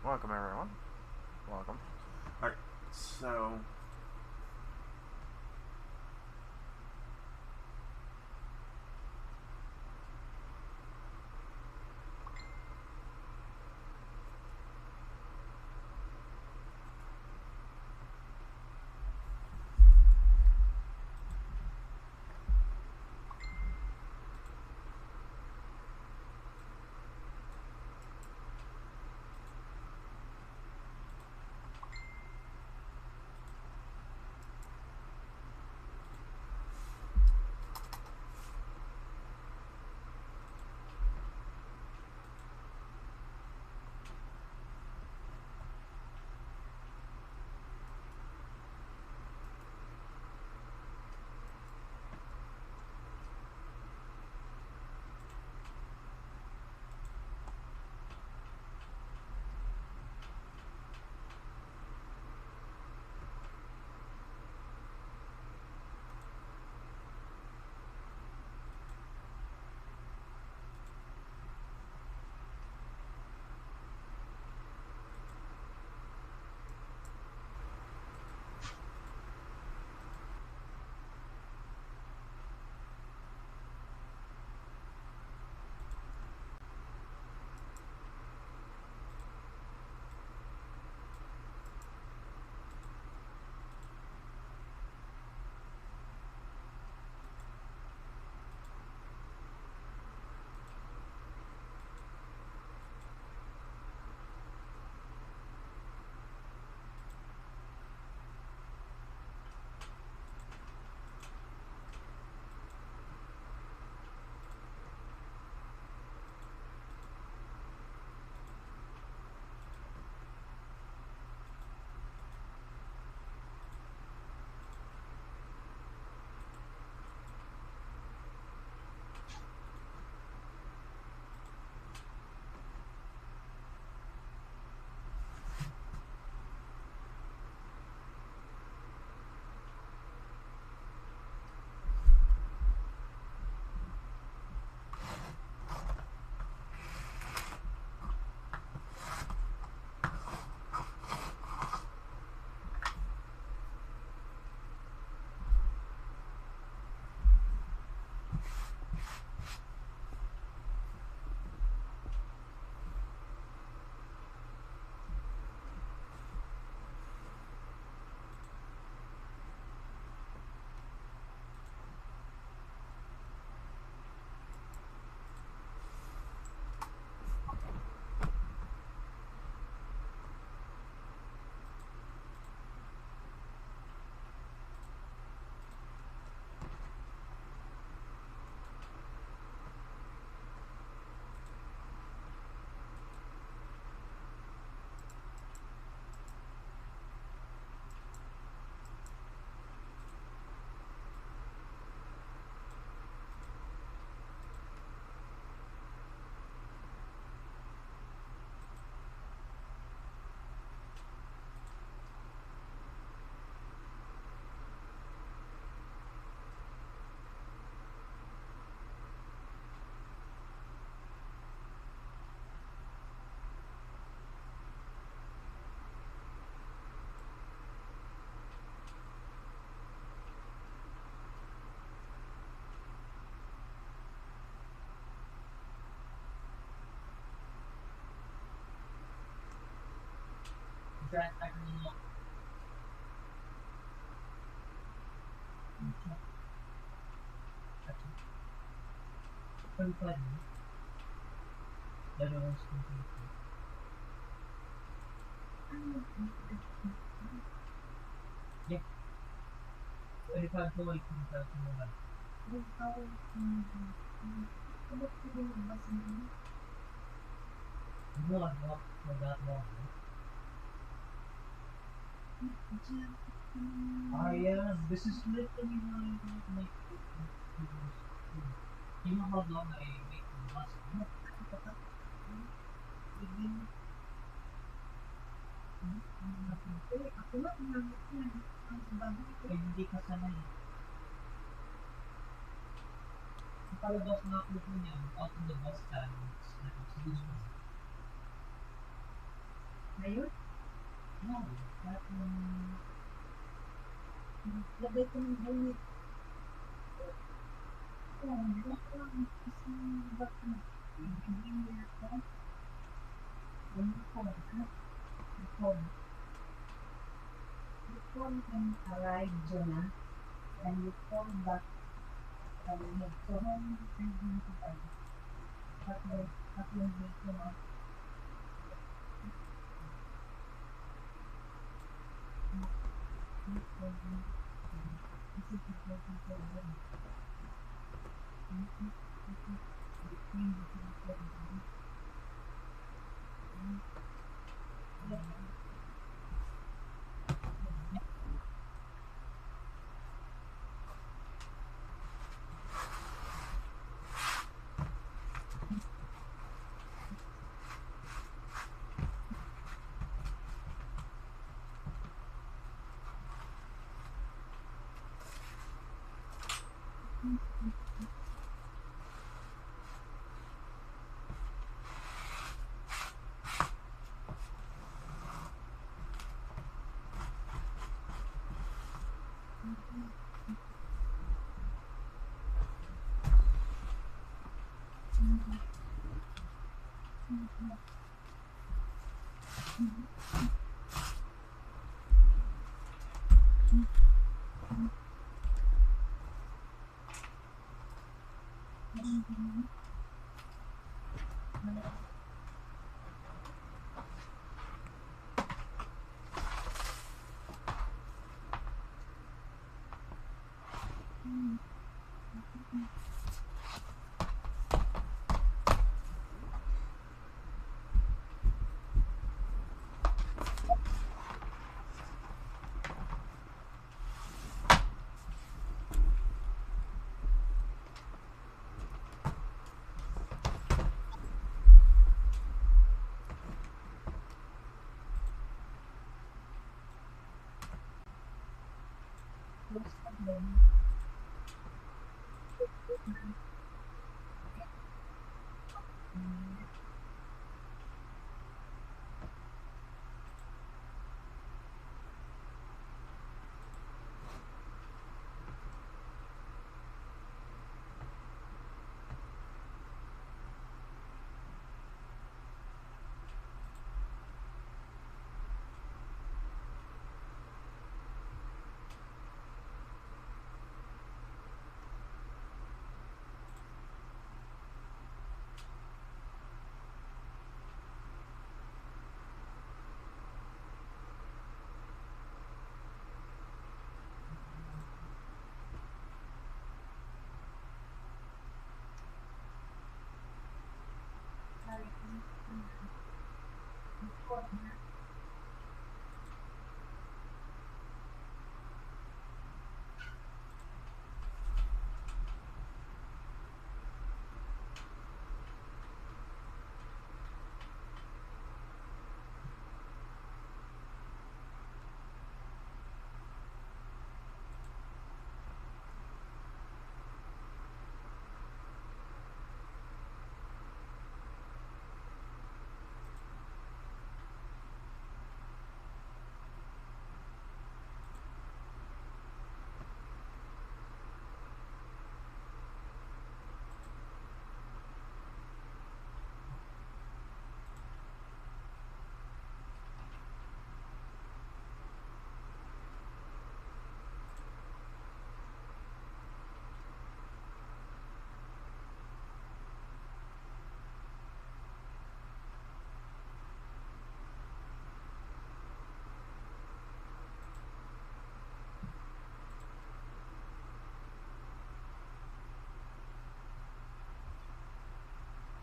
Welcome, everyone. Welcome. Alright, so... That I really love. Very funny. That was yeah. 25 boy comes out from the left. No, I'm not for that long. I am. This is literally why I don't make videos. You know how long I make the last one? Hindi ka sanay. Palabas na ako niya out of the bus stand. Ngayon? No. At, lagay ko ng unit. Lagay ko lang isang back na. Hindi niya ako. Yung phone, ano? Yung phone. The phone can arrive dyan, and you phone back from it. So, home, I'm going to find it. At yung dito na.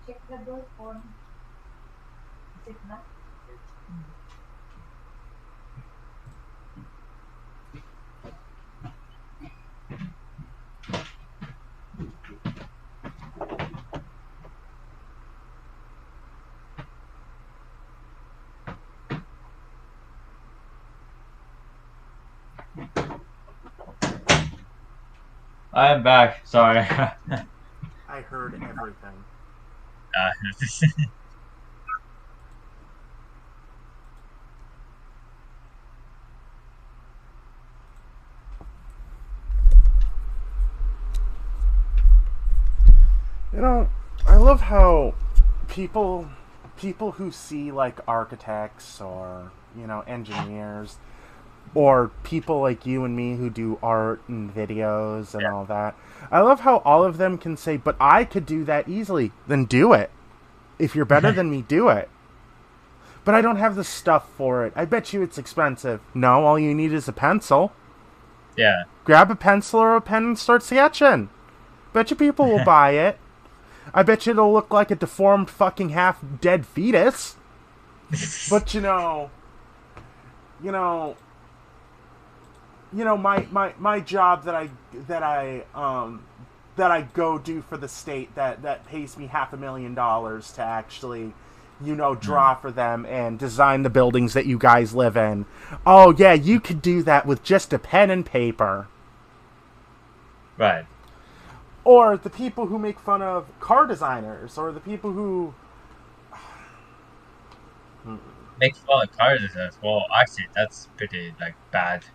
Check the door for. Is it not? I'm back. Sorry. I heard everything. I love how people who see like architects or engineers or people like you and me who do art and videos and all that. I love how all of them can say, "But I could do that easily." Then do it. If you're better than me, do it. But I don't have the stuff for it. I bet you it's expensive. No, all you need is a pencil. Yeah. Grab a pencil or a pen and start sketching. Bet you people will buy it. I bet you it'll look like a deformed fucking half-dead fetus. But my job that I go do for the state that pays me $500,000 to actually draw for them and design the buildings that you guys live in. Oh yeah, you could do that with just a pen and paper. Right. Or the people who make fun of car designers, or the people who Make fun of cars as well. Actually, that's pretty bad.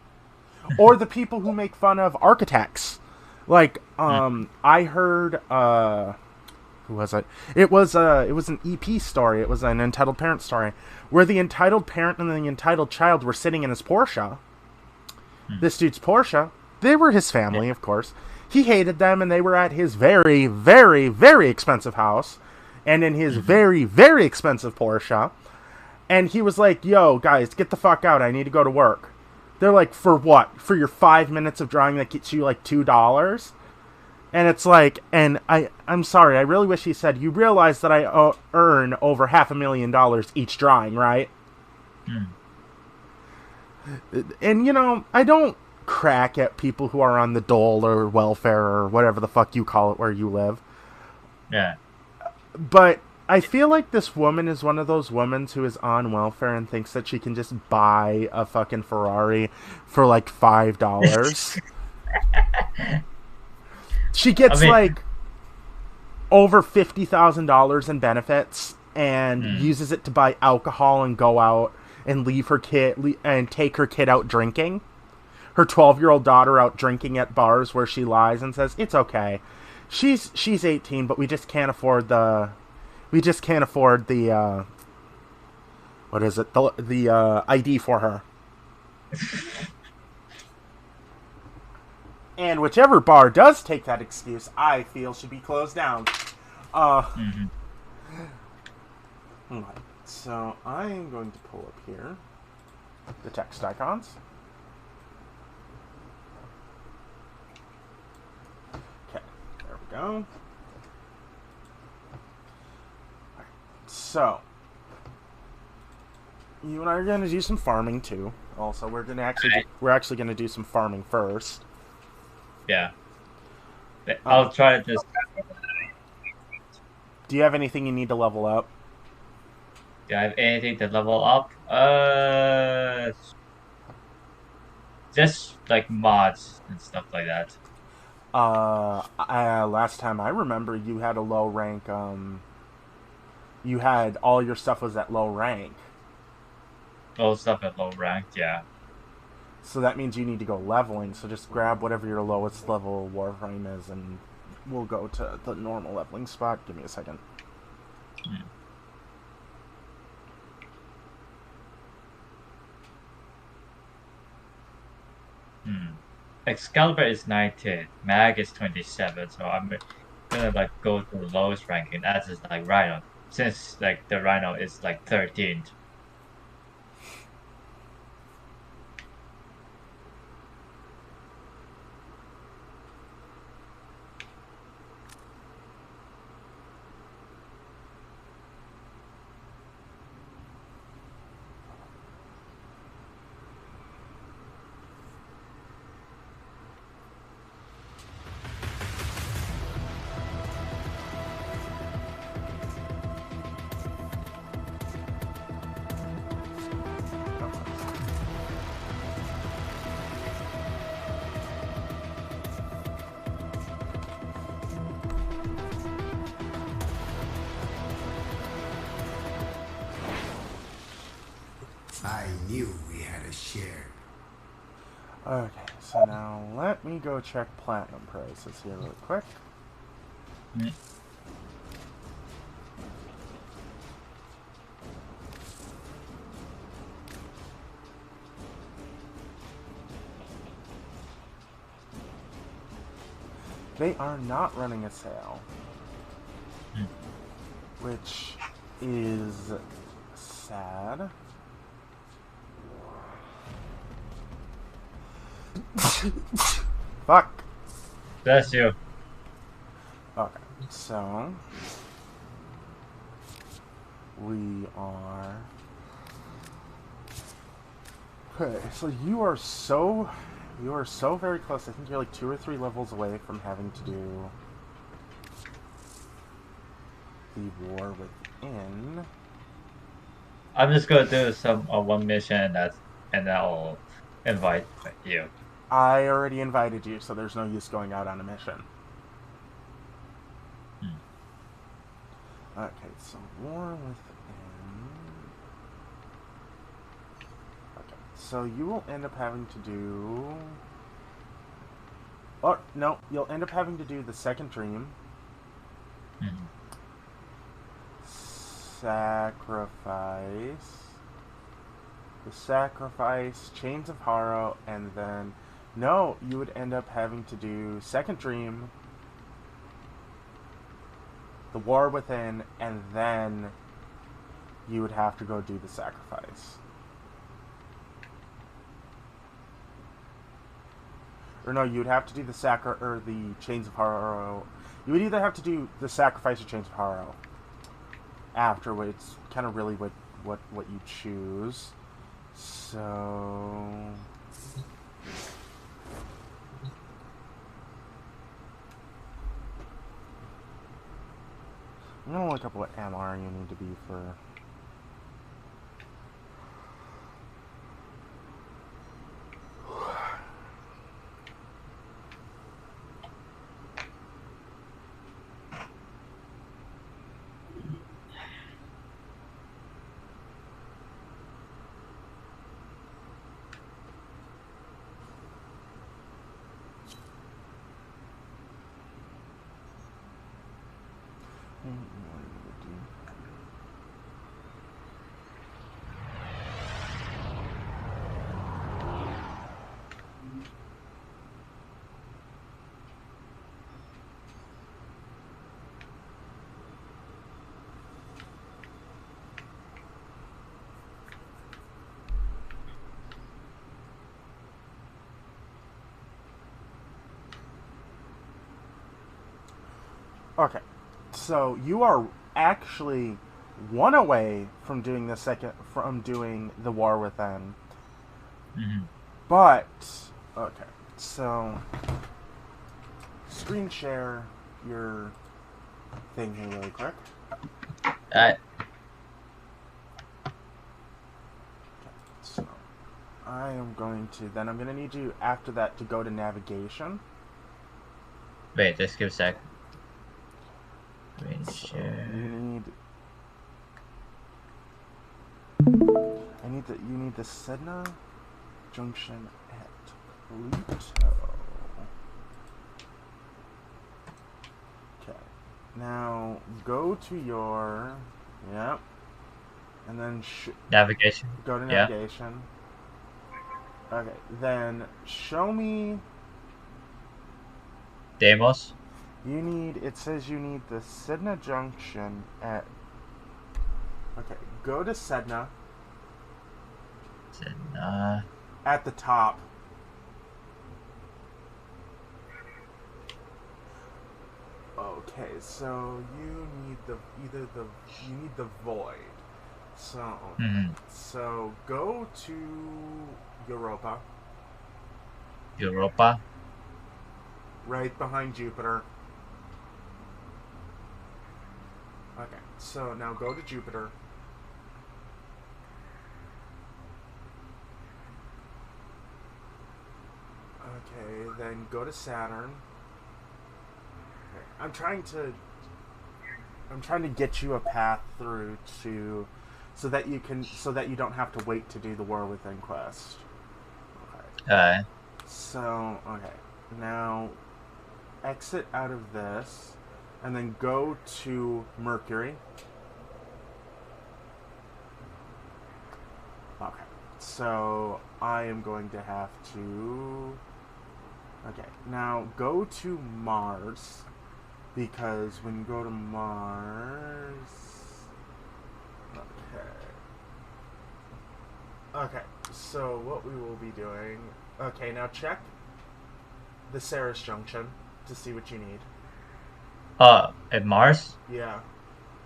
or the people who make fun of architects. Like, I heard, who was it? It was an EP story. It was an entitled parent story, where the entitled parent and the entitled child were sitting in his Porsche. This dude's Porsche. They were his family, of course. He hated them, and they were at his very, very, very expensive house, and in his very, very expensive Porsche. And he was like, "Yo, guys, get the fuck out. I need to go to work." They're like, "For what? For your 5 minutes of drawing that gets you like $2? And it's like, and I'm sorry, I really wish he said, "You realize that I earn over $500,000 each drawing, right?" And, I don't crack at people who are on the dole or welfare or whatever the fuck you call it where you live. Yeah. But I feel like this woman is one of those women who is on welfare and thinks that she can just buy a fucking Ferrari for like $5. She gets like over $50,000 in benefits and uses it to buy alcohol and go out and leave her kid and take her kid out drinking. Her 12-year-old daughter out drinking at bars where she lies and says it's okay. She's 18, but we just can't afford the what is it? The ID for her. And whichever bar does take that excuse, I feel should be closed down. So I'm going to pull up here the text icons. Okay, there we go. So you and I are going to do some farming too. Also, we're actually going to do some farming first. Yeah. I'll try this. Do you have anything you need to level up? Do I have anything to level up? Just like mods and stuff like that. Last time I remember, you had a low rank. You had all your stuff was at low rank. All stuff at low rank, yeah. So that means you need to go leveling. So just grab whatever your lowest level warframe is, and we'll go to the normal leveling spot. Give me a second. Excalibur is 19, Mag is 27, so I'm gonna go to the lowest ranking, as is Rhino, since the Rhino is 13th. I knew we had a share. Okay, so now let me go check platinum prices here real quick. They are not running a sale. Which is sad. Fuck. Bless you. Okay, so we are. Okay, so you are so very close. I think you're like 2 or 3 levels away from having to do the war within. I'm just gonna do some one mission and I'll invite you. I already invited you, so there's no use going out on a mission. Okay, so war within. Okay, so you will end up having to do. Oh no, you'll end up having to do the second dream. Sacrifice. The sacrifice, Chains of Horror, and then no, you would end up having to do second dream, the war within, and then you would have to go do the sacrifice. Or no, you would have to do the the Chains of Horror. You would either have to do the sacrifice or Chains of Horror afterwards. It's kind of really what you choose. So I'm gonna look up what MR you need to be for. Okay, so you are actually one away from doing the war within. But okay, so screen share your thing here really quick. Alright. So I'm going to need you after that to go to navigation. Wait, just give a sec. So you need the Sedna Junction at Pluto. Okay. Now go to your and then navigation. Go to navigation. Okay. Then show me. Demos. It says you need the Sedna Junction at... Okay, go to Sedna. Sedna. At the top. Okay, so you need the Void. So, so go to Europa. Europa. Right behind Jupiter. Okay, so now go to Jupiter. Okay, then go to Saturn. Okay, I'm trying to get you a path through to so that you don't have to wait to do the War Within quest. Okay. So, okay. Now exit out of this. And then go to Mercury. Okay. So I am going to have to Okay, now go to Mars, because when you go to Mars... Okay, so what we will be doing... Okay, now check the Ceres Junction to see what you need. At Mars? Yeah.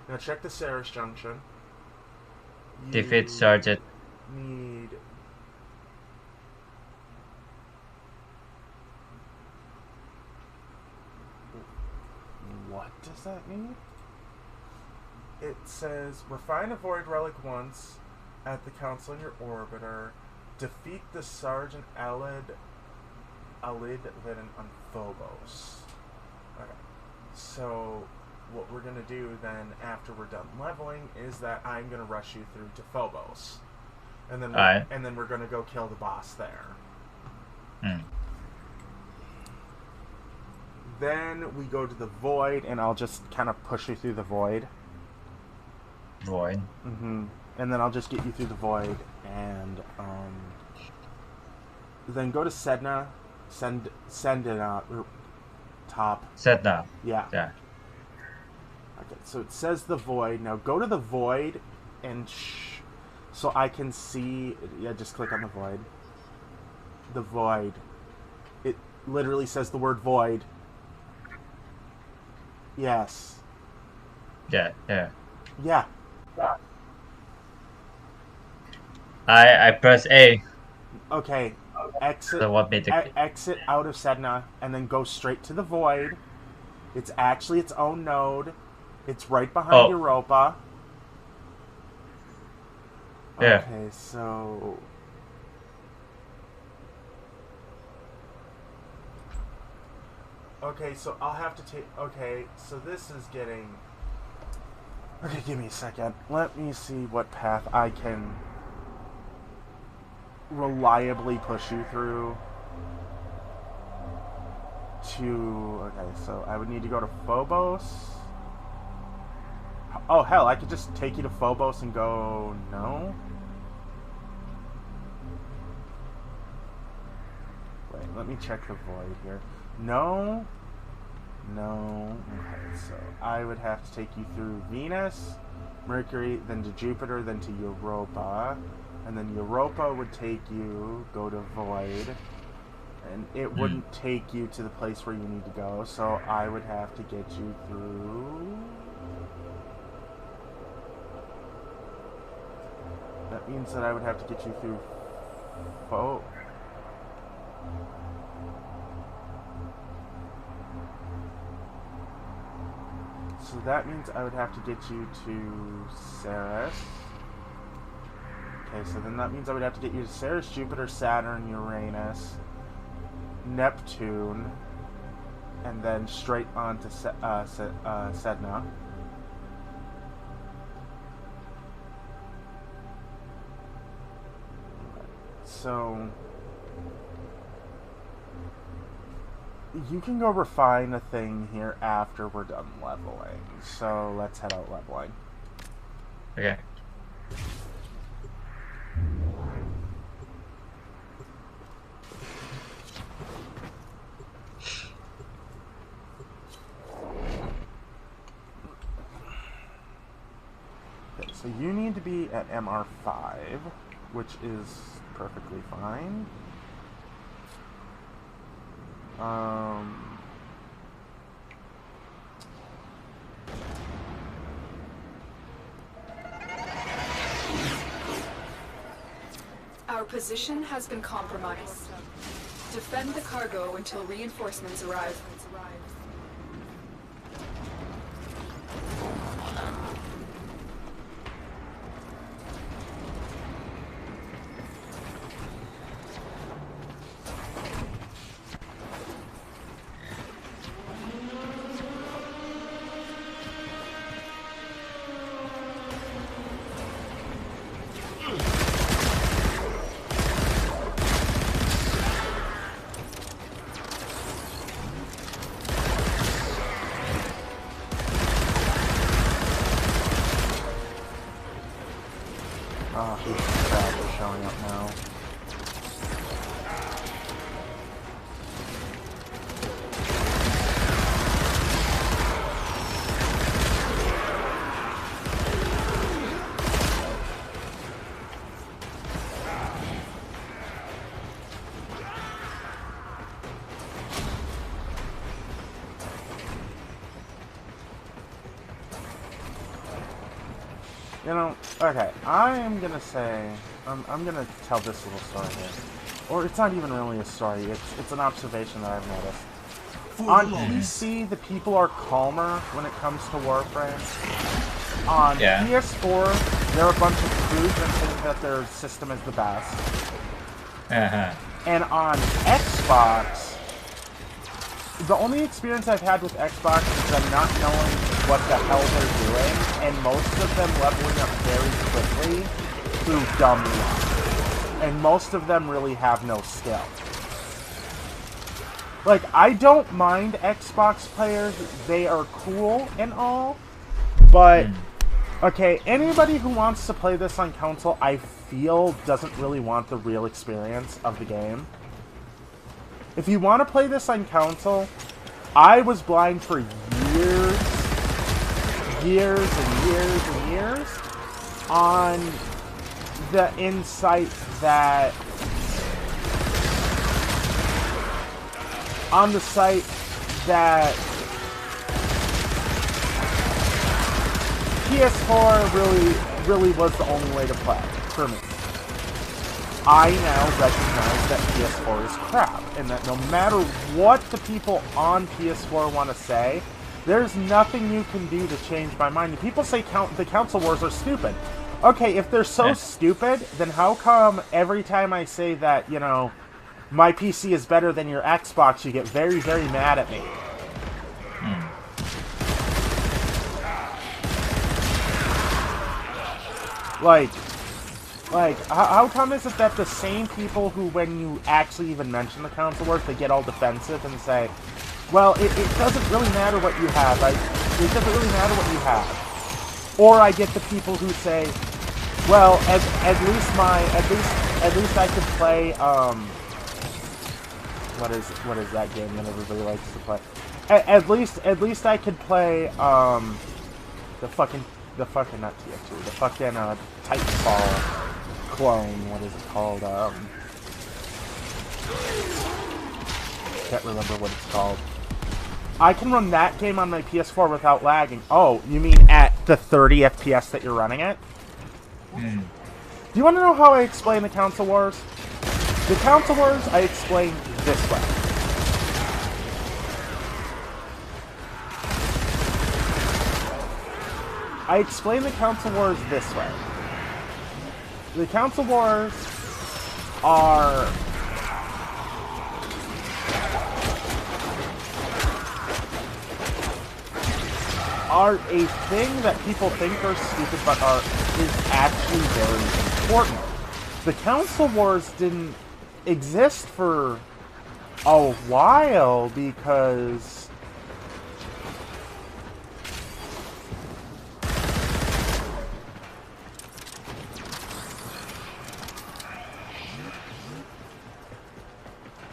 Now check the Ceres Junction. Defeat Sergeant. Need... What does that mean? It says, refine a void relic once at the council in your orbiter. Defeat the Sergeant Alid Lydon on Phobos. Okay. So, what we're going to do then, after we're done leveling, is that I'm going to rush you through to Phobos. And then we're going to go kill the boss there. Then we go to the Void, and I'll just kind of push you through the Void. Void. Mm-hmm. And then I'll just get you through the Void, and then go to Sedna. Send it up. Top. Sedna. Yeah. Yeah. Okay, so it says the Void. Now go to the Void, and so I can see... Yeah, just click on the Void. The Void. It literally says the word Void. Yes. Yeah, yeah. Yeah. I press A. Okay. Exit. So what made the... Exit out of Sedna, and then go straight to the Void. It's actually its own node. It's right behind Europa. Yeah. Okay, so... Okay, so I'll have to take... Okay, so this is getting... Okay, give me a second. Let me see what path I can reliably push you through to... Okay, so I would need to go to Phobos. Oh, hell, I could just take you to Phobos and go... No? Wait, let me check the Void here. No? No. Okay, so I would have to take you through Venus, Mercury, then to Jupiter, then to Europa. And then Europa would take you, go to Void, and it wouldn't take you to the place where you need to go, so I would have to get you through... That means that I would have to get you through... So that means I would have to get you to Ceres. Okay, so then that means I would have to get you to Ceres, Jupiter, Saturn, Uranus, Neptune, and then straight on to Sedna. So... You can go refine a thing here after we're done leveling. So let's head out leveling. Okay. Okay, so you need to be at MR5, which is perfectly fine. Our position has been compromised. Defend the cargo until reinforcements arrive. Oh, these crap are showing up now. You know, okay, I am gonna say, I'm gonna tell this little story here. Or it's not even really a story, it's an observation that I've noticed. On PC, the people are calmer when it comes to Warframe. On PS4, they're a bunch of fools and think that their system is the best. And on Xbox, the only experience I've had with Xbox is them not knowing what the hell they're doing, and most of them leveling up very quickly through dumb luck. And most of them really have no skill. Like, I don't mind Xbox players, they are cool and all, but, okay, anybody who wants to play this on console, I feel doesn't really want the real experience of the game. If you want to play this on console, I was blind for years and years on the insight that on the site that PS4 really was the only way to play for me. I now recognize that PS4 is crap, and that no matter what the people on PS4 want to say, there's nothing you can do to change my mind. And people say the console wars are stupid. Okay, if they're so stupid, then how come every time I say that, you know, my PC is better than your Xbox, you get very, very mad at me? Like, how come is it that the same people who, when you actually even mention the console wars, they get all defensive and say, well, it doesn't really matter what you have. It doesn't really matter what you have. Or I get the people who say, well, at least I could play, what is that game that everybody likes to play? At least I could play, the fucking not TF2, the fucking, Titanfall clone, what is it called, can't remember what it's called. I can run that game on my PS4 without lagging. Oh, you mean at the 30 FPS that you're running it? Do you want to know how I explain the console wars? The console wars I explain this way. I explain the console wars this way. The console wars are a thing that people think are stupid but is actually very important. The console wars didn't exist for a while because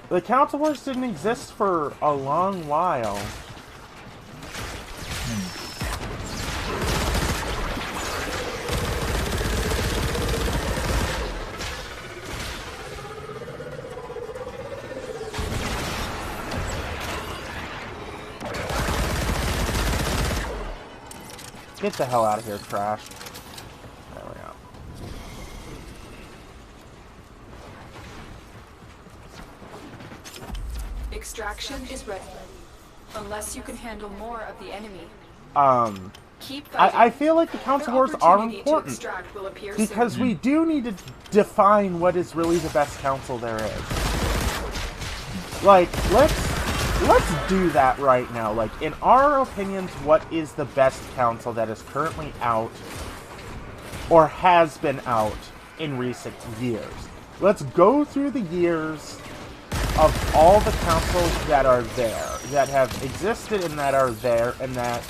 the console wars didn't exist for a long while. Get the hell out of here, trash. There we go. Extraction is ready. Unless you can handle more of the enemy. Keep fighting. I feel like the console wars are important because we do need to define what is really the best console there is. Like, let's do that right now. Like, in our opinions, what is the best console that is currently out or has been out in recent years? Let's go through the years of all the consoles that are there, that have existed and that are there, and that,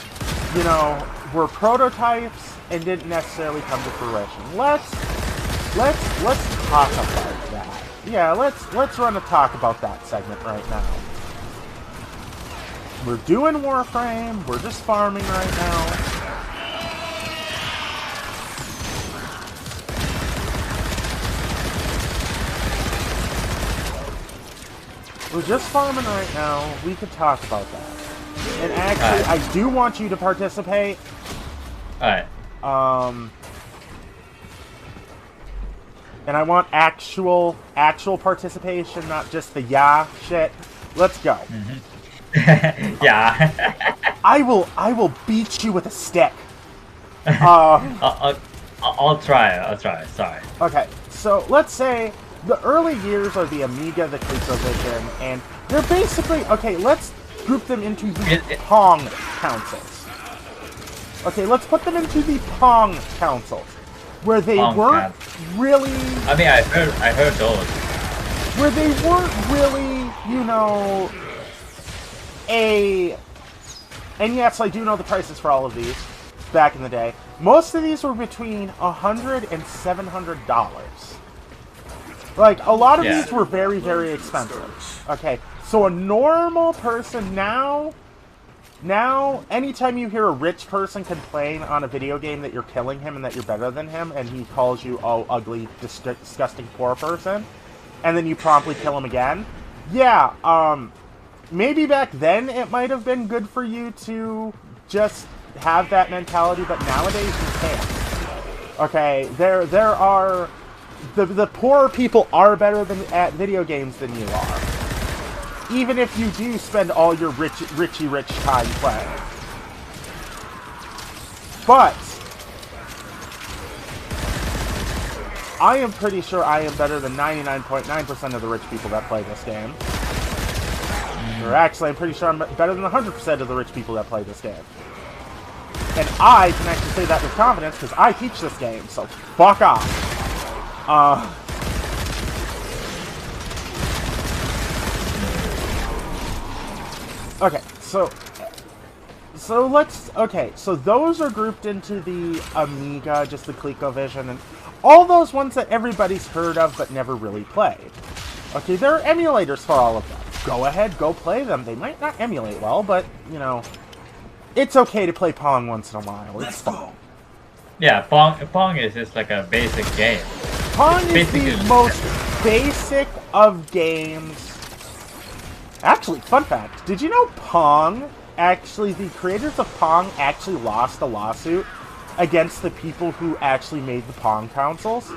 you know, were prototypes and didn't necessarily come to fruition. Let's talk about that. Yeah, let's run a talk about that segment right now. We're doing Warframe, we're just farming right now. We're just farming right now, we could talk about that. And actually, I do want you to participate. Alright. And I want actual participation, not just the yeah shit. Let's go. Yeah. I will beat you with a stick. I'll try. I'll try. Sorry. Okay, so let's say the early years are the Amiga, the ColecoVision, and they're basically okay. Let's group them into the Pong consoles. Okay, let's put them into the Pong consoles, where they weren't really. I mean, I heard those. Where they weren't really, you know, and yes, I do know the prices for all of these back in the day. Most of these were between $100 and $700. Like, a lot of these were very, very expensive. Okay, so a normal person now, anytime you hear a rich person complain on a video game that you're killing him and that you're better than him, and he calls you, oh, ugly, disgusting poor person, and then you promptly kill him again, yeah, maybe back then it might have been good for you to just have that mentality, but nowadays you can't. Okay, there are... The poorer people are better at video games than you are. Even if you do spend all your rich time playing. But I am pretty sure I am better than 99.9% of the rich people that play this game. Or actually, I'm pretty sure I'm better than 100% of the rich people that play this game. And I can actually say that with confidence because I teach this game, so fuck off. Okay, so those are grouped into the Amiga, just the ColecoVision, and all those ones that everybody's heard of but never really played. Okay, there are emulators for all of them. Go ahead, go play them. They might not emulate well, but, you know, it's okay to play Pong once in a while. It's fun. Yeah, Pong is just like a basic game. Pong is the most basic of games. Actually, fun fact, did you know Pong, actually, the creators of Pong actually lost a lawsuit against the people who actually made the Pong consoles?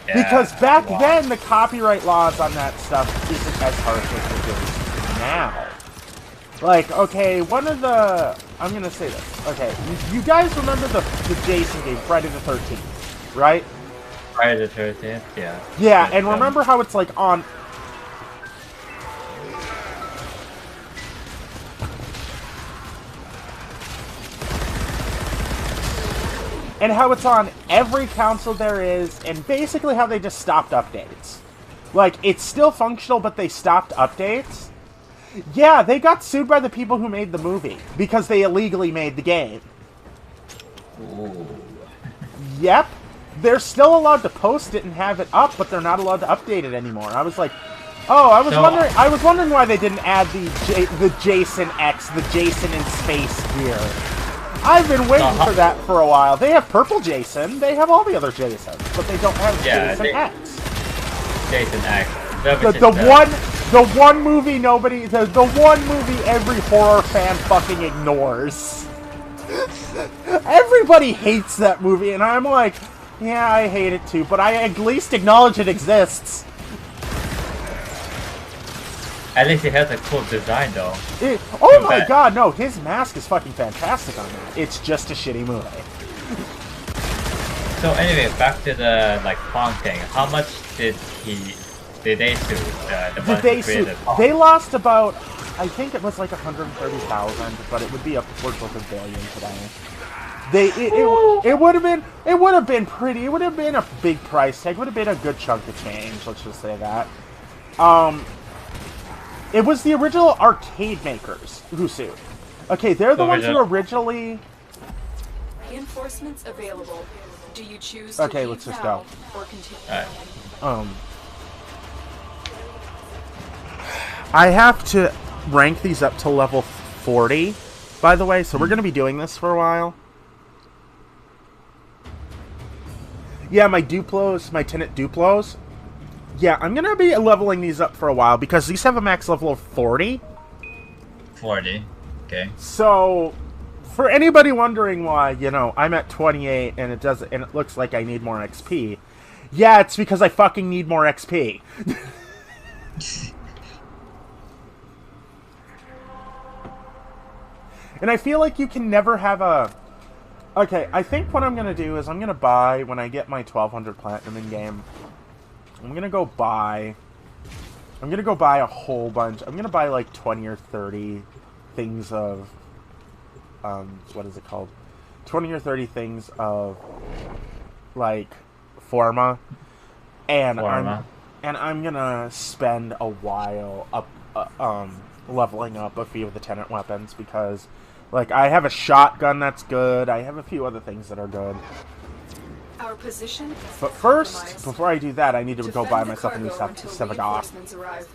Yeah, because back then, the copyright laws on that stuff isn't as harsh as it is now. Like, okay, one of the... I'm gonna say this. Okay, you guys remember the Jason game, Friday the 13th, right? Friday the 13th, yeah. Yeah, and remember how it's like on... And how it's on every console there is, and basically how they just stopped updates. Like, it's still functional, but they stopped updates. Yeah, they got sued by the people who made the movie, because they illegally made the game. Ooh. Yep. They're still allowed to post it and have it up, but they're not allowed to update it anymore. I was like, oh, I was wondering why they didn't add the Jason X, the Jason in space gear. I've been waiting for that for a while. They have Purple Jason. They have all the other Jasons, but they don't have Jason X. Jason X. The one movie every horror fan fucking ignores. Everybody hates that movie, and I'm like, yeah, I hate it too, but I at least acknowledge it exists. At least it has a cool design, though. Oh my god, no, his mask is fucking fantastic on that. It's just a shitty movie. So anyway, back to the Pong thing. How much did they sue? They lost about, I think it was like 130,000, but it would be upwards of $1 billion today. It would have been pretty. It would have been a big price tag. It would have been a good chunk of change. Let's just say that. It was the original arcade makers who sued. Okay, they're the ones who originally... Reinforcements available. Do you choose to leave let's just now go. Or continue? I have to rank these up to level 40, by the way, so we're going to be doing this for a while. Yeah, my Duplos, my Tenet Duplos. Yeah, I'm going to be leveling these up for a while, because these have a max level of 40. 40, okay. So, for anybody wondering why, you know, I'm at 28 and it looks like I need more XP, Yeah, it's because I fucking need more XP. And I feel like you can never have a... Okay, I think what I'm going to do is I'm going to buy, when I get my 1200 platinum in game, I'm going to go buy a whole bunch. I'm going to buy like 20 or 30 things of... what is it called? 20 or 30 things of, like, Forma. And I'm going to spend a while leveling up a few of the tenant weapons because... Like, I have a shotgun that's good. I have a few other things that are good. Our position. But first, before I do that, I need to go buy myself a new Sevagoth.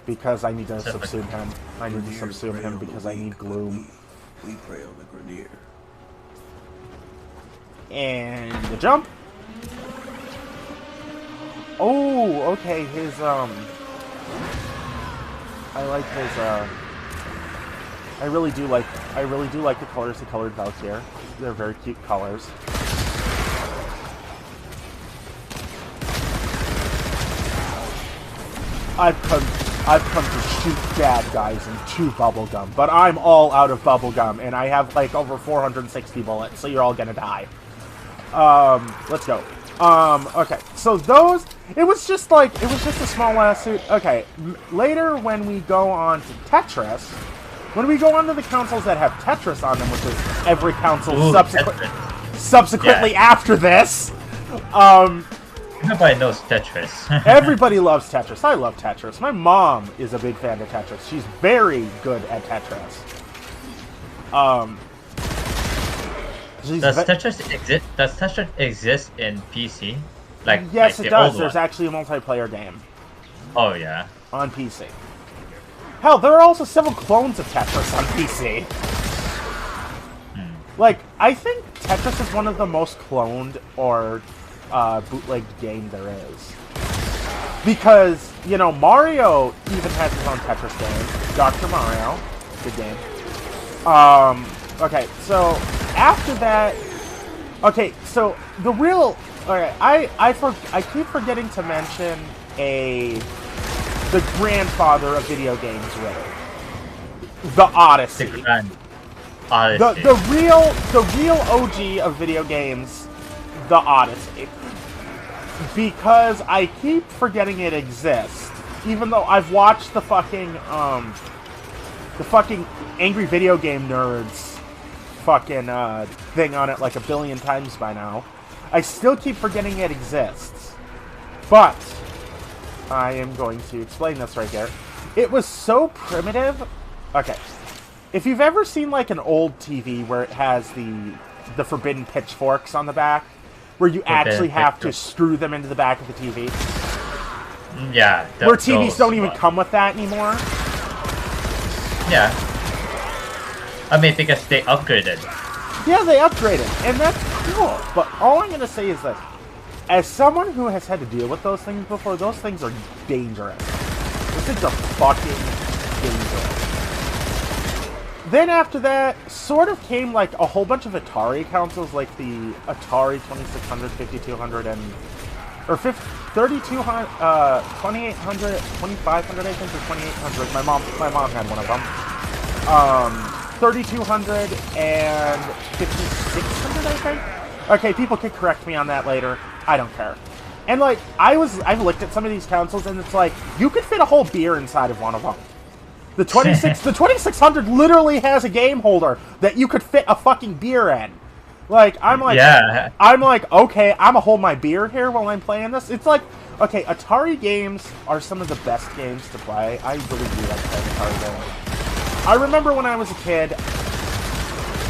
Because I need to subsume him. I need to subsume him because I need Gloom. We prey on the Grenier. And the jump. Oh, okay, his, I like his, I really do like the colors he colored Valkyr. They're very cute colors. I've come to shoot bad guys in 2 bubblegum, but I'm all out of bubblegum, and I have like over 460 bullets, so you're all gonna die. Let's go. Okay, so those, it was just a small last suit. Okay, later when we go on to Tetris, when we go on to the consoles that have Tetris on them, which is every console subsequently after this, Nobody knows Tetris. everybody loves Tetris. I love Tetris. My mom is a big fan of Tetris. She's very good at Tetris. Does Tetris exist in PC? Yes, like it the does. old There's one? actually a multiplayer game Oh yeah. on PC. Hell, there are also several clones of Tetris on PC. Like, I think Tetris is one of the most cloned or bootlegged game there is. Because, you know, Mario even has his own Tetris game. Dr. Mario. Good game. Okay, so after that... Okay, so the real... Okay, I keep forgetting to mention the grandfather of video games, really. The Odyssey. Odyssey. The real OG of video games, the Odyssey. Because I keep forgetting it exists. Even though I've watched the fucking Angry Video Game Nerds fucking thing on it like a billion times by now. I still keep forgetting it exists. But I am going to explain this right here. It was so primitive. Okay. If you've ever seen like an old TV where it has the forbidden pitchforks on the back, where you actually have to screw them into the back of the TV. Yeah. Where TVs don't even come with that anymore. Yeah. I mean, because they upgraded. Yeah, they upgraded, and that's cool. But all I'm gonna say is this: as someone who has had to deal with those things before, those things are dangerous. Those things are fucking dangerous. Then after that, sort of came like a whole bunch of Atari consoles, like the Atari 2600, 5200, and... Or 3200, 2800, 2500, I think, or 2800. My mom had one of them. 3200 and 5600, I think? Okay, people could correct me on that later. I don't care. And like, I've looked at some of these consoles, and it's like, you could fit a whole beer inside of one of them. The 2600 literally has a game holder that you could fit a fucking beer in. Like, I'm like, okay, I'm gonna hold my beer here while I'm playing this. It's like, okay, Atari games are some of the best games to play. I really do like playing Atari games. I remember when I was a kid,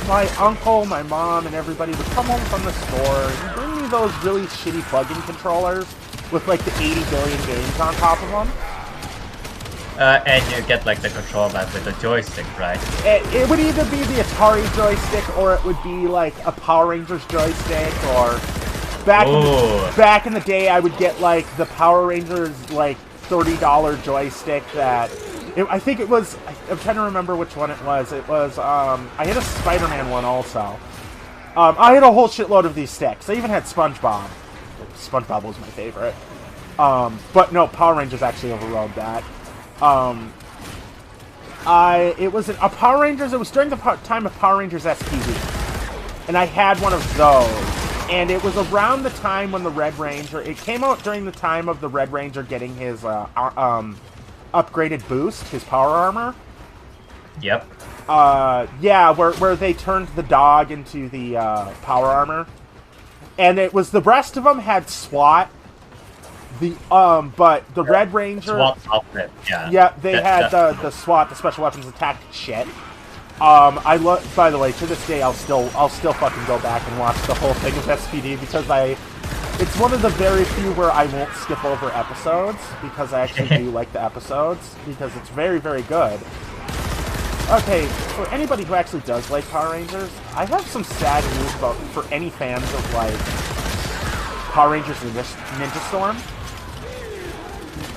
my uncle, my mom, and everybody would come home from the store and bring me those really shitty plug-in controllers with like the 80 billion games on top of them. And you get like the control pad with the joystick, right? It would either be the Atari joystick, or it would be like a Power Rangers joystick, or back in the day, I would get like the Power Rangers like $30 joystick that I think it was. I'm trying to remember which one it was. It was I had a Spider-Man one also. I had a whole shitload of these sticks. I even had SpongeBob. SpongeBob was my favorite. But no, Power Rangers actually overrode that. It was a Power Rangers. It was during the time of Power Rangers SPD, and I had one of those. And it was around the time when the Red Ranger. It came out during the time of the Red Ranger getting his upgraded boost, his power armor. Yep. Yeah, where they turned the dog into the power armor, and it was the rest of them had SWAT. But the Red Ranger. SWAT outfit. Yeah. Yeah, they had the SWAT, the Special Weapons Attack shit. I love. By the way, to this day, I'll still fucking go back and watch the whole thing of SPD because it's one of the very few where I won't skip over episodes because I actually do like the episodes because it's very, very good. Okay, for anybody who actually does like Power Rangers, I have some sad news for any fans of like Power Rangers Ninja Storm.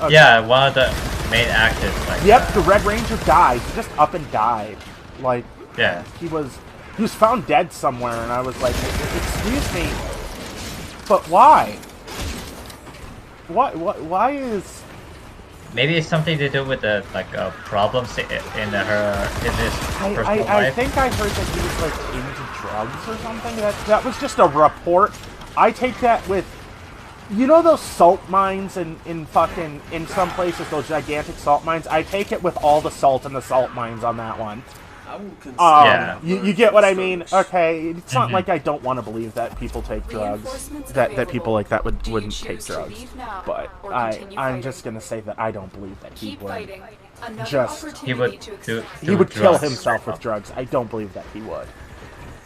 Okay. Yeah, one of the main actors. Like yep, the Red Ranger died. He just up and died. Like, yeah, he was found dead somewhere, and I was like, excuse me, but why? Why is? Maybe it's something to do with the problems in his personal life. I think I heard that he was like into drugs or something. That was just a report. I take that with, you know, those salt mines in some places, those gigantic salt mines. I take it with all the salt in the salt mines on that one. Yeah. You get what I mean? Okay, it's not like I don't want to believe that people take drugs, that people like that wouldn't take drugs, but I'm just gonna say that I don't believe that he would. He would kill himself with drugs. I don't believe that he would,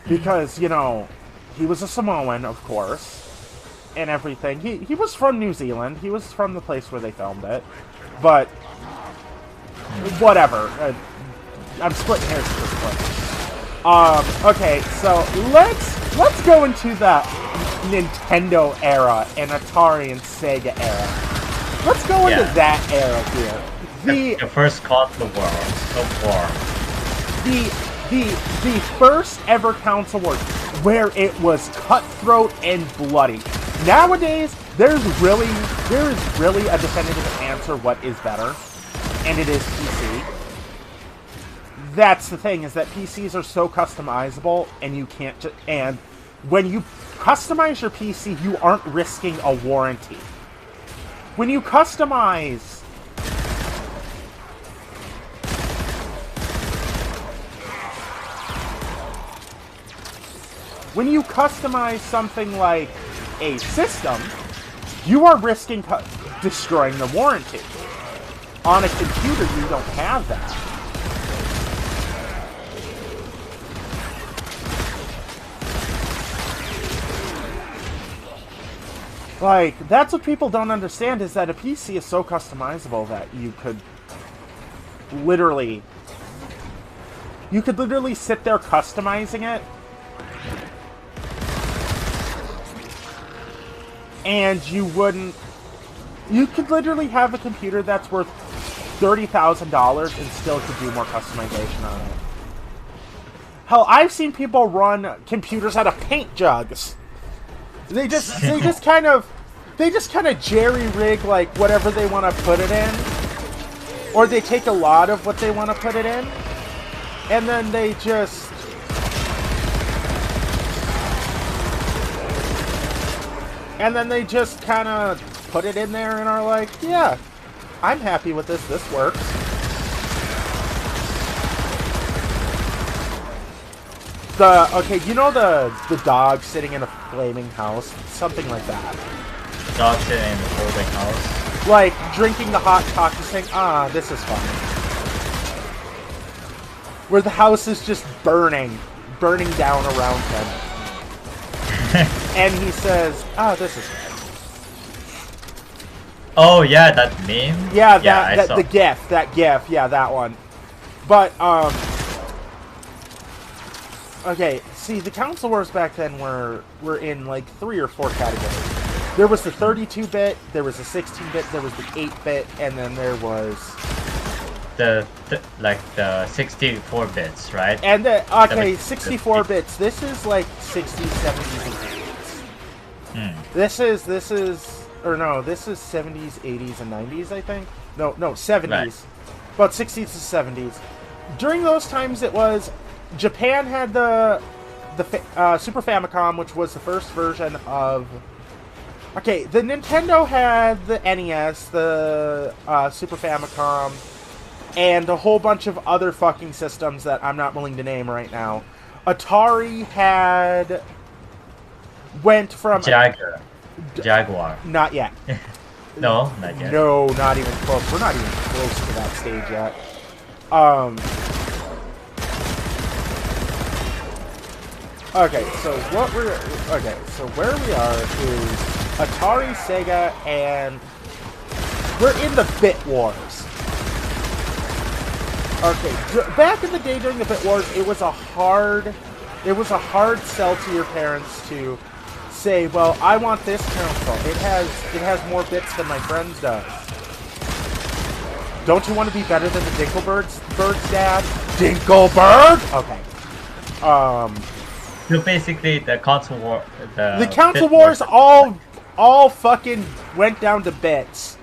because you know, he was a Samoan, of course, and everything. He was from New Zealand. He was from the place where they filmed it, but whatever. I'm splitting hairs at this point. Okay, so let's go into the Nintendo era and Atari and Sega era. Let's go into that era here. The first console war. The first ever console war where it was cutthroat and bloody. Nowadays, there is really a definitive answer what is better, and it is PC. That's the thing, is that PCs are so customizable, and you can't and when you customize your PC, you aren't risking a warranty. When you customize something like a system, you are risking destroying the warranty. On a computer, you don't have that. Like, that's what people don't understand, is that a PC is so customizable that you could literally sit there customizing it, and you could literally have a computer that's worth $30,000 and still could do more customization on it. Hell, I've seen people run computers out of paint jugs. They just kind of jerry-rig, like, whatever they want to put it in. Or they take a lot of what they want to put it in. And then they just... kind of put it in there and are like, yeah, I'm happy with this. This works. Okay, you know the dog sitting in a flaming house? Something like that. Dog sitting in a folding house. Like, drinking the hot coffee saying, this is fun. Where the house is just burning down around him. And he says, this is fun. Oh, yeah, that meme? Yeah, the GIF, yeah, that one. But, okay, see, the console wars back then were in, like, 3 or 4 categories. There was the 32-bit, there was the 16-bit, there was the 8-bit, and then there was... The 64 bits, right? And 64 bits. This is, like, 60s, 70s, and 80s. This is 70s, 80s, and 90s, I think. No, 70s. Right. About 60s to 70s. During those times, it was Japan had the Super Famicom, which was the first version of. Okay, the Nintendo had the NES, the Super Famicom, and a whole bunch of other fucking systems that I'm not willing to name right now. Atari went from Jaguar. Not yet. No, not yet. No, not even close. We're not even close to that stage yet. Okay, so where we are is Atari, Sega, and we're in the Bit Wars. Okay, back in the day during the Bit Wars, it was a hard sell to your parents to say, well, I want this console. It has more bits than my friend's does. Don't you want to be better than the Dinkelbird's dad? Dinkelbird? Okay. So basically, the console war, the console wars all fucking went down to bits.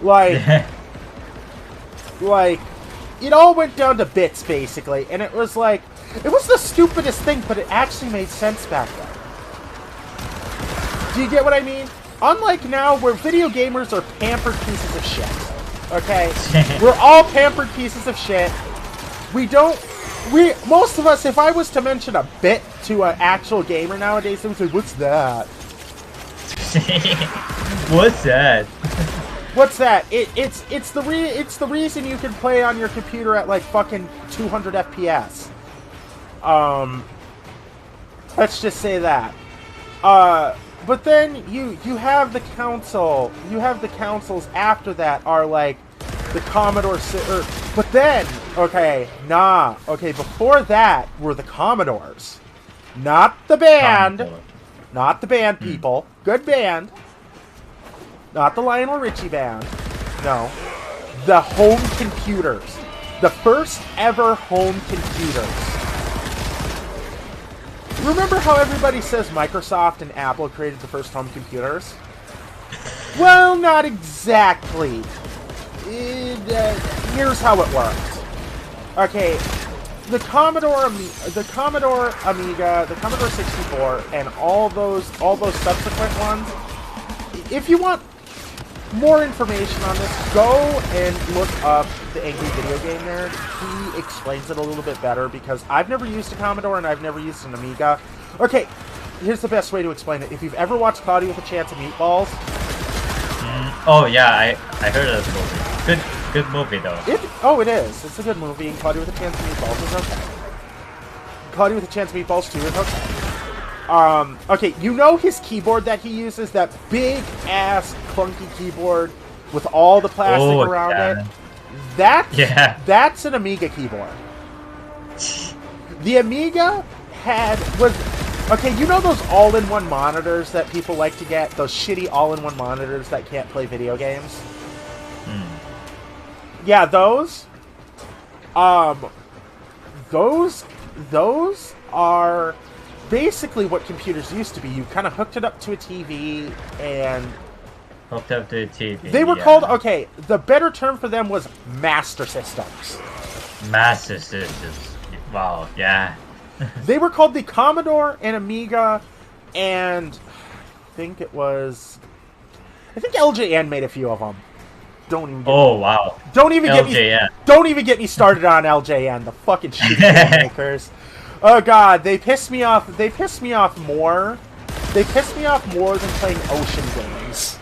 Like it all went down to bits basically, and it was like it was the stupidest thing, but it actually made sense back then. Do you get what I mean? Unlike now, where video gamers are pampered pieces of shit. Okay? We're all pampered pieces of shit. Most of us, if I was to mention a bit to an actual gamer nowadays, they would say, what's that? What's that? What's that? It's the reason you can play on your computer at like fucking 200 FPS. Let's just say that. But then you have the console. You have the consoles after that are like the Commodore. But then before that were the Commodores, not the band, not the band people. Good band. Not the Lionel Richie band. No, the home computers. The first ever home computers. Remember how everybody says Microsoft and Apple created the first home computers? Well, not exactly. Here's how it worked. Okay, the Commodore Amiga, the Commodore 64, and all those subsequent ones. If you want more information on this, go and look up the Angry Video Game Nerd. He explains it a little bit better because I've never used a Commodore and I've never used an Amiga. Okay, here's the best way to explain it. If you've ever watched Cloudy with a Chance of Meatballs... Oh yeah, I heard of this movie. Good movie though. It is. It's a good movie, and Cloudy with a Chance of Meatballs is okay. Cloudy with a Chance of Meatballs 2 is okay. Okay, you know his keyboard that he uses? That big-ass, clunky keyboard with all the plastic around it? That's an Amiga keyboard. The Amiga okay, you know those all-in-one monitors that people like to get? Those shitty all-in-one monitors that can't play video games? Yeah, those are basically what computers used to be. You kind of hooked it up to a TV and... Hooked up to a TV, They were called... Okay, the better term for them was Master Systems. Master Systems. Wow, yeah. They were called the Commodore and Amiga, and I think LJN made a few of them. Don't even get me started on LJN, the fucking shitty makers. Oh god, they piss me off more. They piss me off more than playing Ocean games.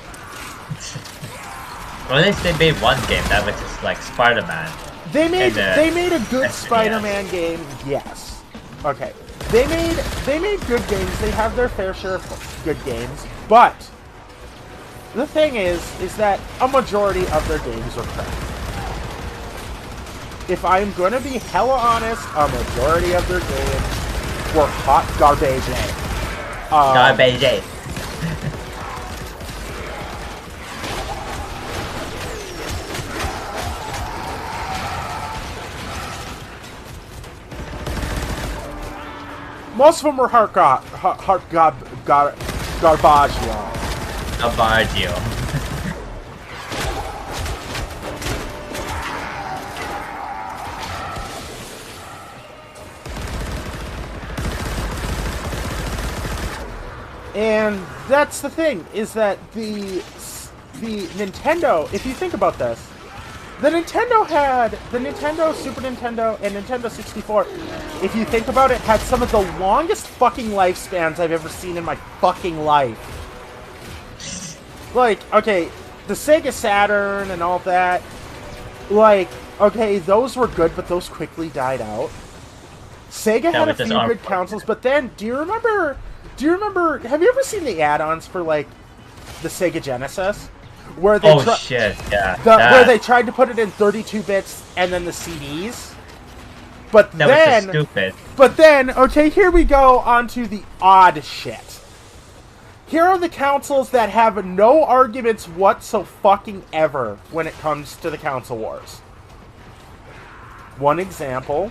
Well, at least they made one game that was just like Spider-Man. They made a good Spider-Man game, yes. Okay. They made good games. They have their fair share of good games, but the thing is that a majority of their games are crap. If I'm gonna be hella honest, a majority of their games were hot garbage. Garbage. Most of them were Garbaggio. Garbaggio. And that's the thing, is that the Nintendo, if you think about this, the Nintendo, Super Nintendo, and Nintendo 64, if you think about it, had some of the longest fucking lifespans I've ever seen in my fucking life. Like, okay, the Sega Saturn and all that, like, okay, those were good, but those quickly died out. Sega had a few good consoles, but then, do you remember, have you ever seen the add-ons for, like, the Sega Genesis? Where they where they tried to put it in 32 bits and then the CDs. But that was just stupid. But then, okay, here we go on to the odd shit. Here are the consoles that have no arguments whatsoever when it comes to the console wars. One example,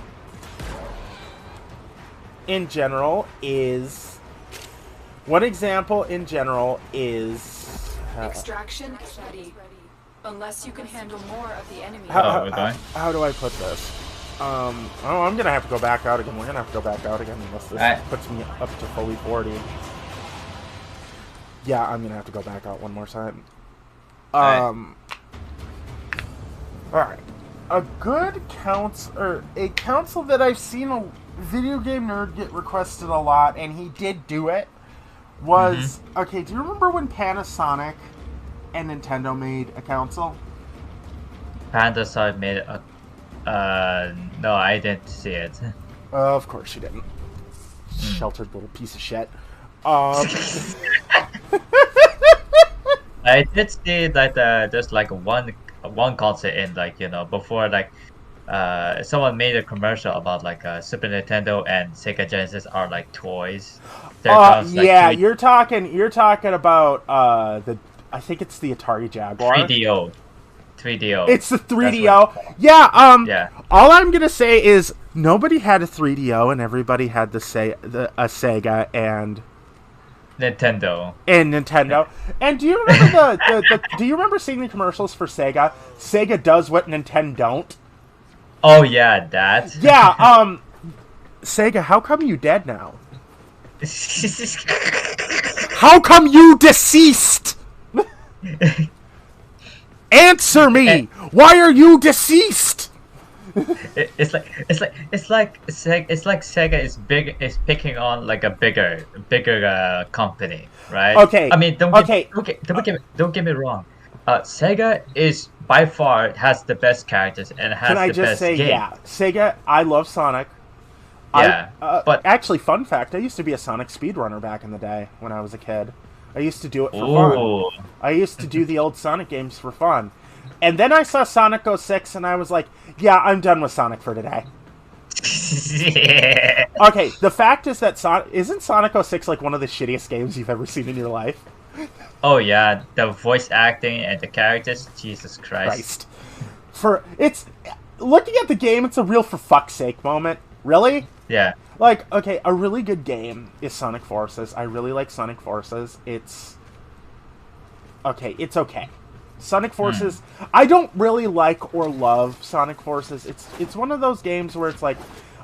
in general, is... Extraction is ready. Unless you can handle more of the enemy. How do I put this? Oh, I'm gonna have to go back out again. We're gonna have to go back out again unless this puts me up to fully 40. Yeah, I'm gonna have to go back out one more time. Alright. A good a council that I've seen a video game nerd get requested a lot, and he did do it, was... Okay, do you remember when Panasonic and Nintendo made a console? Panasonic made a... no, I didn't see it. Of course you didn't. Sheltered little piece of shit. I did see that there's like one console in, like, you know, before, like, someone made a commercial about like Super Nintendo and Sega Genesis are like toys. Yeah, you're talking about I think it's the Atari Jaguar. 3DO. It's the 3DO. Yeah. All I'm gonna say is nobody had a 3DO and everybody had a Sega and Nintendo. And do you remember do you remember seeing the commercials for Sega? Sega does what Nintendo don't. Oh yeah, that. Yeah, Sega, how come you dead now? How come you deceased? Answer me! Why are you deceased? It's like Sega is picking on like a bigger company, right? Okay. I mean, don't get me wrong. Sega is by far has the best characters and has the best game. Yeah, Sega. I love Sonic. Yeah, but actually, fun fact: I used to be a Sonic speedrunner back in the day when I was a kid. I used to do it for fun. I used to do the old Sonic games for fun. And then I saw Sonic 06, and I was like, yeah, I'm done with Sonic for today. Okay, the fact is that isn't Sonic 06 like one of the shittiest games you've ever seen in your life? Oh yeah, the voice acting and the characters, Jesus Christ. It's looking at the game, it's a real for fuck's sake moment. Really? Yeah. Like, okay, a really good game is Sonic Forces. I really like Sonic Forces. It's okay. Sonic Forces, I don't really like or love Sonic Forces. It's one of those games where it's like,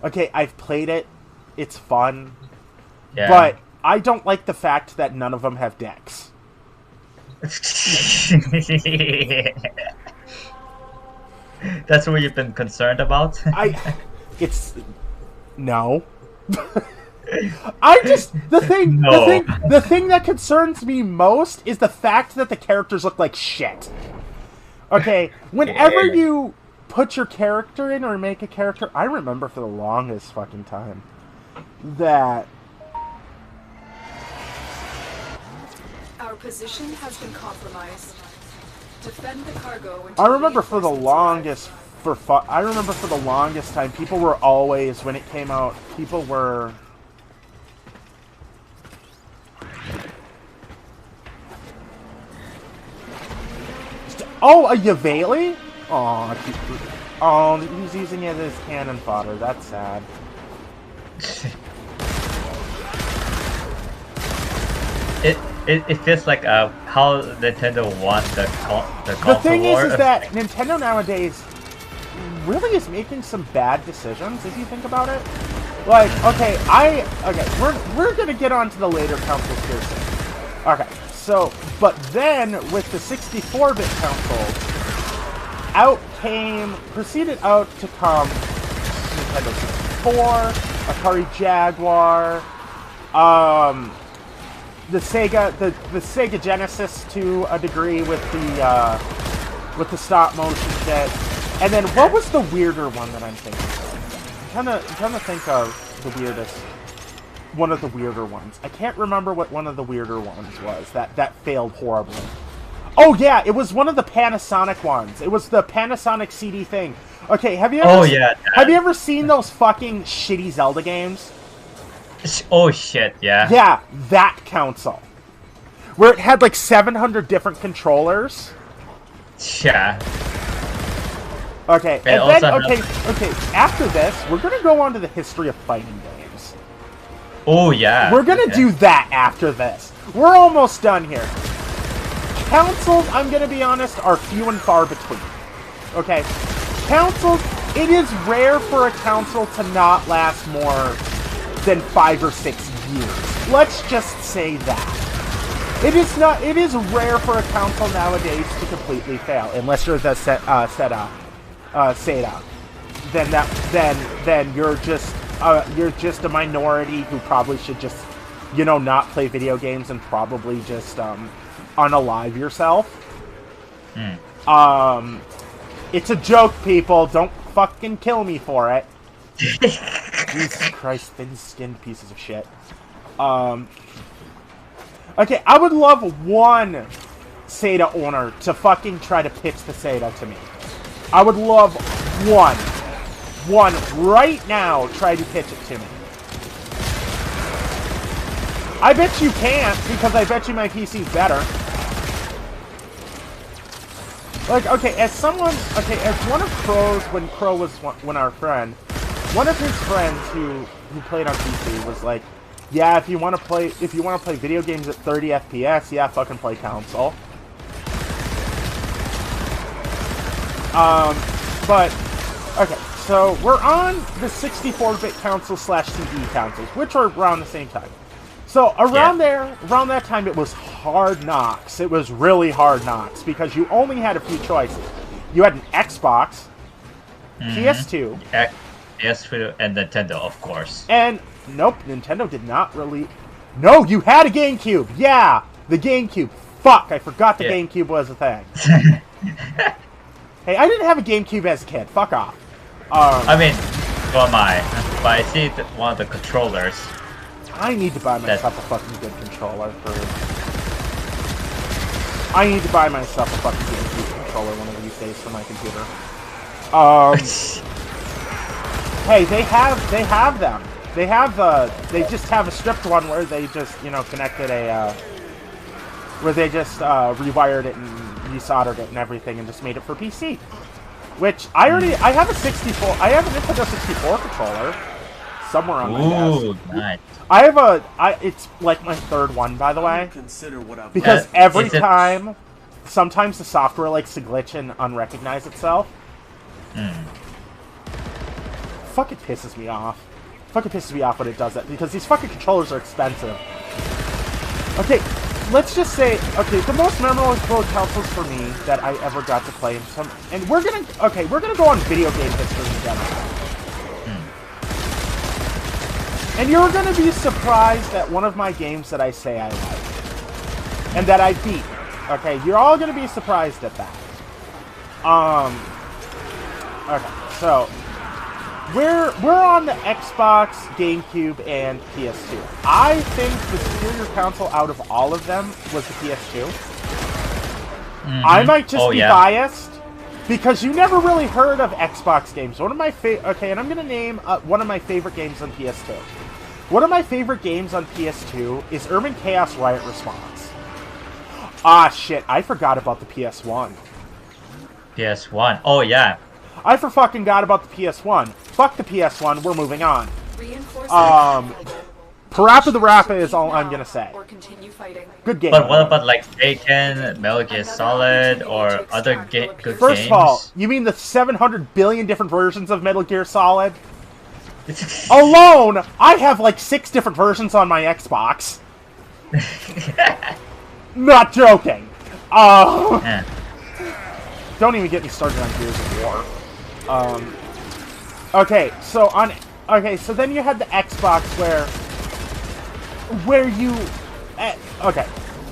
okay, I've played it. It's fun. Yeah. But I don't like the fact that none of them have decks. That's what you've been concerned about? No. The thing that concerns me most is the fact that the characters look like shit. Okay, whenever you put your character in or make a character, I remember for the longest fucking time that our position has been compromised. Defend the cargo. I remember for the longest time, people were always, when it came out, people were... Oh, a Yaveli? Oh, he's using it as cannon fodder. That's sad. it feels like how Nintendo won the console The thing war. is that Nintendo nowadays really is making some bad decisions if you think about it. Like, okay, we're gonna get onto the later consoles here soon. Okay, so, but then with the 64-bit consoles, proceeded out to come Nintendo 64, Atari Jaguar, the Sega Genesis to a degree with the stop motion shit. And then what was the weirder one that I'm thinking of? I'm trying to think of one of the weirder ones. I can't remember what one of the weirder ones was that failed horribly. Oh yeah, it was one of the Panasonic ones. It was the Panasonic CD thing. Okay, have you ever seen those fucking shitty Zelda games? Oh shit, yeah. Yeah, that console. Where it had like 700 different controllers. Yeah. Okay, and then, okay, after this, we're gonna go on to the history of fighting games. Oh yeah. We're gonna do that after this. We're almost done here. Consoles, I'm gonna be honest, are few and far between. Okay? Consoles, it is rare for a console to not last more than 5 or 6 years. Let's just say that. It is rare for a console nowadays to completely fail, unless you're the Sega. Then you're just a minority who probably should just, not play video games and probably just unalive yourself. It's a joke, people. Don't fucking kill me for it. Jesus Christ, thin-skinned pieces of shit. Okay, I would love one Sega owner to fucking try to pitch the Sega to me. I would love one right now try to pitch it to me. I bet you can't, because I bet you my PC's better. Like, as one of Crow's, when Crow was our friend, one of his friends who played on PC was like, yeah, if you want to play video games at 30 FPS, yeah, fucking play console. But, okay, so we're on the 64-bit console / CD consoles, which are around the same time. So around that time, it was hard knocks. It was really hard knocks, because you only had a few choices. You had an Xbox, PS2, PS3, and Nintendo, of course. And, nope, Nintendo did not really... No, you had a GameCube! Yeah! The GameCube. Fuck, I forgot the GameCube was a thing. Hey, I didn't have a GameCube as a kid. Fuck off. I mean, who am I? But I see one of the controllers. I need to buy myself a fucking good controller I need to buy myself a fucking GameCube controller one of these days for my computer. Hey, they have them. They just have a stripped one where they just, connected where they just rewired it and resoldered it and everything and just made it for PC. Which I have a Nintendo 64 controller somewhere on my desk. Ooh, nice. It's like my third one, by the way. Consider what I've Because every time, sometimes the software likes to glitch and unrecognize itself. Fucking pisses me off. Fucking pisses me off when it does that, because these fucking controllers are expensive. Okay, let's just say, the most memorable consoles for me that I ever got to play and we're gonna go on video game history in general. And you're gonna be surprised at one of my games that I say I like. And that I beat. Okay, you're all gonna be surprised at that. Okay, so we're on the Xbox, GameCube, and PS2. I think the superior console out of all of them was the PS2. I might just be biased, because you never really heard of Xbox games. One of my and I'm gonna name one of my favorite games on PS2. One of my favorite games on PS2 is Urban Chaos Riot Response. Ah, shit, I forgot about the PS1. PS1, oh yeah. I forgot about the PS1. Fuck the PS1, we're moving on. Parappa the Rappa is all I'm gonna say. Or continue fighting. Good game. But what about like Taken, Metal Gear Solid, or other good games? First of all, you mean the 700 billion different versions of Metal Gear Solid? Alone, I have like 6 different versions on my Xbox. Not joking. Don't even get me started on Gears of War. Okay, so then you had the Xbox where you okay.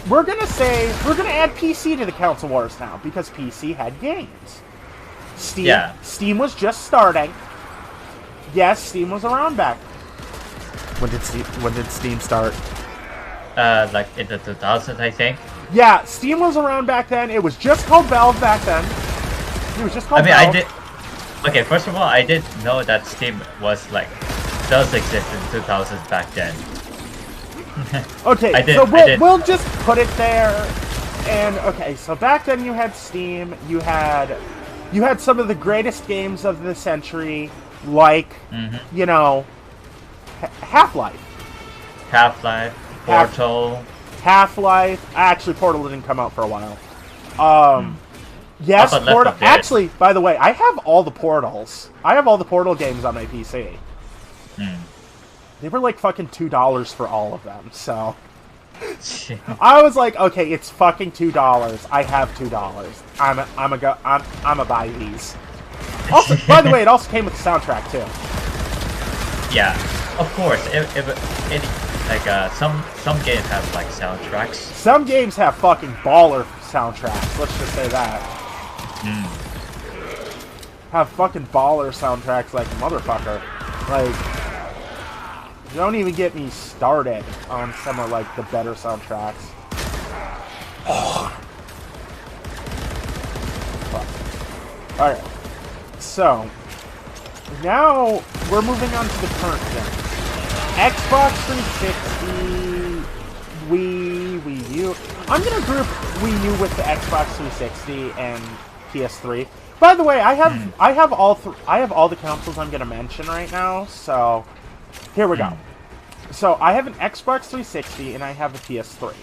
We're gonna add PC to the console wars now because PC had games. Steam was just starting. Yes, Steam was around back. When did Steam start? Like in the 2000s, I think. Yeah, Steam was around back then. It was just called Valve back then. It was just called Valve. I did. Okay, first of all, I didn't know that Steam does exist in 2000s back then. Okay, we'll just put it there. And okay, so back then you had Steam. You had some of the greatest games of the century, like Half-Life. Portal. Half-Life. Actually, Portal didn't come out for a while. Yes, Portal. Actually, by the way, I have all the Portals. I have all the Portal games on my PC. They were like fucking $2 for all of them, so... I was like, okay, it's fucking $2. I have $2. I'm buy these. Also, by the way, it also came with the soundtrack too. Yeah, of course. Some games have like soundtracks. Some games have fucking baller soundtracks. Let's just say that. Have fucking baller soundtracks like a motherfucker. Like, don't even get me started on some of like the better soundtracks. Alright. So, now we're moving on to the current gen. Xbox 360, Wii U. I'm gonna group Wii U with the Xbox 360 and PS3. By the way, I have all the consoles I'm gonna mention right now. So here we go. So I have an Xbox 360 and I have a PS3.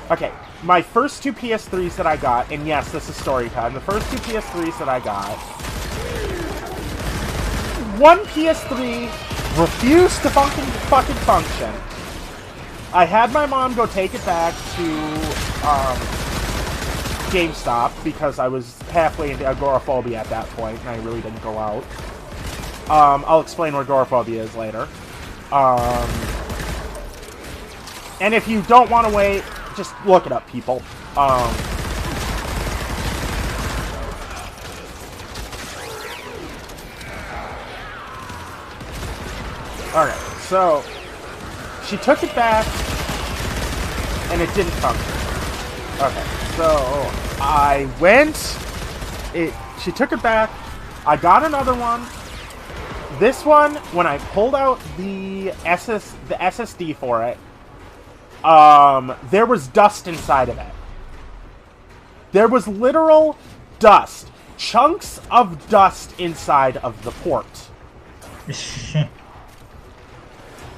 Okay, my first 2 PS3s that I got, and yes, this is story time. The first 2 PS3s that I got, one PS3 refused to fucking function. I had my mom go take it back to GameStop because I was halfway into agoraphobia at that point, and I really didn't go out. I'll explain what agoraphobia is later. And if you don't want to wait, just look it up, people. Alright, so she took it back and it didn't function. Okay, so I went, she took it back, I got another one. This one, when I pulled out the SSD for it, there was dust inside of it. There was literal dust. Chunks of dust inside of the port.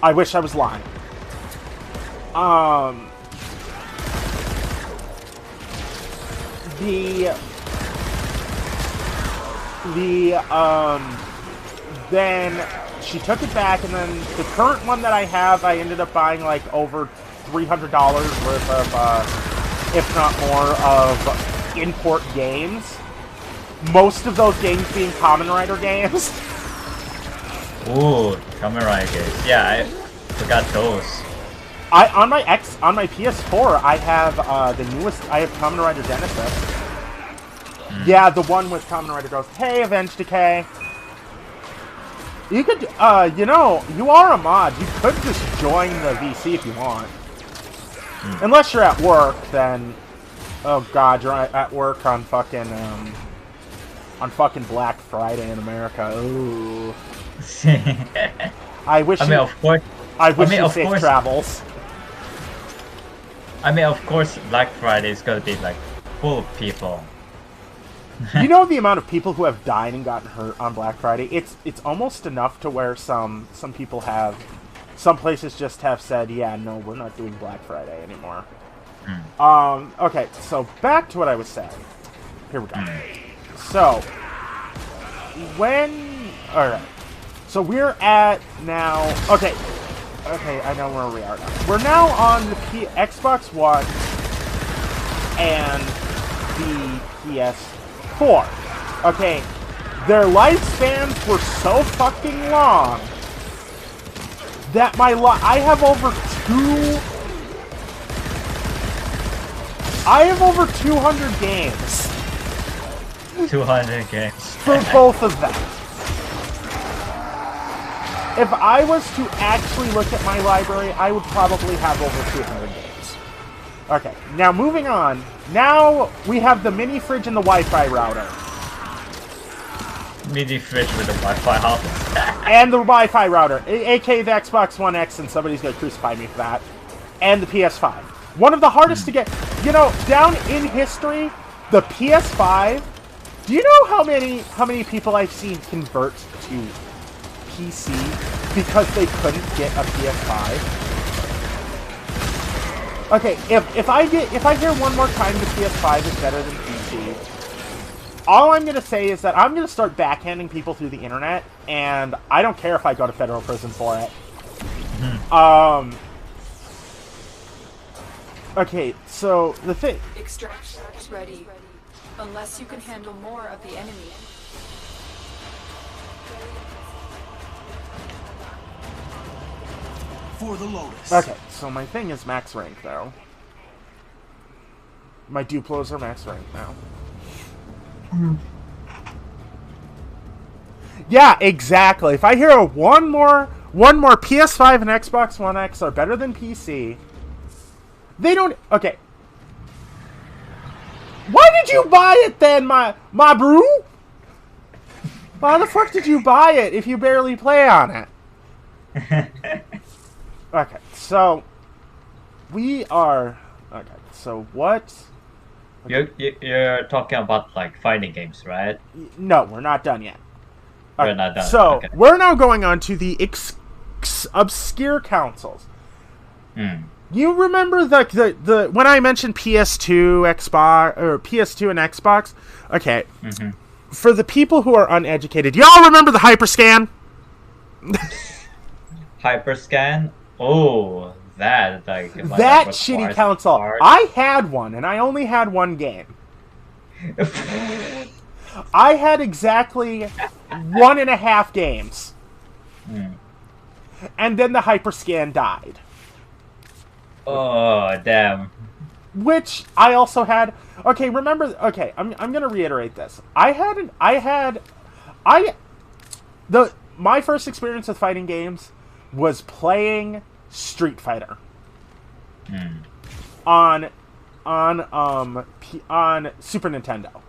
I wish I was lying. Then she took it back, and then the current one that I have, I ended up buying like over $300 worth of, if not more, of import games. Most of those games being Kamen Rider games. Ooh, Kamen Rider games. Yeah, I forgot those. On my PS4, I have the newest. I have Kamen Rider Genesis. Yeah, the one with Kamen Rider goes, "Hey, Avenge Decay." You could, you are a mod. You could just join the VC if you want. Unless you're at work, then, oh god, you're at work on fucking Black Friday in America. Ooh. I wish you safe travels. I mean, of course, Black Friday is gonna be like full of people. You know the amount of people who have died and gotten hurt on Black Friday? It's almost enough to where some people have, some places just have said, yeah, no, we're not doing Black Friday anymore. Okay, so back to what I was saying. Here we go. So, alright. So we're at now, okay, I know where we are now. We're now on the Xbox One and the PS4. Okay, their lifespans were so fucking long that I have over 200 games. 200 games. For both of them. If I was to actually look at my library, I would probably have over 200 games. Okay, now moving on. Now we have the mini fridge and the Wi-Fi router. Mini fridge with the Wi-Fi router. And the Wi-Fi router, aka the Xbox One X, and somebody's gonna crucify me for that. And the PS5. One of the hardest to get. You know, down in history, the PS5. Do you know how many people I've seen convert to PC because they couldn't get a PS5? Okay, if I hear one more time the PS5 is better than PC, all I'm gonna say is that I'm gonna start backhanding people through the internet, and I don't care if I go to federal prison for it. Okay, so the thing. Extraction is ready. Unless you can handle more of the enemy. For the Lotus. Okay, so my thing is max rank though. My Duplos are max rank now. Yeah, exactly. If I hear one more PS5 and Xbox One X are better than PC, they don't. Okay. Why did you buy it then, my brew? Why the fuck did you buy it if you barely play on it? Okay, so we are. Okay, so what? Okay. You're talking about like fighting games, right? No, we're not done yet. We're not done. So Okay. we're now going on to the obscure consoles. You remember the when I mentioned PS2, Xbox, or PS2 and Xbox? Okay. For the people who are uneducated, y'all remember the Hyperscan? Hyperscan? Oh, that like that shitty console. I had one, and I only had one game. I had exactly 1.5 games. And then the Hyperscan died. Oh, damn. Which I also had. Okay, remember. Okay, I'm gonna reiterate this. My first experience with fighting games was playing Street Fighter on Super Nintendo.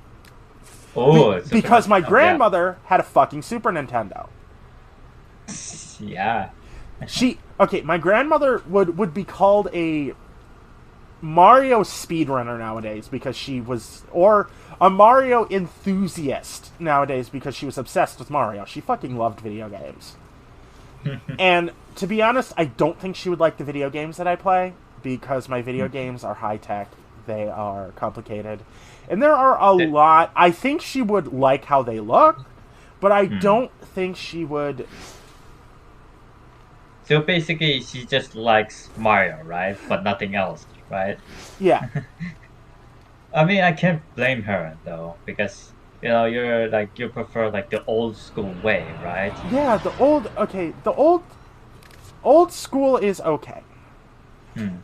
Oh, because my grandmother had a fucking Super Nintendo. Yeah. My grandmother would be called a Mario speedrunner nowadays because she was, or a Mario enthusiast nowadays because she was obsessed with Mario. She fucking loved video games. And to be honest, I don't think she would like the video games that I play because my video games are high-tech. They are complicated. And there are a lot. I think she would like how they look, but I don't think she would. So basically, she just likes Mario, right? But nothing else, right? Yeah. I mean, I can't blame her though, because you prefer like the old school way, right? Yeah, the old school is okay.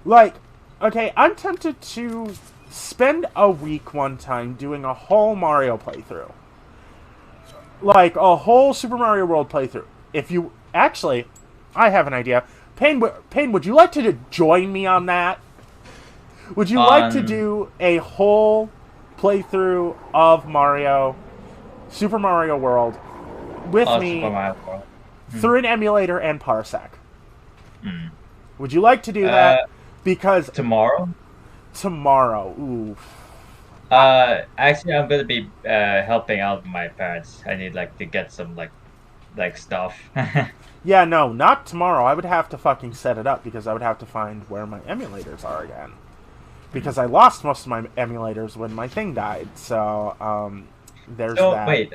Like, okay, I'm tempted to spend a week one time doing a whole Mario playthrough. Like, a whole Super Mario World playthrough. If you... Actually, I have an idea. Payne, would you like to join me on that? Would you like to do a whole playthrough of Super Mario World, with me, through an emulator and Parsec? Would you like to do that? Because... Tomorrow? Tomorrow, ooh. Actually, I'm gonna be helping out my parents. I need like to get some like stuff. Yeah, no, not tomorrow. I would have to fucking set it up because I would have to find where my emulators are again. Because I lost most of my emulators when my thing died. So, there's So that. wait,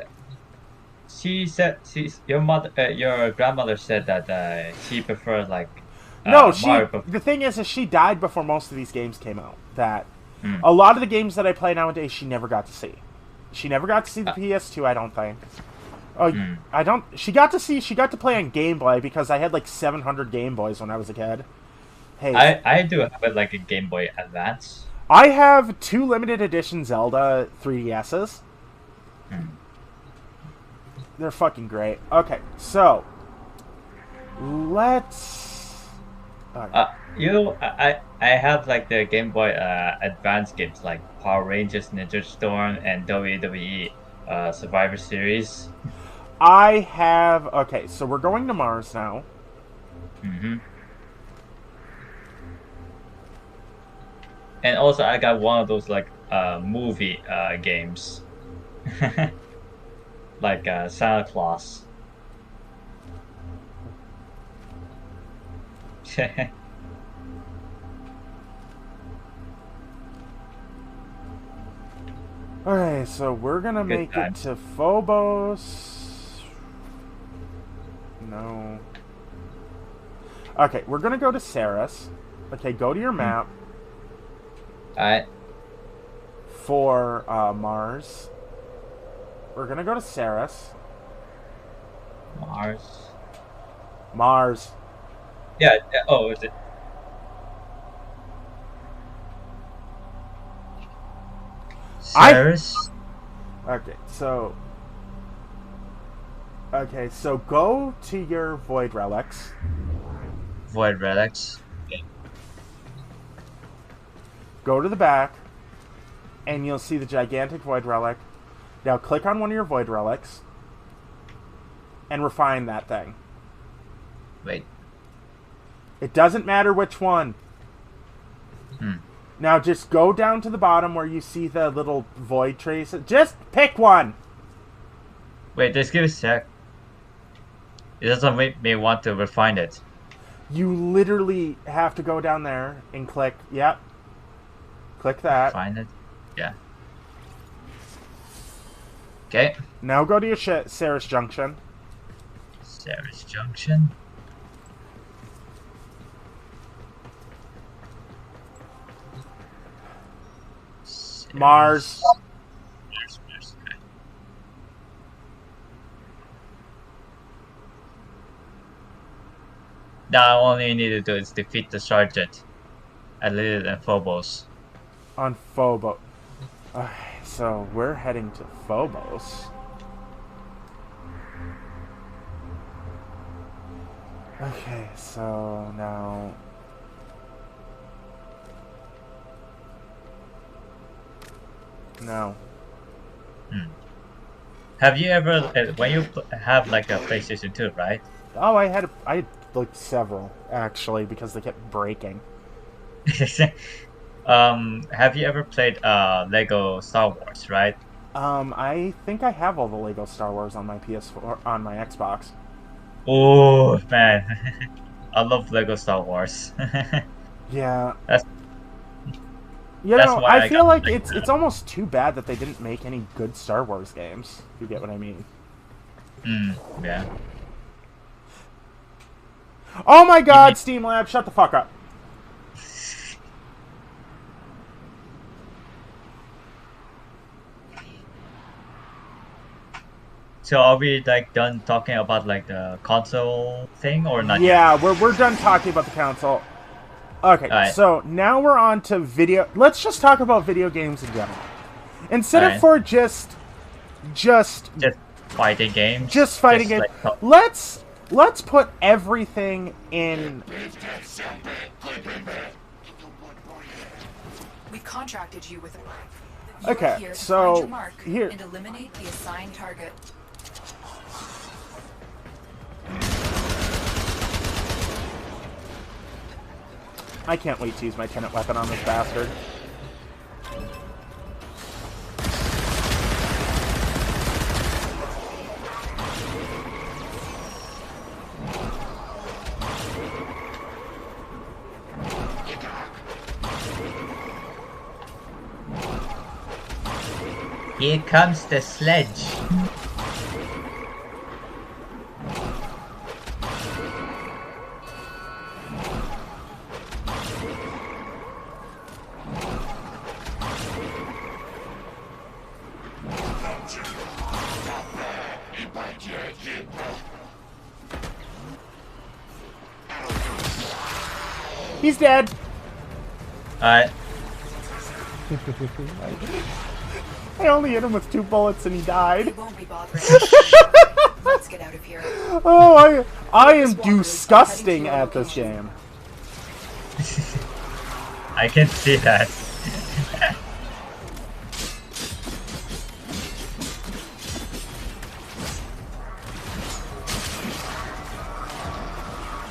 your grandmother said that she preferred like No, Mario. the thing is she died before most of these games came out. That Mm. a lot of the games that I play nowadays, she never got to see. She never got to see the PS2, I don't think. Oh, I don't. She got to play on Game Boy because I had like 700 Game Boys when I was a kid. Hey, I do have it like a Game Boy Advance. I have 2 limited edition Zelda 3DSs. Mm. They're fucking great. Okay, so let's. I have like the Game Boy Advance games like Power Rangers, Ninja Storm, and WWE Survivor Series. I have. Okay, so we're going to Mars now. Mm-hmm. And also, I got one of those like movie games, like Santa Claus. Alright, so we're gonna Good make times. it to Phobos. No. Okay, we're gonna go to Ceres. Okay, go to your map Alright. for Mars. We're gonna go to Ceres. Mars. Mars. Yeah. Oh, is it? Ceres. Okay, so. Okay, so go to your Void Relics. Void Relics. Okay. Go to the back, and you'll see the gigantic Void Relic. Now click on one of your Void Relics, and refine that thing. Wait. It doesn't matter which one. Now just go down to the bottom where you see the little void trace. Just pick one. Wait, just give a sec. It doesn't make me want to refine it. You literally have to go down there and click. Yep. Click that. Refine it. Yeah. Okay. Now go to your Ceres Junction. Ceres Junction. Mars. Mars. Okay. Now all you need to do is defeat the sergeant. I live in Phobos. On Phobos. So we're heading to Phobos. Okay, so now. No. Have you ever, when you have like a PlayStation 2, right? Oh, I had like several actually because they kept breaking. Have you ever played Lego Star Wars, right? I think I have all the Lego Star Wars on my PS4 on my Xbox. Oh man, I love Lego Star Wars. Yeah. That's You That's know, why I I feel got like like it's almost too bad that they didn't make any good Star Wars games. If you get what I mean. Yeah. Oh my God, Steam Lab, shut the fuck up. So are we like done talking about like the console thing or not? Yeah, we're done talking about the console. Okay, Alright. so now we're on to video. Let's just talk about video games in general. Instead of Alright. for just Just fighting games. just fighting games, Like, let's put everything in. We contracted you with a. Okay, You're here to so find your mark here- and eliminate the assigned target. I can't wait to use my tenant weapon on this bastard. Here comes the sledge. He's dead. Alright. I only hit him with 2 bullets and he died. We won't be bothering. Let's get out of here. Oh, I am disgusting at this game. I can see that.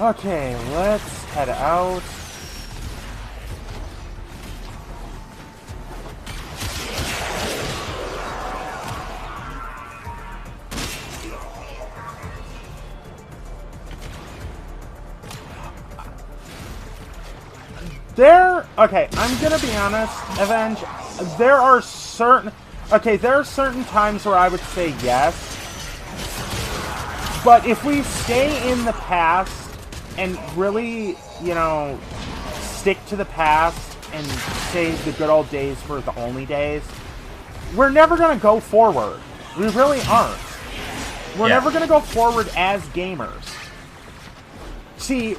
Okay, let's head out. Okay, I'm gonna be honest, Avenge, there are certain times where I would say yes, but if we stay in the past and really, you know, stick to the past and save the good old days for the only days, we're never gonna go forward. We really aren't. We're never gonna go forward as gamers. See,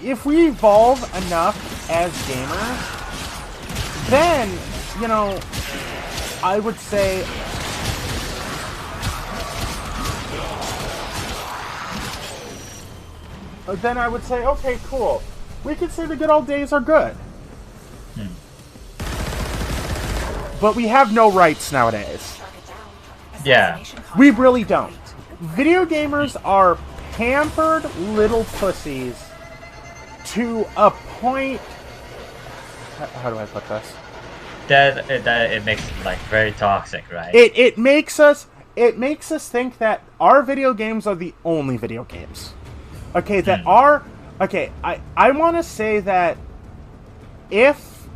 if we evolve enough as gamers, then, you know, I would say okay, cool. We could say the good old days are good. But we have no rights nowadays. Yeah. We really don't. Video gamers are pampered little pussies to a point. How do I put this? That it makes it like very toxic, right? It makes us think that our video games are the only video games. Okay, that are okay. I want to say that if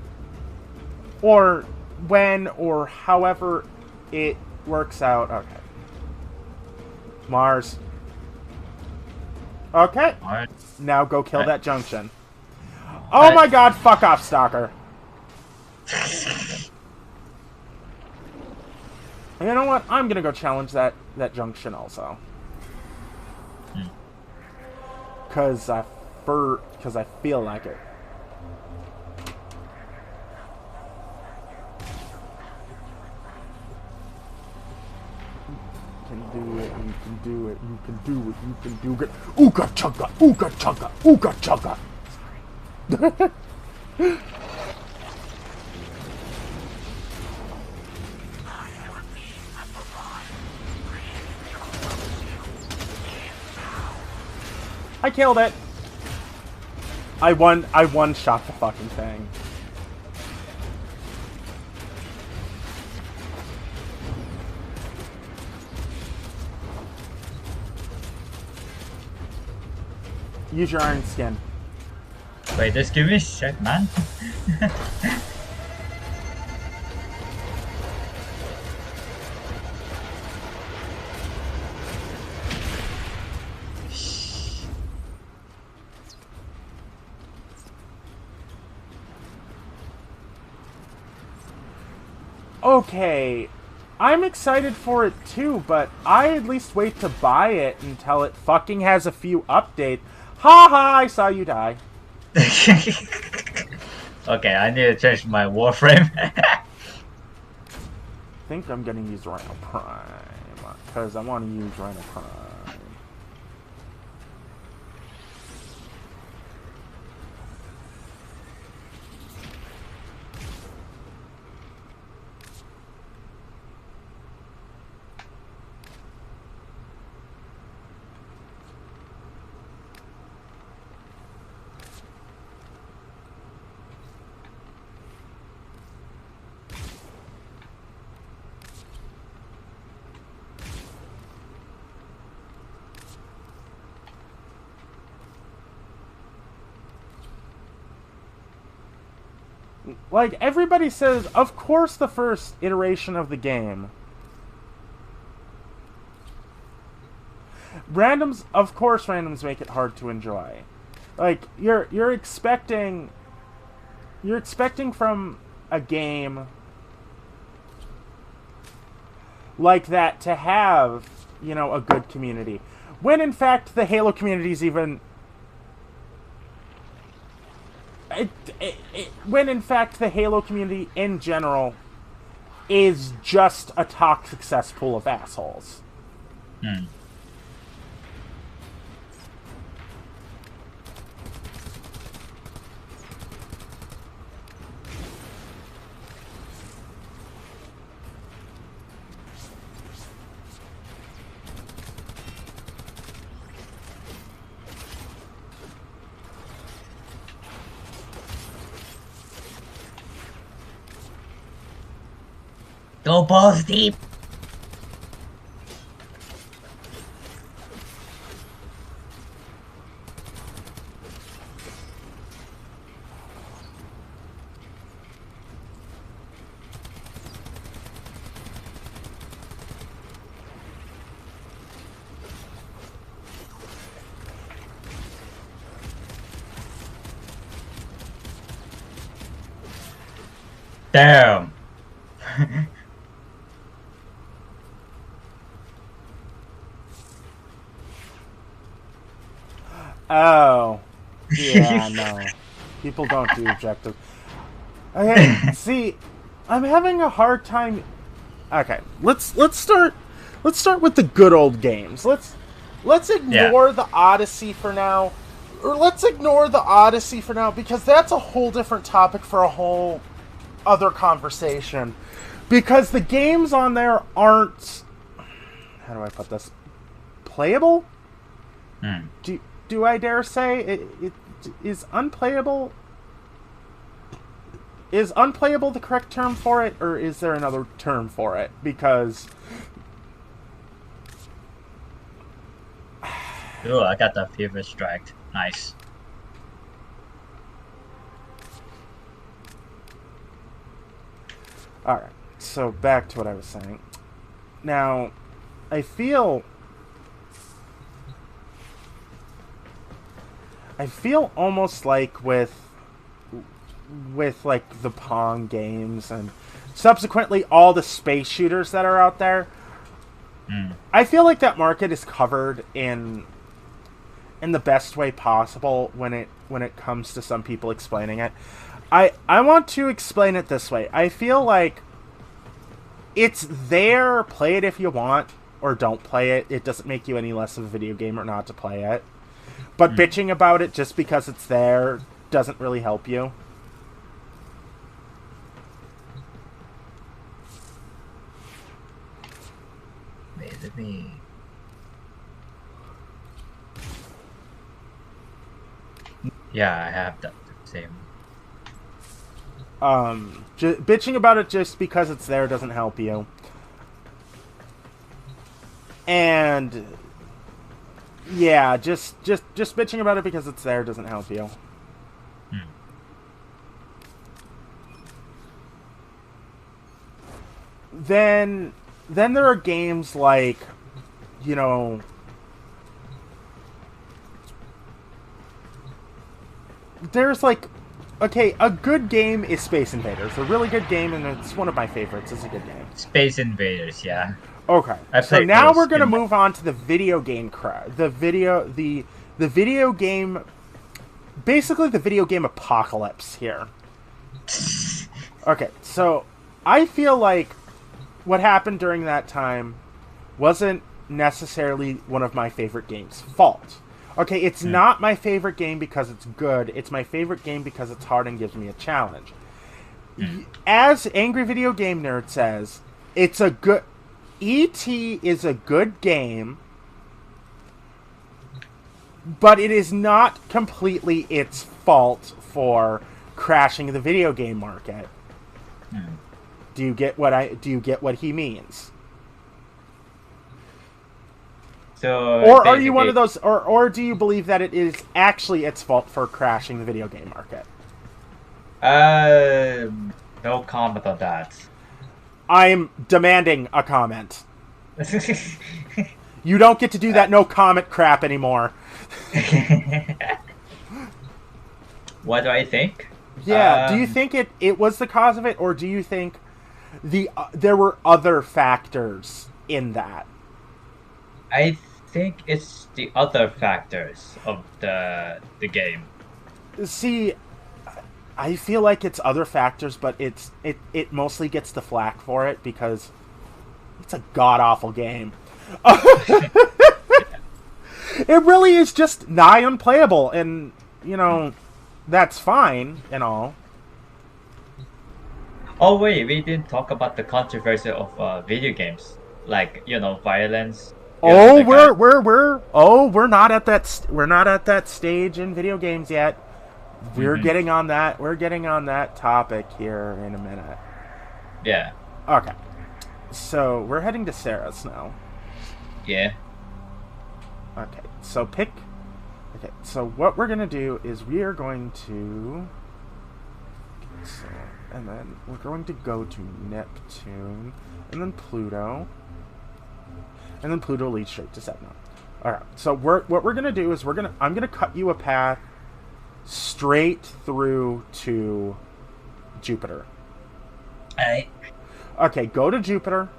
or when or however it works out. Okay, Mars. Okay. Alright. Now go kill that junction. Oh my god, fuck off, Stalker. You know what? I'm gonna go challenge that junction also. Cause I feel like it. You can do it, you can do it, you can do it, you can do it. Ooga chugga, ooga chugga, ooga chugga. I killed it. I one-shot the fucking thing. Use your iron skin. Wait, just give me a sec, man. Okay, I'm excited for it too, but I at least wait to buy it until it fucking has a few updates. Ha ha, I saw you die. Okay, I need to change my warframe. I think I'm gonna use Rhino Prime, because I want to use Rhino Prime. Like, everybody says, of course the first iteration of the game randoms, of course, randoms make it hard to enjoy. Like you're expecting from a game like that to have, you know, a good community, when in fact the Halo community is even when in fact the Halo community in general is just a toxic cesspool of assholes. Hmm. Go balls deep. Damn. Oh. Yeah, no. People don't do objective. Okay, see, I'm having a hard time. Okay, let's start with the good old games. Let's ignore the Odyssey for now. Or let's ignore the Odyssey for now, because that's a whole different topic for a whole other conversation. Because the games on there aren't, how do I put this, playable? Hmm. Do I dare say it is unplayable? Is unplayable the correct term for it, or is there another term for it? Because Ooh, I got the fever strike. Nice. alright, so back to what I was saying. Now, I feel almost like with like the Pong games and subsequently all the space shooters that are out there, I feel like that market is covered in the best way possible when it comes to some people explaining it. I want to explain it this way. I feel like it's there, play it if you want, or don't play it. It doesn't make you any less of a video gamer not to play it. But bitching about it just because it's there doesn't really help you. Wait, me. Yeah, I have that same. Bitching about it just because it's there doesn't help you. And yeah, just bitching about it because it's there doesn't help you. Then there are games like, you know, there's like, okay, a good game is Space Invaders. A really good game, and it's one of my favorites. It's a good game. Space Invaders, yeah. Okay, so now we're gonna move on to the video game the video game, basically the video game apocalypse here. Okay, so I feel like what happened during that time wasn't necessarily one of my favorite games' fault. Okay, it's not my favorite game because it's good. It's my favorite game because it's hard and gives me a challenge. As Angry Video Game Nerd says, it's a good... E.T. is a good game, but it is not completely its fault for crashing the video game market. Do you get what he means? So, or are you one of those, or do you believe that it is actually its fault for crashing the video game market? No comment on that. I'm demanding a comment. You don't get to do that no comment crap anymore. What do I think? Yeah, do you think it was the cause of it, or do you think there were other factors in that? I think it's the other factors of the game. See, I feel like it's other factors, but it mostly gets the flack for it because it's a god-awful game. It really is just nigh unplayable, and, you know, that's fine and all. Oh wait, we didn't talk about the controversy of video games, like, you know, violence. Oh, we're not at that stage in video games yet. We're getting on that. We're getting on that topic here in a minute. Yeah. Okay. So we're heading to Sarah's now. Yeah. Okay. So pick. Okay. So what we're gonna do is we are going to. So, and then we're going to go to Neptune, and then Pluto, and then Pluto leads straight to Saturn. All right. So what we're gonna do is I'm gonna cut you a path straight through to Jupiter. Alright. Okay, go to Jupiter.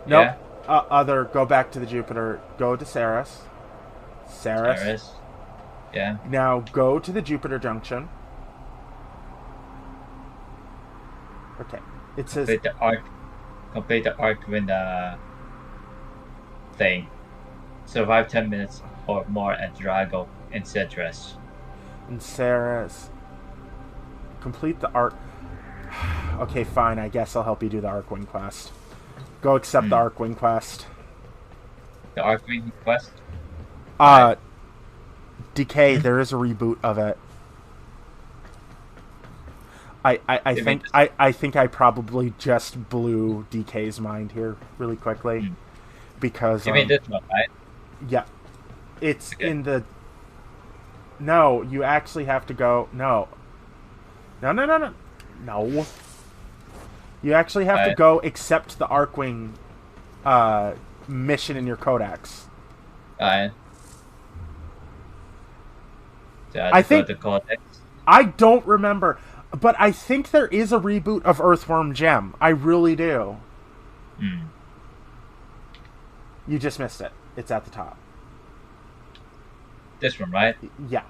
Nope. Yeah. Go back to the Jupiter. Go to Ceres. Ceres. Yeah. Now go to the Jupiter junction. Okay. It says complete the arc with the thing. Survive 10 minutes or more at Drago in Ceres. in Ceres. Complete the arc. Okay, fine. I guess I'll help you do the Arcwing quest. Go accept the Arcwing quest. The Arcwing quest? Decay, there is a reboot of it. I think I probably just blew DK's mind here really quickly. Because you mean this one, right? Yeah. It's okay. in the... No, you actually have to go... No. No. You actually have to go accept the Arcwing mission in your codex. Alright. I think... The codex. I don't remember, but I think there is a reboot of Earthworm Jim. I really do. You just missed it. It's at the top. This one, right? Yeah.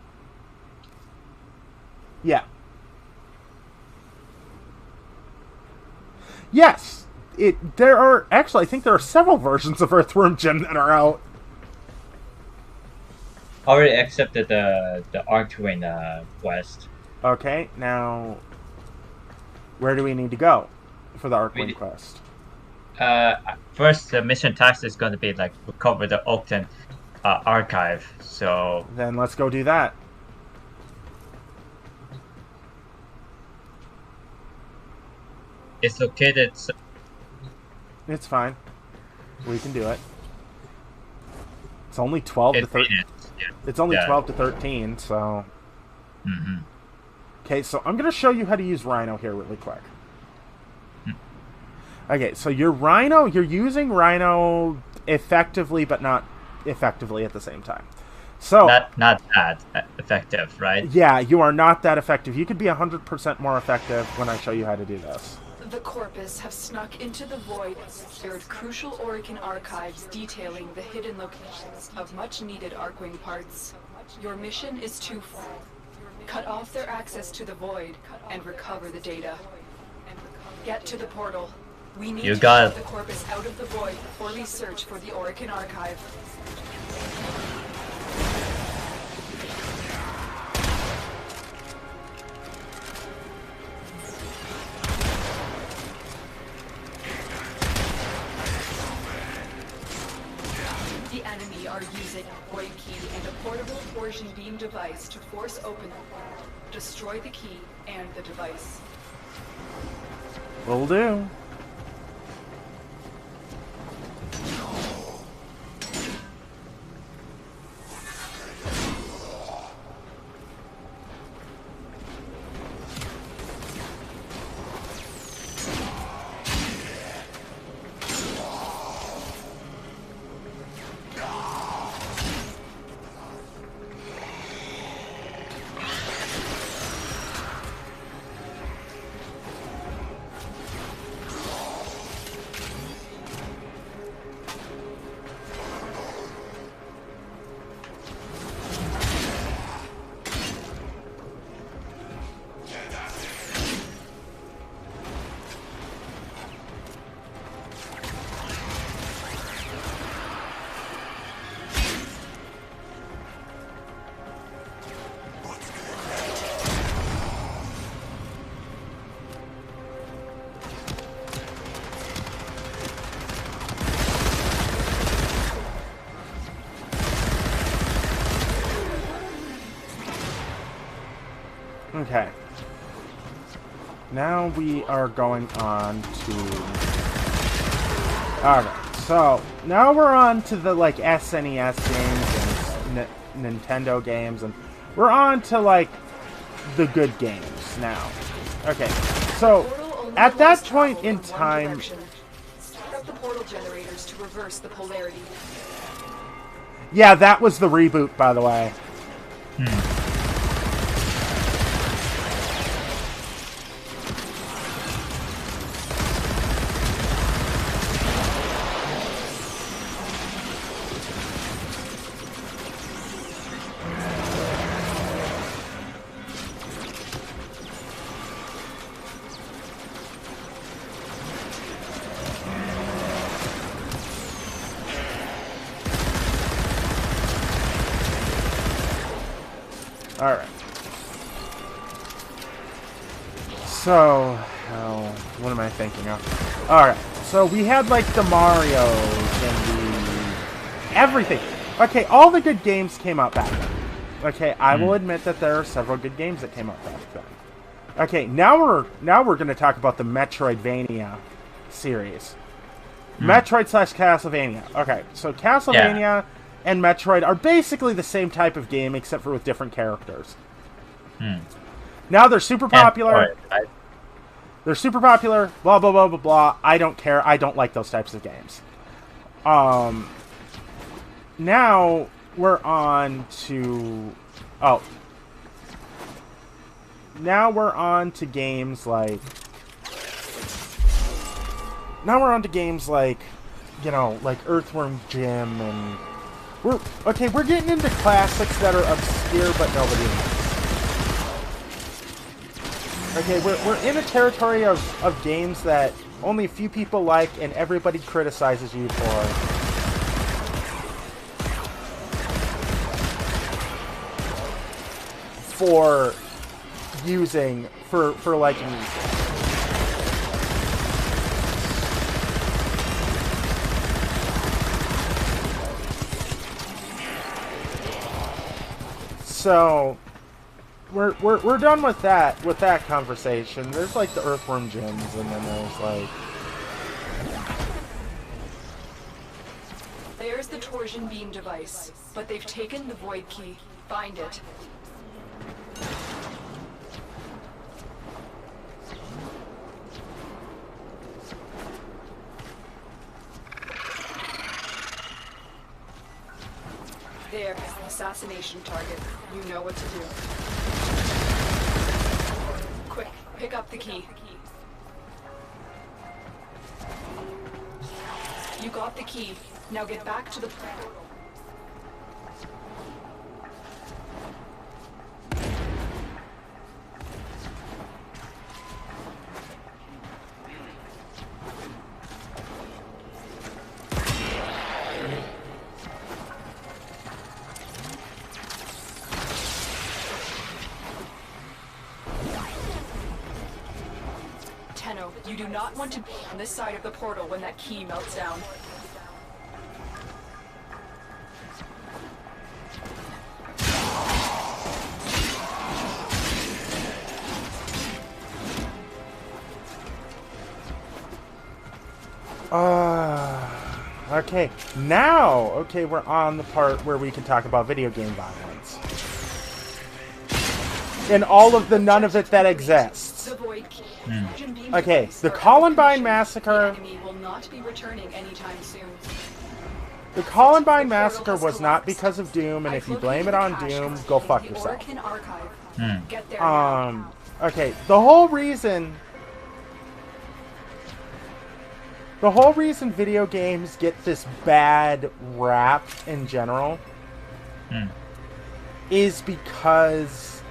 Yeah. Yes. There are... Actually, I think there are several versions of Earthworm Jim that are out. Already accepted the Arcwing quest. Okay, now... Where do we need to go for the Arcwing quest? First, the mission task is going to be, like, recover the Octan archive, so... Then let's go do that. It's located... It's fine. We can do it. It's only 12 to 13. Yeah. It's only 12 to 13, so... Mm-hmm. Okay, so I'm going to show you how to use Rhino here really quick. Okay, so you're using Rhino effectively, but not effectively at the same time. So not that effective, right? Yeah, you are not that effective. You could be 100% more effective when I show you how to do this. The Corpus have snuck into the Void and secured crucial Orican archives detailing the hidden locations of much-needed Arcwing parts. Your mission is twofold. Cut off their access to the Void and recover the data. Get to the portal. We need to get the Corpus out of the Void before we search for the Orican archive. The enemy are using a Void key and a portable torsion beam device to force open the portal. Destroy the key and the device. Will do. Okay. Now we are going on to... Alright, so now we're on to the, like, SNES games and Nintendo games, and we're on to, like, the good games now. Okay, so at that point in time... Start up the portal generators to reverse the polarity. Yeah, that was the reboot, by the way. Alright. So, what am I thinking of? Alright, so we had like the Marios and the... everything. Okay, all the good games came out back then. Okay, I will admit that there are several good games that came out back then. Okay, now we're going to talk about the Metroidvania series. Metroid/Castlevania. Okay, so Castlevania and Metroid are basically the same type of game, except for with different characters. Now they're super popular. They're super popular. Blah blah blah blah blah. I don't care. I don't like those types of games. Now we're on to now we're on to games like you know, like Earthworm Jim, and we're getting into classics that are obscure but nobody knows. Okay, we're in a territory of games that only a few people like and everybody criticizes you for using for liking these games. So we're done with that conversation. There's like the Earthworm Gyms, and then there's like There's the torsion beam device, but they've taken the void key. Find it. There, assassination target. You know what to do. Quick, pick up the key. You got the key. Now get back to the portal. You do not want to be on this side of the portal when that key melts down. Okay, now, we're on the part where we can talk about video game violence. And all of the none of it that exists. Okay, the Columbine Massacre... The Columbine Massacre was not because of Doom, and if you blame it on Doom, go fuck yourself. Okay, the whole reason video games get this bad rap in general is because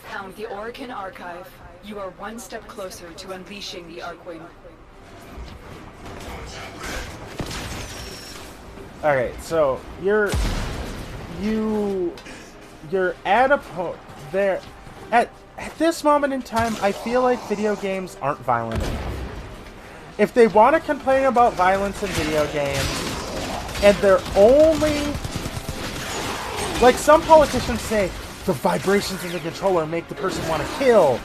found the Orokin archive. You are one step closer to unleashing the Arcwing. Okay, so you're at a there at this moment in time. I feel like video games aren't violent enough. If they want to complain about violence in video games, and their only Like some politicians say, the vibrations in the controller make the person want to kill.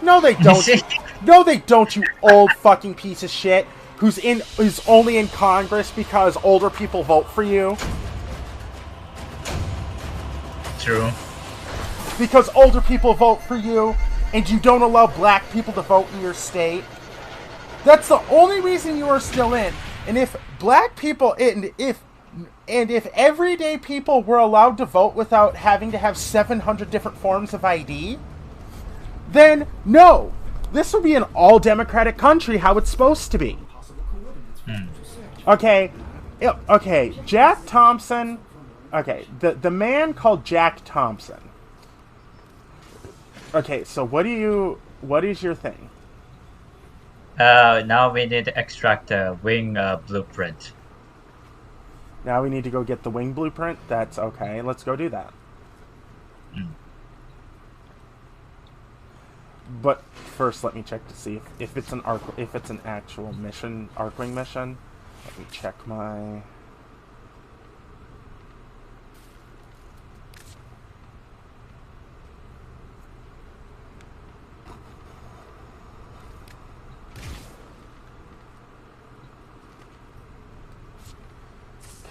No, they don't. No, they don't, you old fucking piece of shit who's only in Congress because older people vote for you. True. Because older people vote for you, and you don't allow black people to vote in your state. That's the only reason you are still in. And if black people, and if everyday people were allowed to vote without having to have 700 different forms of ID, then no, this would be an all-democratic country how it's supposed to be. Okay, Jack Thompson. Okay, the man called Jack Thompson. Okay, so what is your thing? Now we need to extract the wing blueprint. Now we need to go get the wing blueprint? That's okay, let's go do that. But first let me check to see if it's an actual mission, Arcwing mission. Let me check my...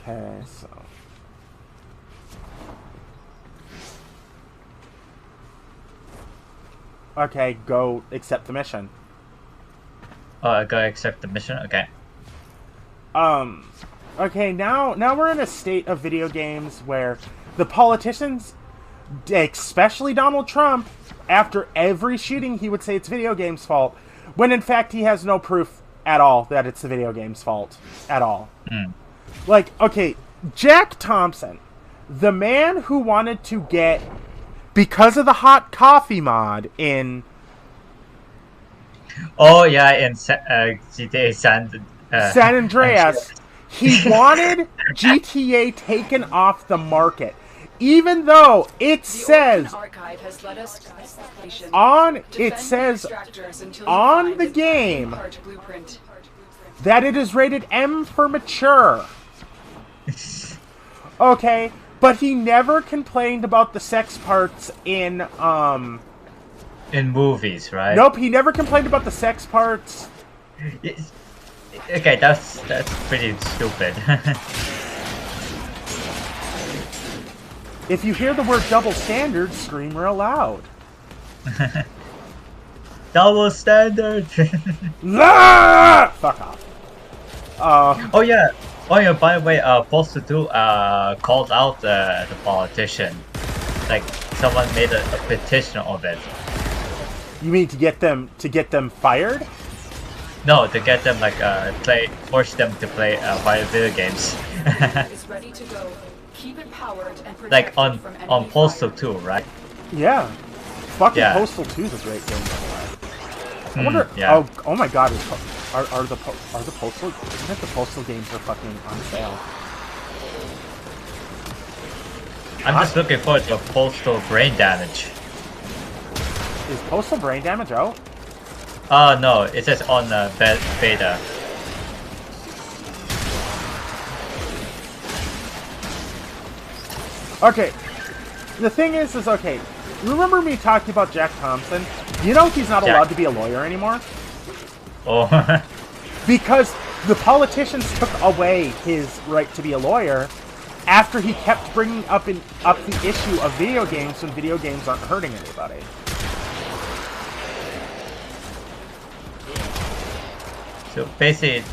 Okay, so... Okay, go accept the mission. Oh, go accept the mission? Okay. Okay, now we're in a state of video games where the politicians, especially Donald Trump, after every shooting he would say it's video game's fault, when in fact he has no proof at all that it's the video game's fault. At all. Like, okay, Jack Thompson, the man who wanted to get, because of the hot coffee mod in... Oh yeah, in GTA San Andreas, he wanted GTA taken off the market, even though it says on the game that it is rated M for mature. Okay, but he never complained about the sex parts in movies, right? Nope, he never complained about the sex parts. Okay, that's pretty stupid. If you hear the word double standard, scream real loud. Double standard. Ah! Fuck off. Oh yeah. By the way, Postal 2 called out the politician. Like someone made a petition of it. You mean to get them fired? No, to get them like force them to play video games. Is ready to go. Keep it powered and like on Postal 2, right? Yeah. Fucking yeah. Postal 2 is a great game. I wonder. Yeah. Oh my God! Are the Postal? I think the Postal games are fucking on sale. I'm just looking forward to Postal Brain Damage. Is Postal Brain Damage out? No, it says on beta. Okay, the thing is okay. Remember me talking about Jack Thompson? You know he's not allowed to be a lawyer anymore. Oh. Because the politicians took away his right to be a lawyer after he kept bringing up the issue of video games when video games aren't hurting anybody. So basically,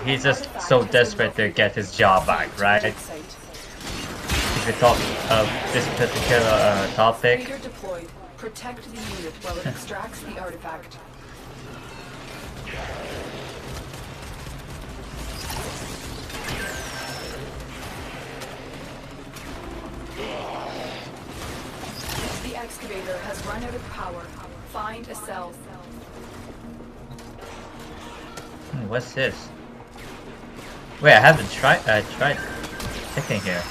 he's just so desperate to get his job back, right? If we talk of this particular topic. Deployed. Protect the unit while it extracts the artifact. The excavator has run out of power. Find a cell. What's this? Wait, I haven't tried clicking here.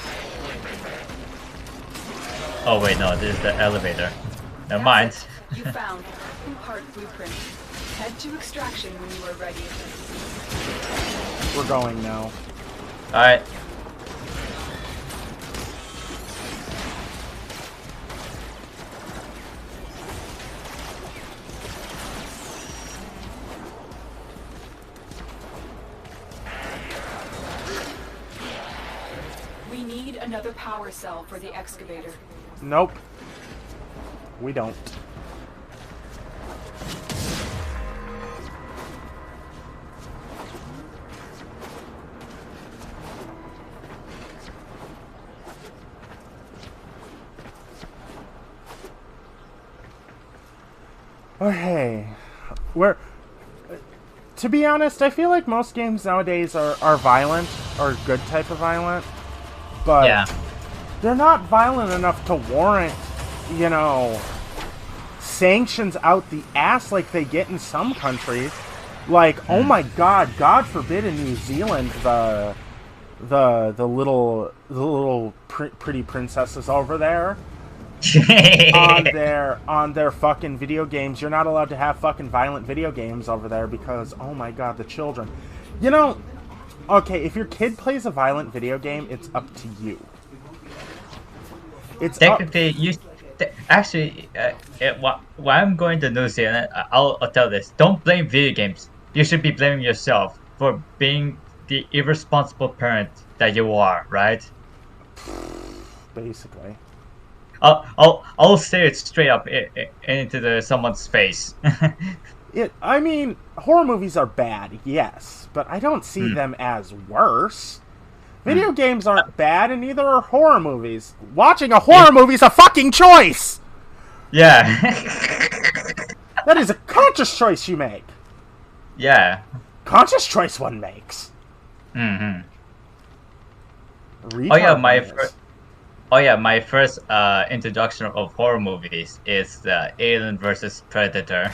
Oh wait, no, this is the elevator. Never mind. You found part blueprint. Head to extraction when you are ready. We're going now. Alright. We need another power cell for the excavator. Nope. We don't. Okay. To be honest, I feel like most games nowadays are violent, or a good type of violent. But Yeah. they're not violent enough to warrant, sanctions out the ass like they get in some countries. Like, oh my God forbid in New Zealand, the little pretty princesses over there on their fucking video games. You're not allowed to have fucking violent video games over there because, oh my God, the children. Okay, if your kid plays a violent video game, it's up to you. It's Technically, actually, when I'm going to New Zealand, I'll tell this: don't blame video games. You should be blaming yourself for being the irresponsible parent that you are, right? Basically. I'll say it straight up into someone's face. I mean, horror movies are bad, yes, but I don't see them as worse. Video games aren't bad, and neither are horror movies. Watching a horror movie is a fucking choice! Yeah. That is a conscious choice you make. Yeah. Conscious choice one makes. Mm-hmm. Retard my first introduction of horror movies is Alien vs Predator.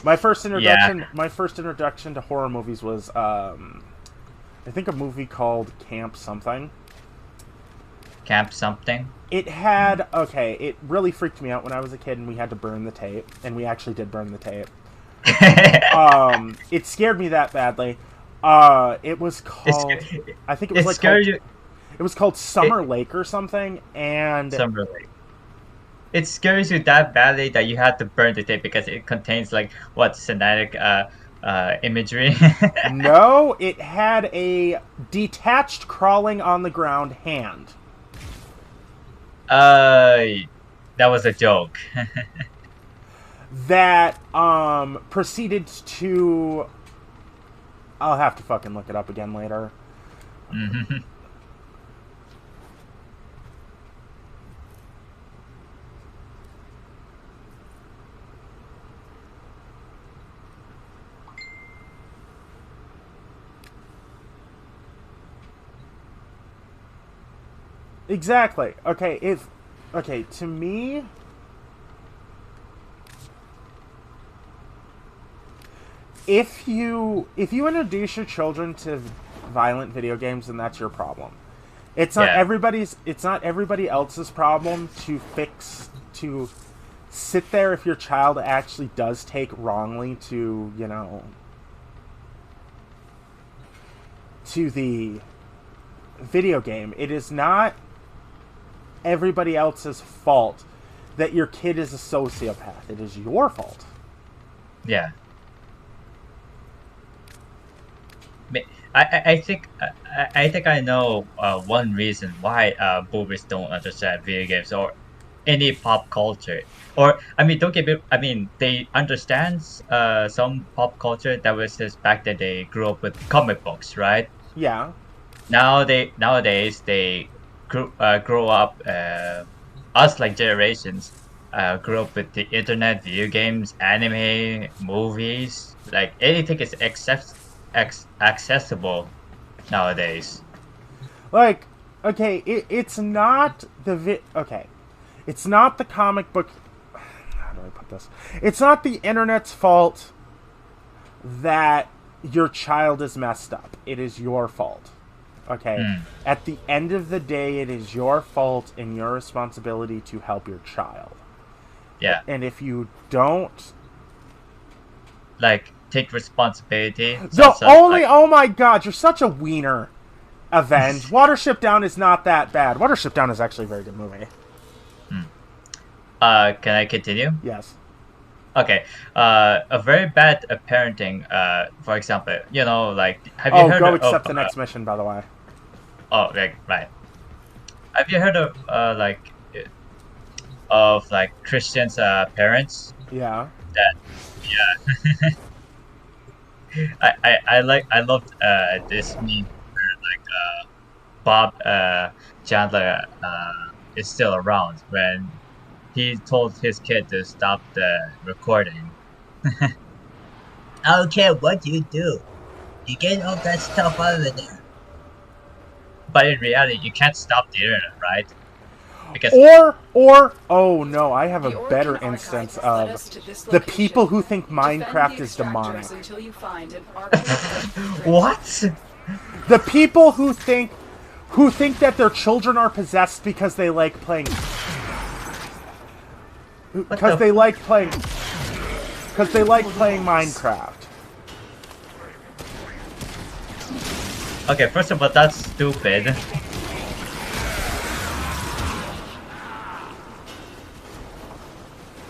My first introduction to horror movies was I think a movie called Camp something. Camp something? It had it really freaked me out when I was a kid and we had to burn the tape, and we actually did burn the tape. It scared me that badly. It was called I think it was it was called Summer Lake or something, and Summer Lake. It scares you that badly that you had to burn the tape because it contains synthetic imagery. No, it had a detached crawling on the ground hand. That was a joke. That proceeded to I'll have to fucking look it up again later. Mm-hmm. Exactly. Okay, to me, if you introduce your children to violent video games, then that's your problem. It's not everybody else's problem to sit there if your child actually does take wrongly to the video game. It is not everybody else's fault that your kid is a sociopath. It is your fault. Yeah. I think I know one reason why boomers don't understand video games or any pop culture. Or don't get me. They understand some pop culture that was just back then they grew up with comic books, right? Yeah. Nowadays they grow up. Us generations grew up with the internet, video games, anime, movies. Like anything is accessible nowadays. It's not it's not the comic book. How do I put this? It's not the internet's fault that your child is messed up. It is your fault. Okay. At the end of the day, it is your fault and your responsibility to help your child. Yeah. And if you don't take responsibility. Oh my God, you're such a wiener. Avenge. Watership Down is not that bad. Watership Down is actually a very good movie. Can I continue? Yes. Okay. A very bad parenting. For example, have you heard go of? accept the next mission, by the way. Oh, right. Have you heard of like Christians' parents? Yeah. That I loved this meme where Bob Chandler is still around when he told his kid to stop the recording. I don't care what you do. You get all that stuff out of there. But in reality, you can't stop the internet, right? Because Or oh no, I have a The better Orkin instance archive has led of us to this the location. people who think Defend Minecraft the is demonic. extractors until you find an Arkin. what? The people who think that their children are possessed because they like playing because they like playing Minecraft. Okay, first of all, that's stupid.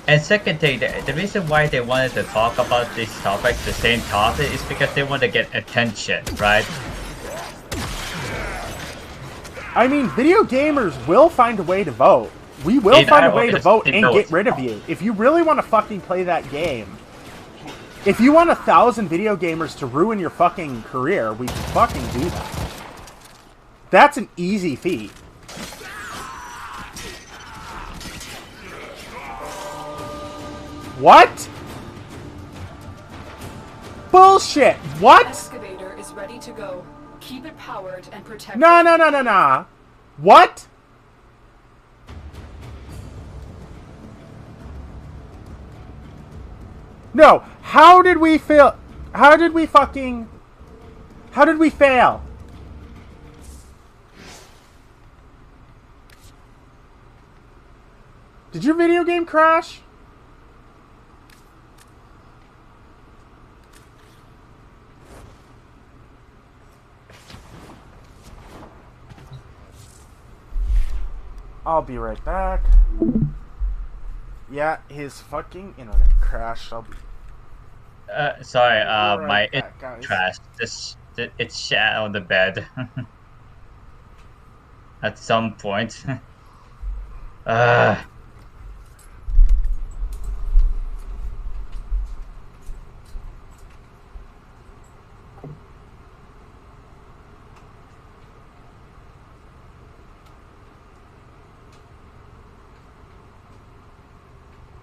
And second thing, the reason why they wanted to talk about this topic, the same topic, is because they want to get attention, right? I mean, video gamers will find a way to vote. We will find a way to vote and get rid of you. If you really want to fucking play that game, if you want 1,000 video gamers to ruin your fucking career, we fucking do that. That's an easy feat. What? Bullshit! What? Excavator is ready to go. Keep it powered and protected. No. What? No. How did we fail? How did we fail? Did your video game crash? I'll be right back. Yeah, his fucking internet crashed. I'll be Sorry, right my back, guys. crashed. It's shat on the bed. At some point.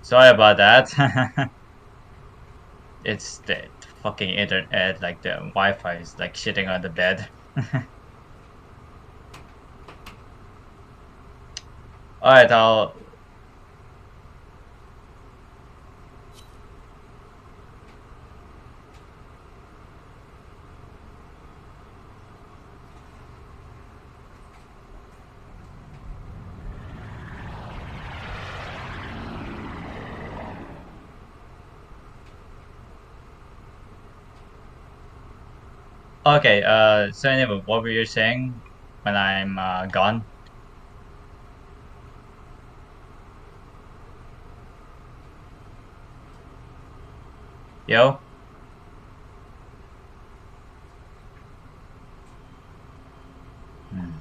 Sorry about that. It's the fucking internet, like the Wi-Fi is like shitting on the bed. Alright, I'll... Okay, so anyway, what were you saying when I'm gone? Yo? Hmm.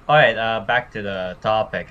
Alright, back to the topic.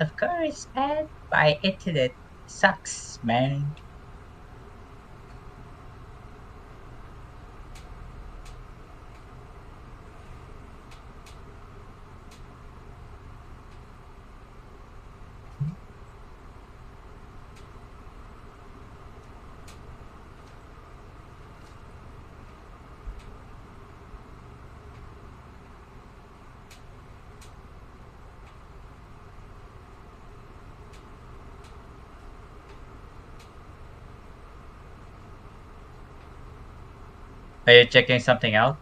Of course, man. My internet sucks, man. Are you checking something out?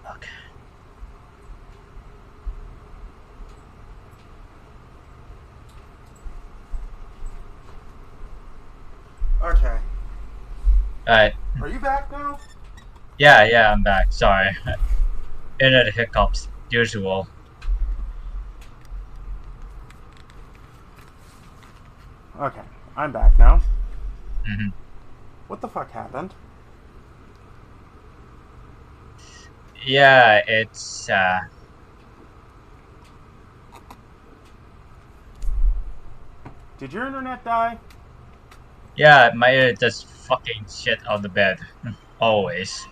Okay. Okay. Alright. Are you back now? Yeah, I'm back. Sorry. Internet hiccups, usual. Okay, I'm back now. Hmm. What the fuck happened? Yeah, it's Did your internet die? yeah, my internet just fucking shit on the bed. Always.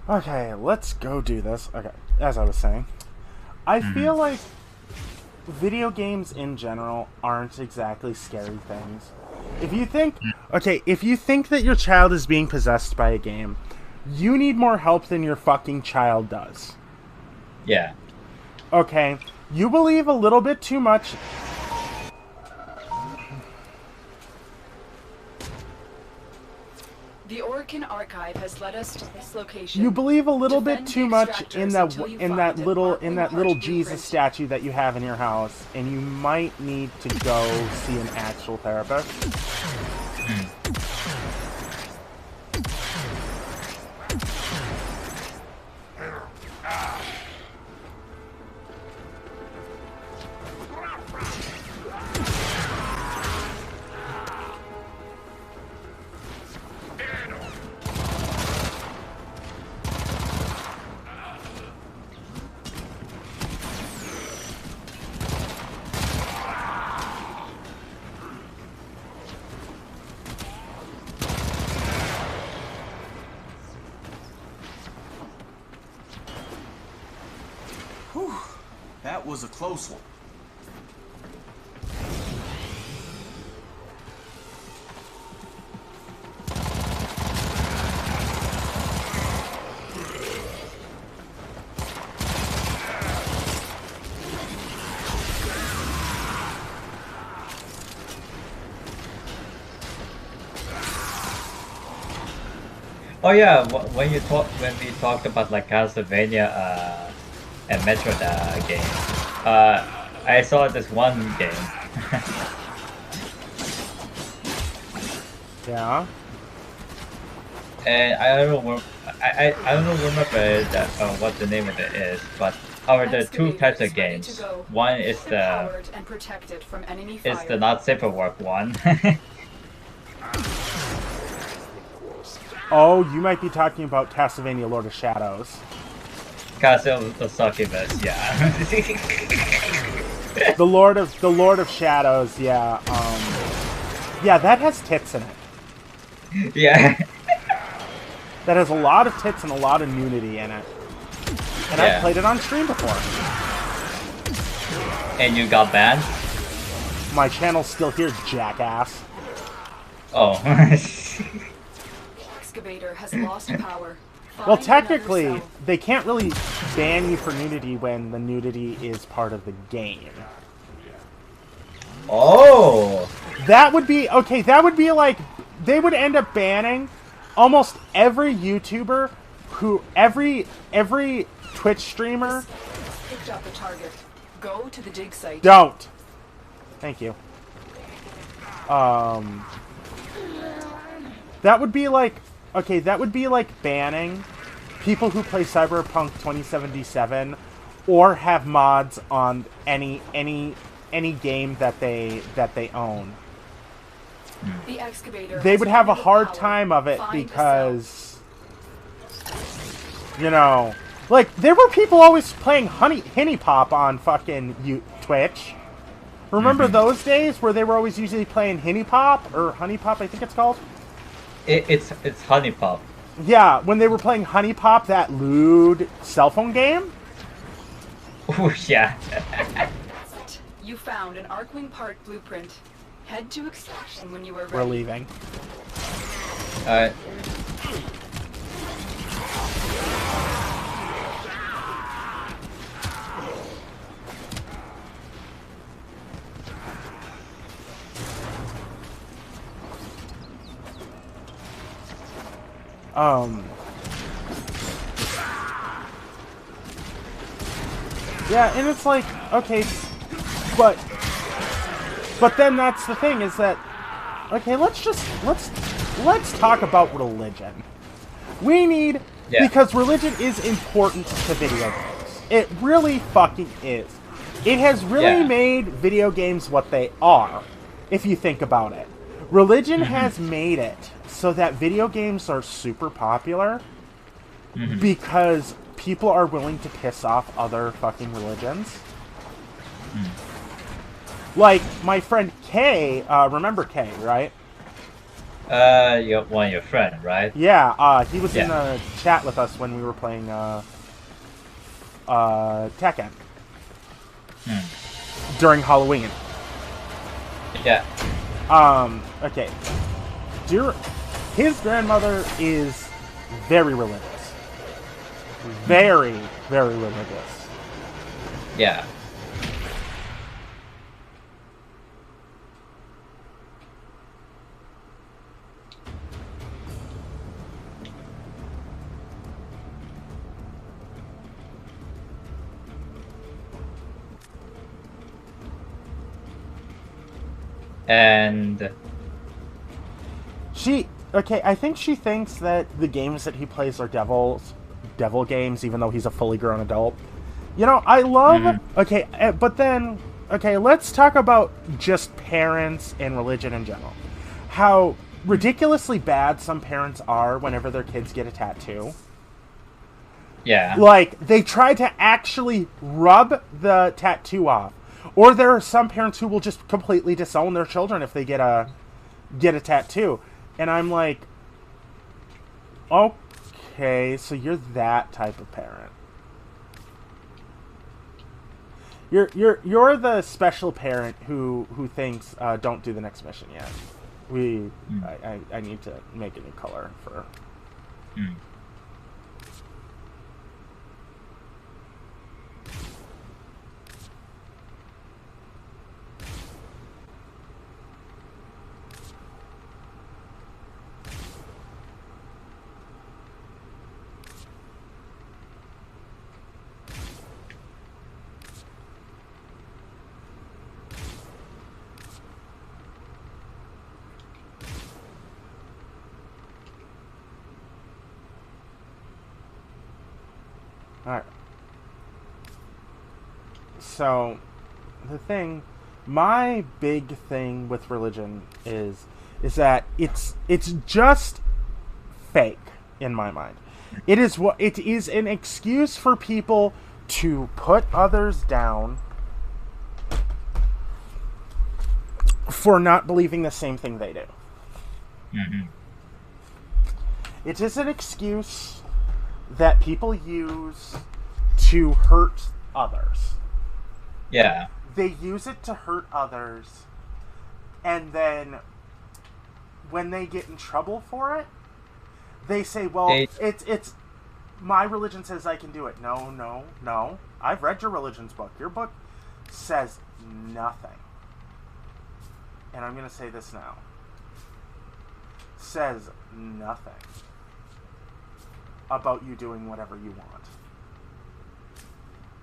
Okay, let's go do this. Okay, as I was saying, I feel like video games in general aren't exactly scary things. If you think, okay, if you think that your child is being possessed by a game, you need more help than your fucking child does. Yeah. Okay, you believe a little bit too much. The Orkin archive has led us to this location. You believe a little Defend bit the too much extractors in that until you in find that an little Arcling Jesus blueprint. statue that you have in your house, and you might need to go see an actual therapist. That was a close one. Oh yeah, when we talked about like Castlevania and Metroid game, I saw this one game. Yeah. And I don't know, I don't remember that, what the name of it is, but there are two types of games. One is the not safe for work one. Oh, you might be talking about Castlevania Lord of Shadows. Castle of Succubus, yeah. The Lord of Shadows, yeah. Yeah, that has tits in it. Yeah. That has a lot of tits and a lot of nudity in it. And I've played it on stream before. And you got banned? My channel's still here, jackass. Oh. Excavator has lost power. Well, Find technically, another cell. they can't really ban you for nudity when the nudity is part of the game. Oh. That would be, okay, that would be like, they would end up banning almost every YouTuber every Twitch streamer. Picked up a target. Go to the dig site. Don't. Thank you. That would be like, okay, that would be like banning people who play Cyberpunk 2077 or have mods on any game that they own. The excavator. They would have a hard time of it because, you know, like there were people always playing Henny Pop on fucking Twitch. Remember those days where they were always usually playing Henny Pop or Honey Pop? I think it's called. It's Honey Pop. Yeah, when they were playing Honey Pop, that lewd cell phone game. Oh yeah. You found an Arcwing part blueprint. Head to extraction when you are ready. We're leaving. Alright. Yeah, and it's like, okay, but then that's the thing is that, okay, let's talk about religion. We need, because religion is important to video games. It really fucking is. It has really made video games what they are, if you think about it. Religion has made it so that video games are super popular because people are willing to piss off other fucking religions. Like, my friend Kay, remember Kay, right? You're one of your friend, right? Yeah, he was in a chat with us when we were playing, Tekken. During Halloween. Yeah. Okay. His grandmother is very religious. Very, very religious. Yeah. And I think she thinks that the games that he plays are devil games, even though he's a fully grown adult. You know, I love, but then, let's talk about just parents and religion in general. How ridiculously bad some parents are whenever their kids get a tattoo. yeah. Like, they try to actually rub the tattoo off. Or there are some parents who will just completely disown their children if they get a tattoo. And I'm like, okay, so you're that type of parent. You're the special parent who thinks don't do the next mission yet. I need to make a new color for. Alright. So, my big thing with religion is that it's just fake in my mind. It is an excuse for people to put others down for not believing the same thing they do. It is an excuse that people use to hurt others. Yeah. They use it to hurt others, and then when they get in trouble for it, they say, well, it's my religion says I can do it. No. I've read your religion's book. Your book says nothing. And I'm going to say this now. Says nothing. about you doing whatever you want.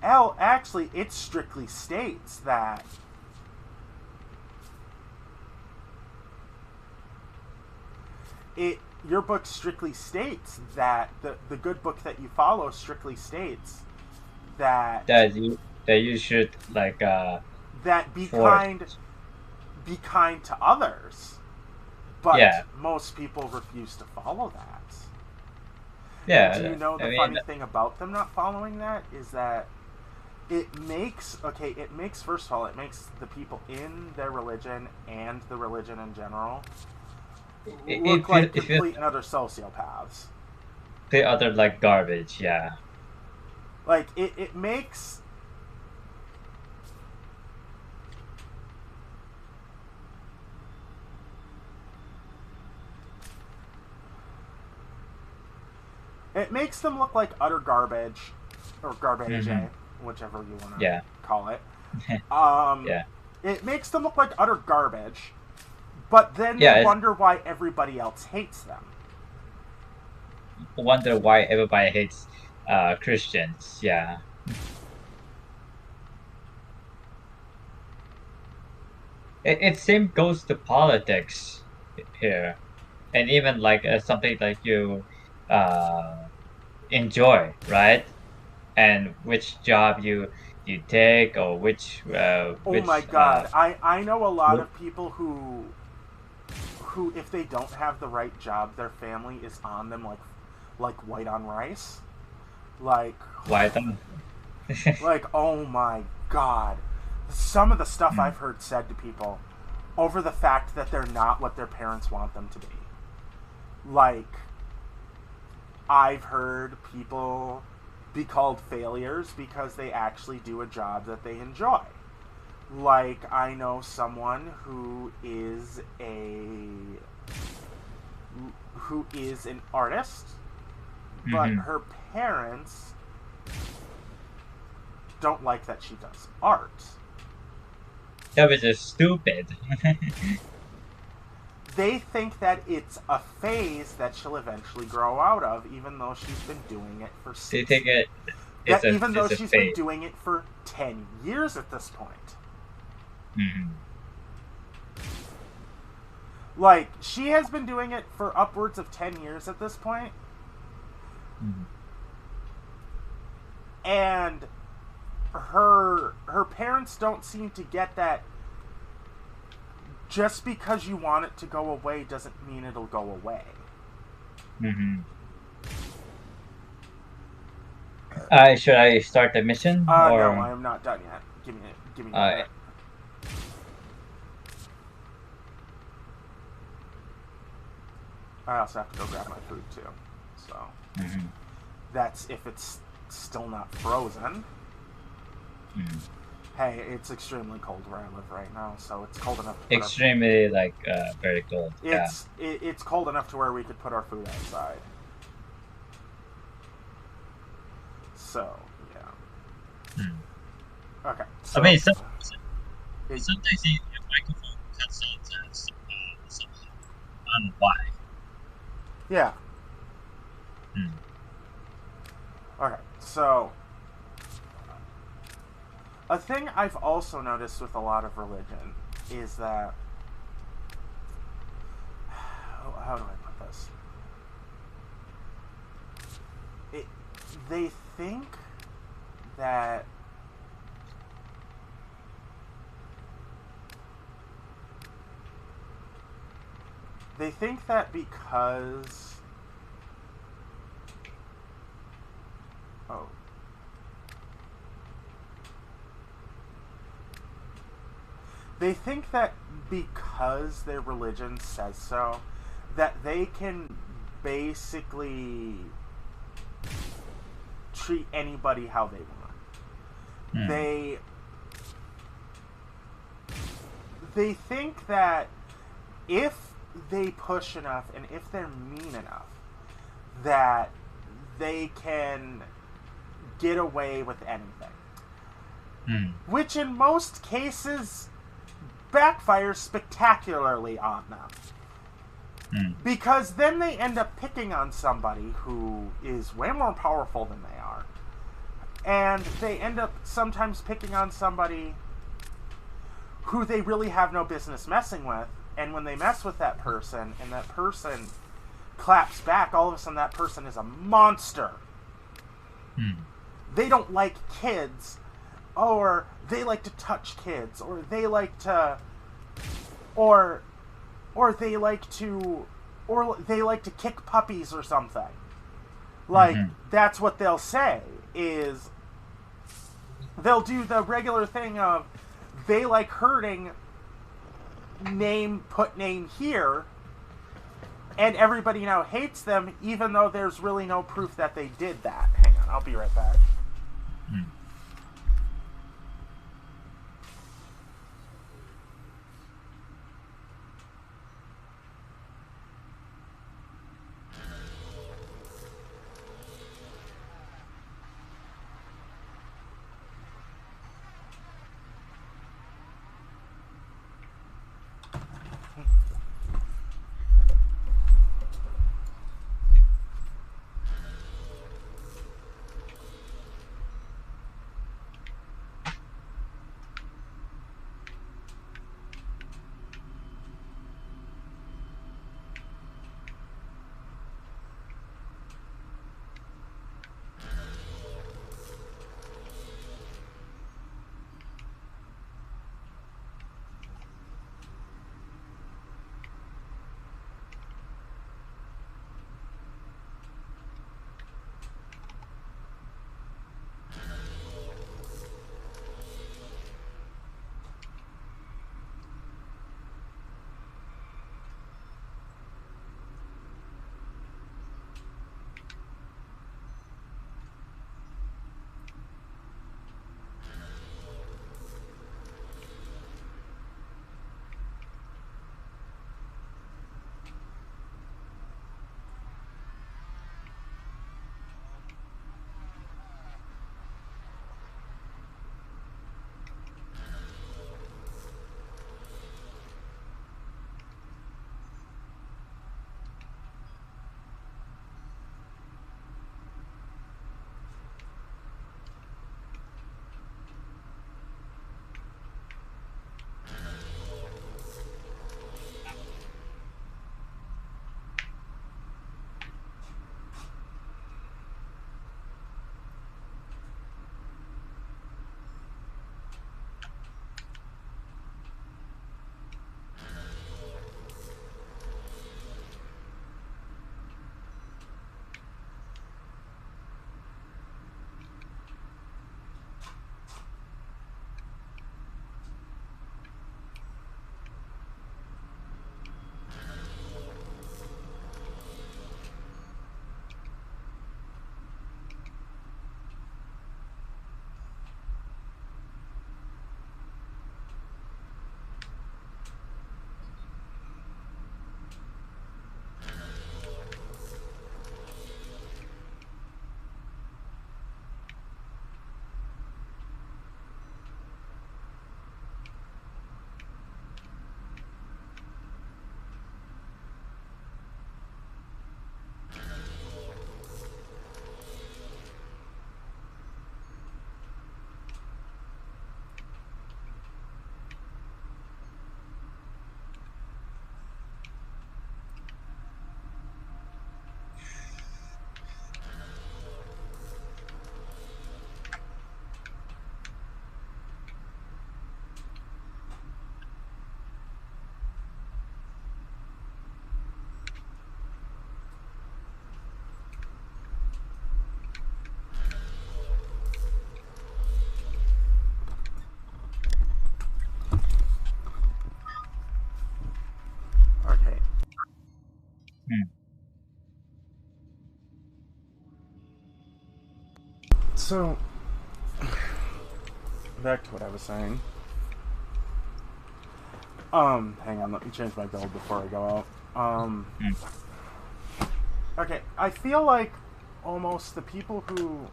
L, actually, it strictly states that your book strictly states that the good book that you follow strictly states that you should like that be force. kind to others, but Yeah. most people refuse to follow that. Yeah. And do you know the I mean, funny thing about them not following that is that it makes first of all, it makes the people in their religion and the religion in general look like complete and utter sociopaths. The other like garbage, yeah. Like it makes them look like utter garbage, or garbage, whichever you want to call it. Yeah. It makes them look like utter garbage, but then they wonder why everybody else hates them. Wonder why everybody hates Christians, yeah. It same goes to politics here, and even like something like you enjoy, right? And which job you take, or which oh my god, I know a lot of people who if they don't have the right job, their family is on them like white on rice. Like white on like, oh my god. Some of the stuff I've heard said to people over the fact that they're not what their parents want them to be. Like, I've heard people be called failures because they actually do a job that they enjoy. Like, I know someone who is an artist, but her parents don't like that she does art. That was just stupid. They think that it's a phase that she'll eventually grow out of, even though she's been doing it for 6 They think even though she's been doing it for 10 years at this point. Like, she has been doing it for upwards of 10 years at this point. And her parents don't seem to get that just because you want it to go away doesn't mean it'll go away. Should I start the mission? No, I am not done yet. Give me a minute. I also have to go grab my food too. So that's if it's still not frozen. Hey, it's extremely cold where I live right now, so it's cold enough. Extremely, very cold. It's cold enough to where we could put our food outside. So yeah. Okay. So, I mean, sometimes your microphone cuts out somehow. I don't know why. Yeah. Okay, so a thing I've also noticed with a lot of religion is that how do I put this? They think that because they think that because their religion says so, that they can basically treat anybody how they want. They think that if they push enough and if they're mean enough, that they can get away with anything. Which in most cases backfires spectacularly on them. Because then they end up picking on somebody who is way more powerful than they are. And they end up sometimes picking on somebody who they really have no business messing with. And when they mess with that person, and that person claps back, all of a sudden that person is a monster. They don't like kids, or they like to touch kids, or they like to... Or they like to... Or they like to kick puppies or something. Like, that's what they'll say, is... They'll do the regular thing of, they like hurting, put name here, and everybody now hates them, even though there's really no proof that they did that. Hang on, I'll be right back. So, back to what I was saying. Hang on, let me change my build before I go out. Okay, I feel like almost the people who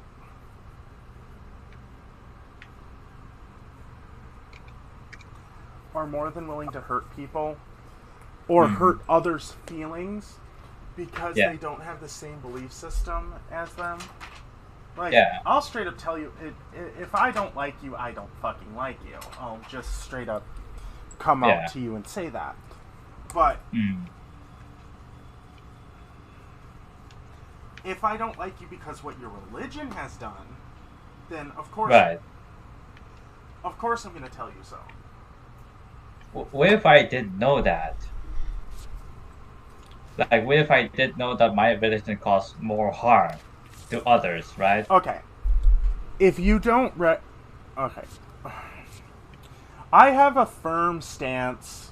are more than willing to hurt people or hurt others' feelings because Yeah. they don't have the same belief system as them. Like, Yeah. I'll straight up tell you, if I don't like you, I don't fucking like you. I'll just straight up come Yeah. out to you and say that. But if I don't like you because what your religion has done, then of course, Right. of course I'm going to tell you so. What if I didn't know that? Like, what if I did know that my religion caused more harm to others, right? Okay. If you don't okay. I have a firm stance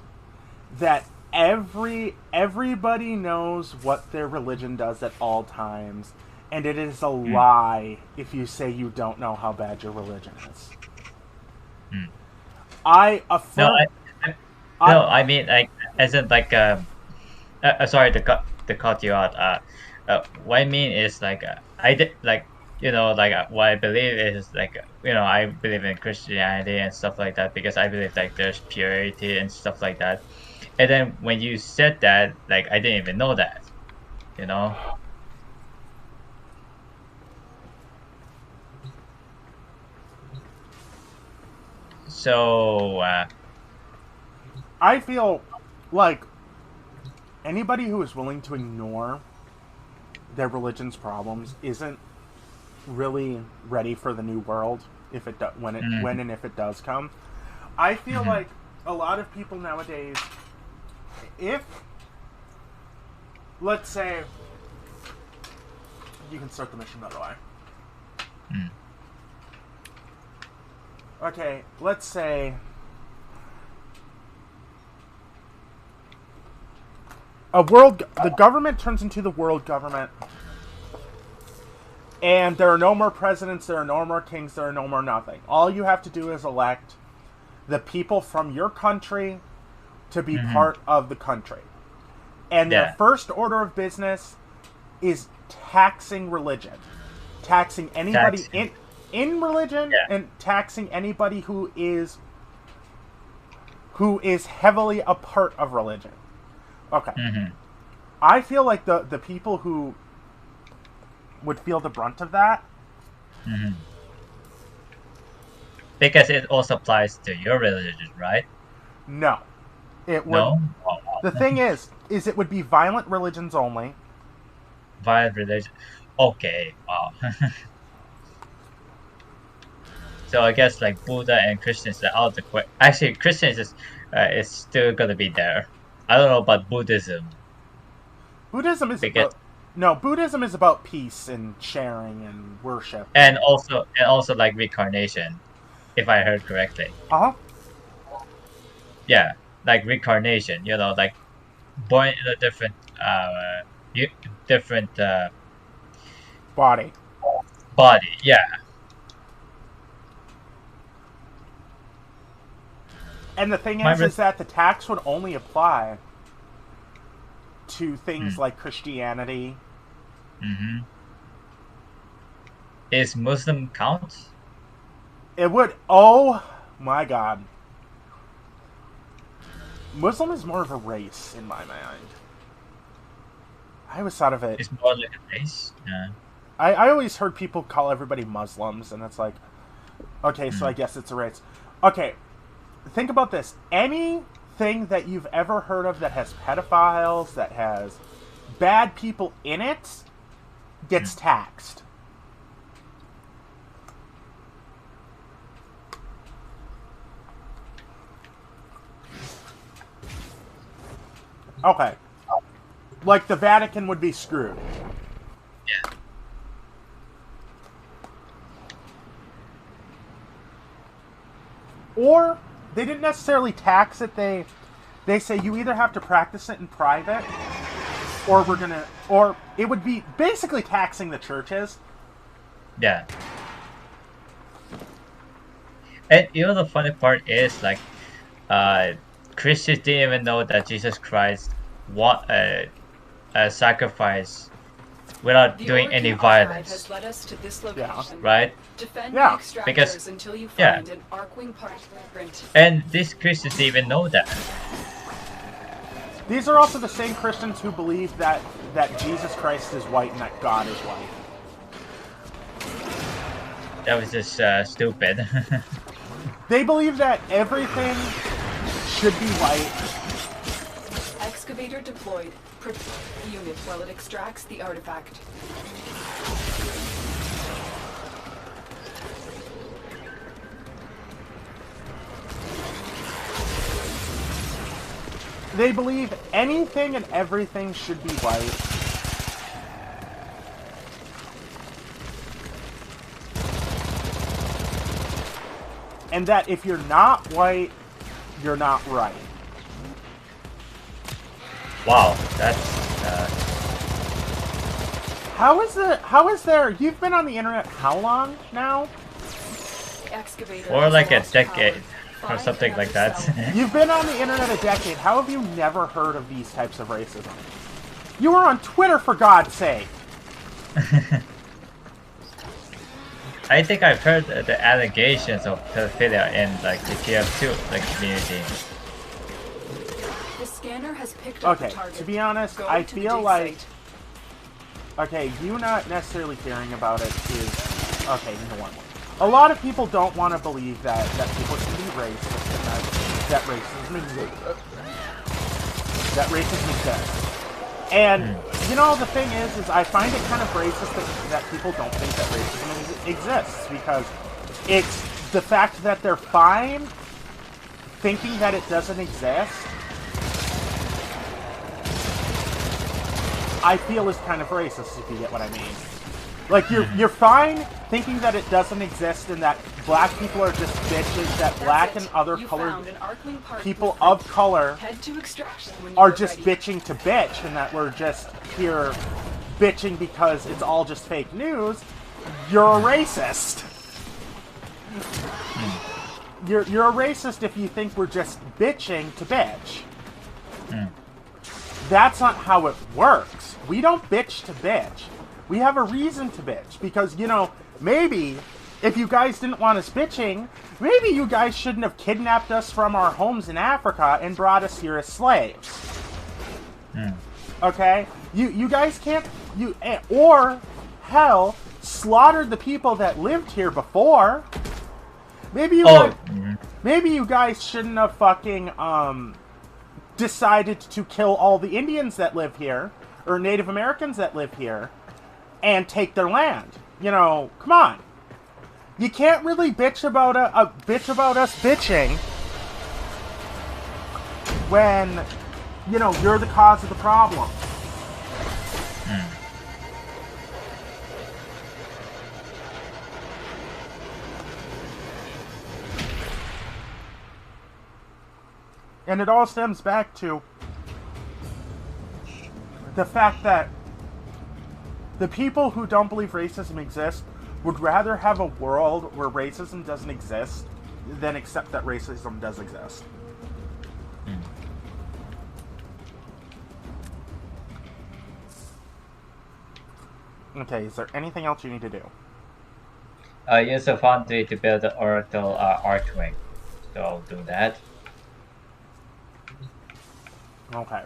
that everybody knows what their religion does at all times, and it is a lie if you say you don't know how bad your religion is. I affirm. I mean, like, as in, like, sorry to cut you out. What I mean is, like, I did, like, like, what I believe is, like, I believe in Christianity and stuff like that because I believe, like, there's purity and stuff like that. And then when you said that, like, I didn't even know that, you know. So, I feel like anybody who is willing to ignore their religion's problems isn't really ready for the new world if it when and if it does come. I feel like a lot of people nowadays, if let's say you can start the mission, by the way. Okay, let's say the government turns into the world government, and there are no more presidents, there are no more kings, there are no more nothing. All you have to do is elect the people from your country to be part of the country. And their first order of business is taxing religion. Taxing anybody in religion, and taxing anybody who is heavily a part of religion. Okay. I feel like the people who would feel the brunt of that, because it also applies to your religion, right? no, it would. No. The thing is it would be violent religions only. Violent religion. Okay. Wow. So I guess, like, Buddha and Christians are out the question. Actually, Christians is still gonna be there. I don't know about Buddhism. Buddhism is Buddhism is about peace and sharing and worship. And also like reincarnation, if I heard correctly. Yeah, like reincarnation. Like born in a different Body. Yeah. And the thing is that the tax would only apply to things like Christianity. Is Muslim count? It would. Oh my God. Muslim is more of a race in my mind. I always thought of it. It's more like a race. Yeah. I always heard people call everybody Muslims, and it's like, okay, so I guess it's a race. Okay, think about this. Anything that you've ever heard of that has pedophiles, that has bad people in it, gets taxed. Okay. Like the Vatican would be screwed. Yeah. Or they didn't necessarily tax it. They say you either have to practice it in private, or it would be basically taxing the churches. Yeah. And the funny part is, like, Christians didn't even know that Jesus Christ sacrifice without doing any violence. Has led us to this location. Right? Defend Yeah. the extractors Because- until you yeah. find an Arcwing parchment. And these Christians didn't even know that. These are also the same Christians who believe that Jesus Christ is white and that God is white. That was just stupid. They believe that everything should be white. Excavator deployed. Protect the unit while it extracts the artifact. They believe anything and everything should be white. And that if you're not white, you're not right. Wow, that's How is there you've been on the internet how long now? Excavator or has like a lost decade power. or Find something like another that. cell. You've been on the internet a decade. How have you never heard of these types of racism? You were on Twitter, for God's sake. I think I've heard the allegations of pedophilia in like the TF2 like community. The scanner has picked up Okay, the target. to be honest, Go I to the feel dig like... site. Okay, you not necessarily caring about it is... Okay, you know what? A lot of people don't want to believe that people can be racist and that racism exists. That racism exists. And, you know, the thing is I find it kind of racist that people don't think that racism exists, because it's the fact that they're fine thinking that it doesn't exist, I feel is kind of racist, if you get what I mean. Like, you're fine thinking that it doesn't exist and that black people are just bitches, that black and other You colored found an Arcling part people blueprint. of color Head to extraction when are you're just ready. bitching to bitch, and that we're just here bitching because it's all just fake news. You're a racist. You're a racist if you think we're just bitching to bitch. That's not how it works. We don't bitch to bitch. We have a reason to bitch, because, you know, maybe if you guys didn't want us bitching, maybe you guys shouldn't have kidnapped us from our homes in Africa and brought us here as slaves. Okay? You guys can't... Or, hell, slaughtered the people that lived here before. Maybe you guys, maybe you guys shouldn't have fucking, decided to kill all the Indians that live here, or Native Americans that live here, and take their land. You know, come on. You can't really bitch about bitch about us bitching when, you know, you're the cause of the problem. And it all stems back to the fact that the people who don't believe racism exists would rather have a world where racism doesn't exist than accept that racism does exist. Okay, is there anything else you need to do? Use a foundry to build the Oracle Archwing. So I'll do that. Okay.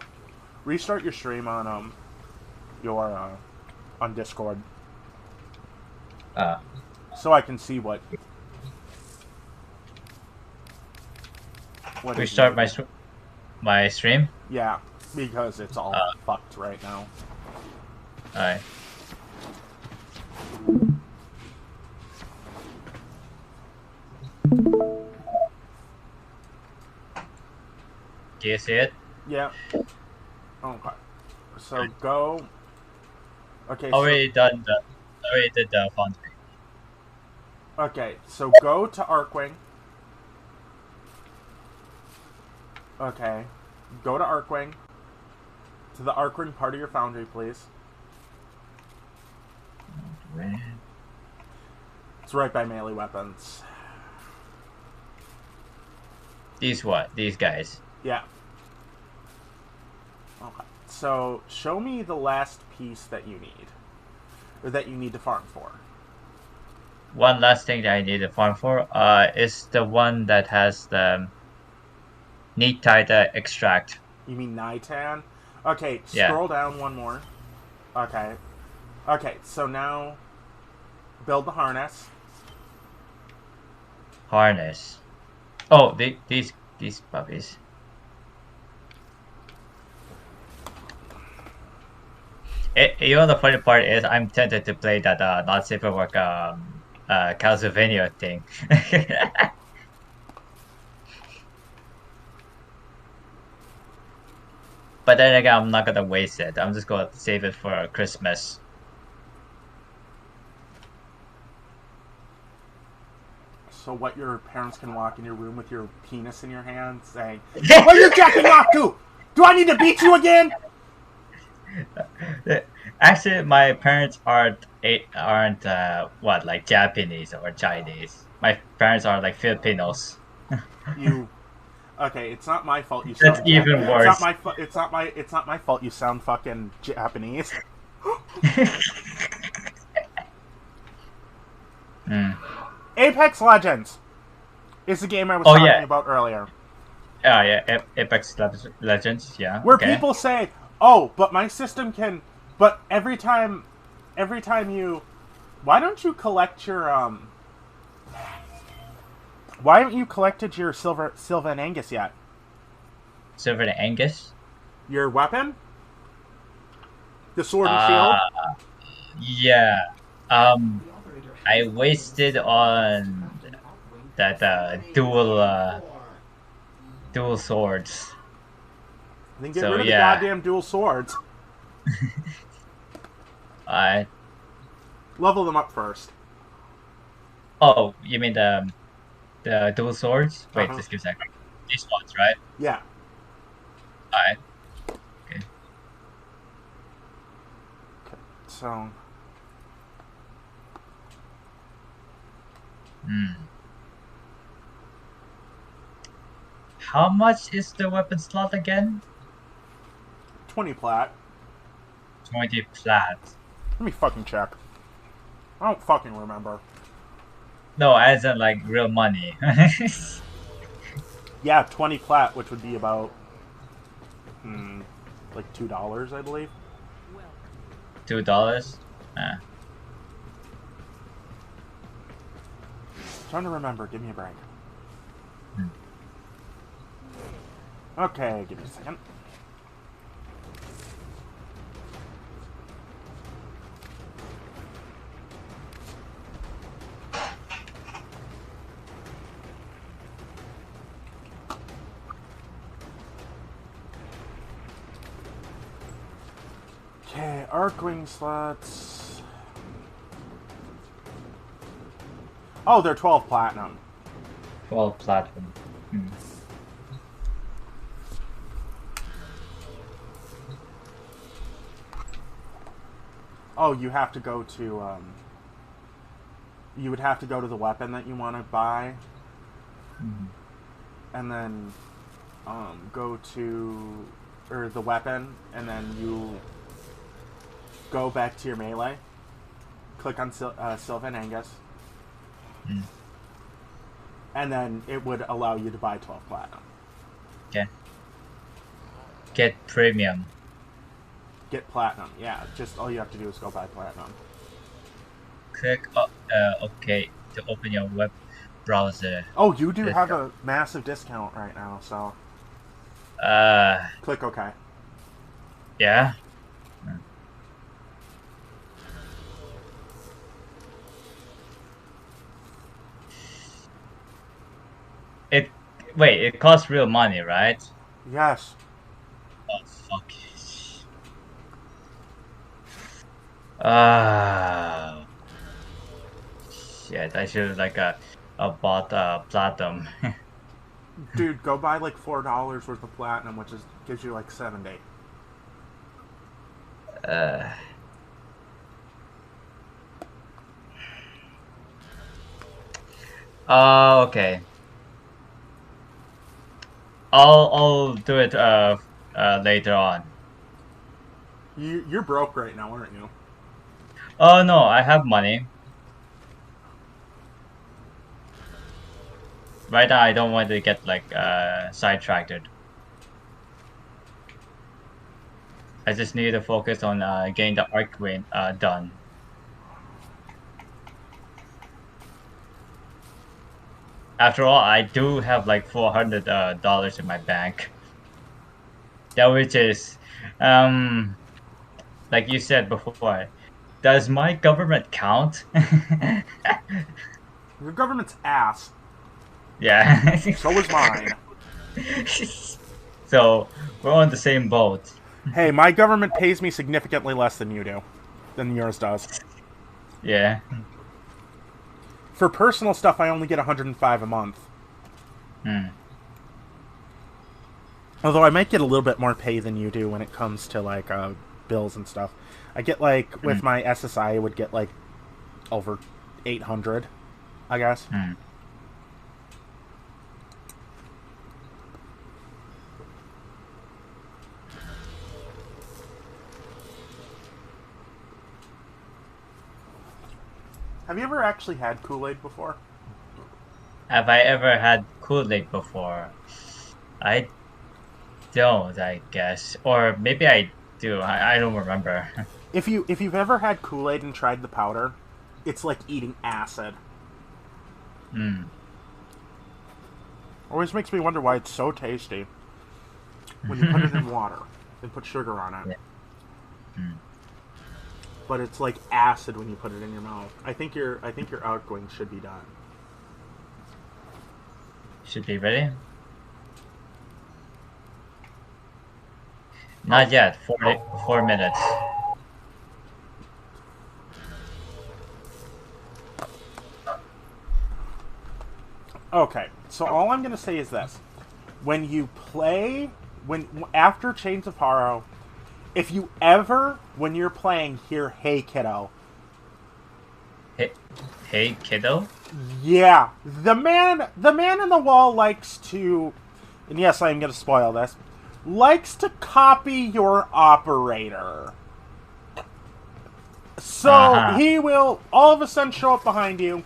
Restart your stream on on Discord. So I can see what Restart my stream? Yeah, because it's all fucked right now. Alright. Do you see it? Yeah. Okay. So go. Okay. Already did the foundry. Okay, so go to Archwing. Okay. Go to Archwing. To the Archwing part of your foundry, please. It's right by melee weapons. These what? These guys. Yeah. Okay. So show me the last piece that you need. Or that you need to farm for. One last thing that I need to farm for is the one that has the need title extract You mean Nitan? Okay, Yeah. scroll down one more. Okay. Okay, so now build the harness. Harness. Oh, these puppies. You know the funny part is I'm tempted to play that not safe for work Castlevania thing. But then again, I'm not gonna waste it. I'm just gonna save it for Christmas. So what, your parents can walk in your room with your penis in your hand saying, "What are you jacking off to? Do I need to beat you again?" Actually, my parents aren't what, like Japanese or Chinese. My parents are like Filipinos. You Okay, it's not my fault you That's sound even It's not worse. it's not my fault you sound fucking Japanese. Mm. Apex Legends is the game I was Oh, talking yeah. about earlier. Yeah, Apex Legends, yeah. Where Okay. people say, "Oh, but my system can." But every time you, why don't you collect your Why haven't you collected your Silva and Angus yet? Silver and Angus? Your weapon, the sword and Uh, shield. yeah. I wasted on that dual swords. Then get So rid of the yeah, goddamn dual swords. I. Level them up first. Oh, you mean the dual swords? Wait, Uh-huh. just give a second. These ones, right? Yeah. Alright. Okay. So Hmm. How much is the weapon slot again? 20 plat. 20 plat. Let me fucking check. I don't fucking remember. No, as in like real money. Yeah, 20 plat, which would be about like $2, I believe. $2? Trying to remember. Give me a break. Hmm. Okay, give me a second. Okay, Arcwing slots. Oh, they're 12 platinum. 12 platinum. Hmm. Oh, you have to go to, you would have to go to the weapon that you want to buy. Mhm. And then, go to, or the weapon, and then you go back to your melee. Click on Silva and Angus. Hmm. And then it would allow you to buy 12 platinum. Okay. Get premium. Get platinum. Yeah, just all you have to do is go buy platinum. Click OK to open your web browser. Oh, you do Yes. have a massive discount right now, so click OK. Yeah. It costs real money, right? Yes. Oh fuck. Ah. Shit, I should like bought platinum. Dude, go buy like $4 worth of platinum, which gives you like 70. Okay. I'll do it later on. You're broke right now, aren't you? Oh no, I have money. Right now I don't want to get like sidetracked. I just need to focus on getting the Archwing done. After all, I do have like $400 in my bank. That which is, like you said before, does my government count? Your government's ass. Yeah. So is mine. So we're on the same boat. Hey, my government pays me significantly less than yours does. Yeah. For personal stuff, I only get $105 a month. Hmm. Although I might get a little bit more pay than you do when it comes to like bills and stuff. I get like with my SSI, I would get like over 800, I guess. Hmm. Have you ever actually had Kool-Aid before? Have I ever had Kool-Aid before? I don't, I guess. Or maybe I do. I don't remember. If you've ever had Kool-Aid and tried the powder, it's like eating acid. Hmm. Always makes me wonder why it's so tasty when you put it in water and put sugar on it. Yeah. Hmm. But it's like acid when you put it in your mouth. I think your outgoing should be done. Should be ready? Not yet. 4 minutes. Okay, so all I'm gonna say is this: when you play, after Chains of Haro, if you ever, when you're playing, hear "Hey kiddo," Hey kiddo? yeah, the man in the wall likes to, and yes, I am gonna spoil this, likes to copy your operator. So he will all of a sudden show up behind you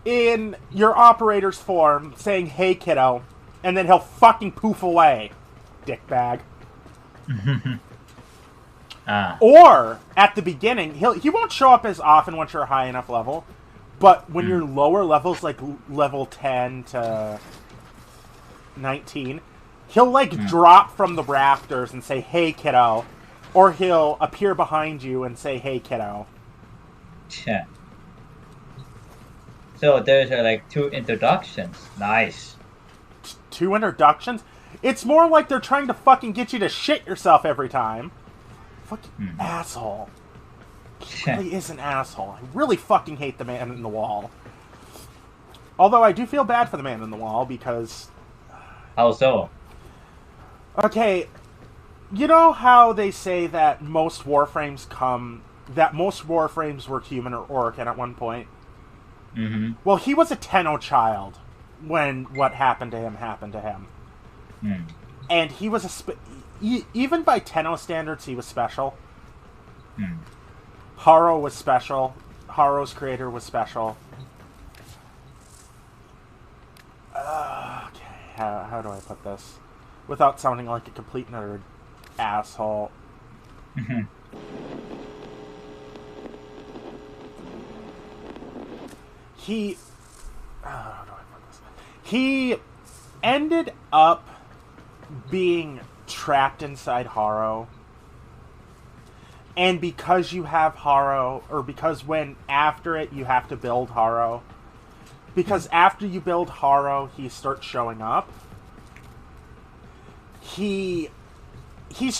in your operator's form, saying, "Hey, kiddo," and then he'll fucking poof away, dickbag. Or, at the beginning, he won't show up as often once you're a high enough level, but when you're lower levels, like level 10 to 19, he'll, like, drop from the rafters and say, "Hey, kiddo," or he'll appear behind you and say, "Hey, kiddo." Yeah. So there's like 2 introductions. Nice. 2 introductions? It's more like they're trying to fucking get you to shit yourself every time. Fucking asshole. He really is an asshole. I really fucking hate the man in the wall. Although I do feel bad for the man in the wall because... How so? Okay, you know how they say that most warframes were human or Orokin at one point? Mm-hmm. Well, he was a Tenno child when what happened to him happened to him. And he was even by Tenno standards, he was special. Haro was special. Haro's creator was special. Okay, how do I put this without sounding like a complete nerd asshole? How do I put this? He ended up being trapped inside Haro. And because you have Haro, or because after it you have to build Haro, because after you build Haro, he starts showing up. He's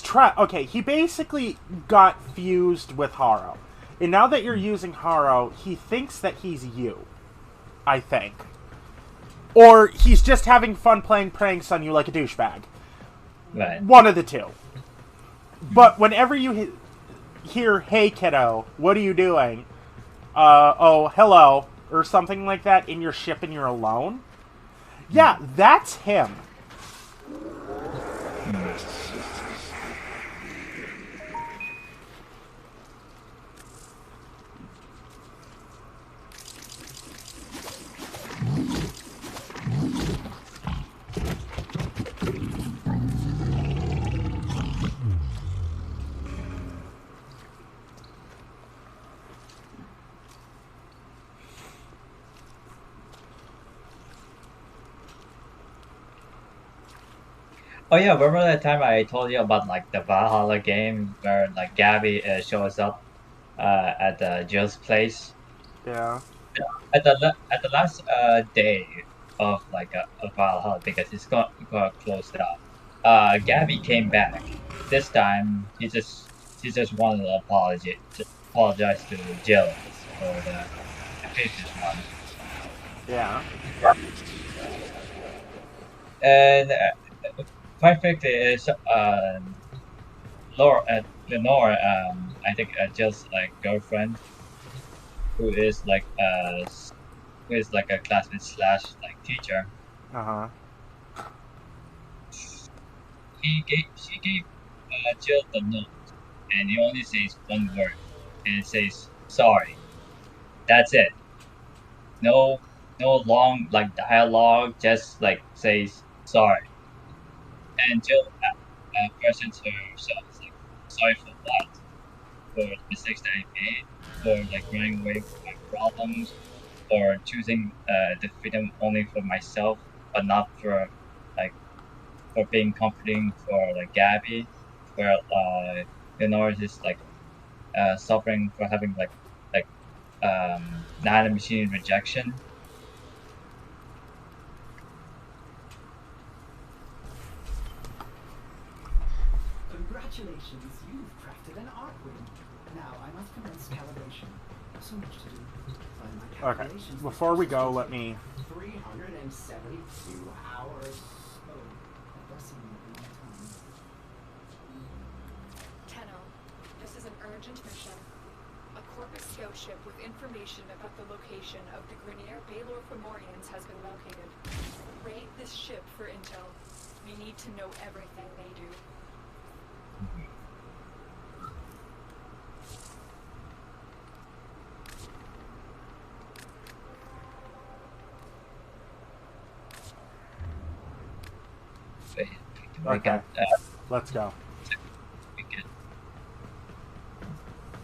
trapped. Okay, he basically got fused with Haro. And now that you're using Haro, he thinks that he's you. I think. Or he's just having fun playing pranks on you like a douchebag. Right. One of the two. But whenever you hear, "Hey, kiddo, what are you doing?" Oh, hello, or something like that in your ship and you're alone. Yeah, that's him. Oh yeah, remember that time I told you about like the Valhalla game where like Gabby shows up at Jill's place Yeah. at the last day of like a Valhalla because it's got closed up. Gabby came back. This time he just wanted to apologize to Jill for the previous one. Yeah. And quite frankly, is Lenore, I think Jill's like girlfriend, who is like who is like a classmate slash like teacher. Uh-huh. She gave Jill the note, and he only says one word, and it says sorry. That's it. No, no long like dialogue. Just like says sorry, and Jill questions herself like sorry for what? For the mistakes that I made, for like running away from my problems, or choosing the freedom only for myself, but not for like for being comforting for like Gabby, where Leonora is like suffering for having like nano machine rejection. Congratulations, you've crafted an arcwing. Now I must commence calibration. So much to do. By my Okay. calculations, Before we go, let me... 372 hours. Oh, that does seem like a long time. Tenno, this is an urgent mission. A Corpus scout ship with information about the location of the Grenier Baylor Fomorians has been located. Raid this ship for intel. We need to know everything they do. Wait, Okay. Let's go.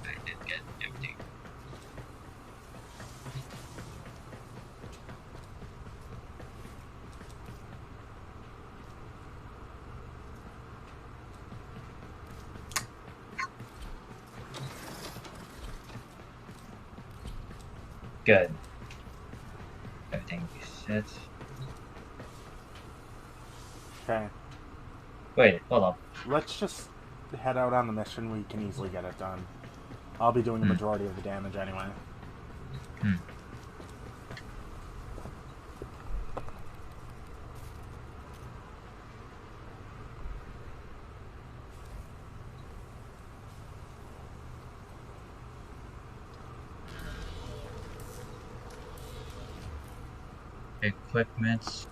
I did get everything. Good. Everything is set. Okay. Wait, hold on. Let's just head out on the mission. We can easily get it done. I'll be doing the majority of the damage anyway. Hmm. Equipment.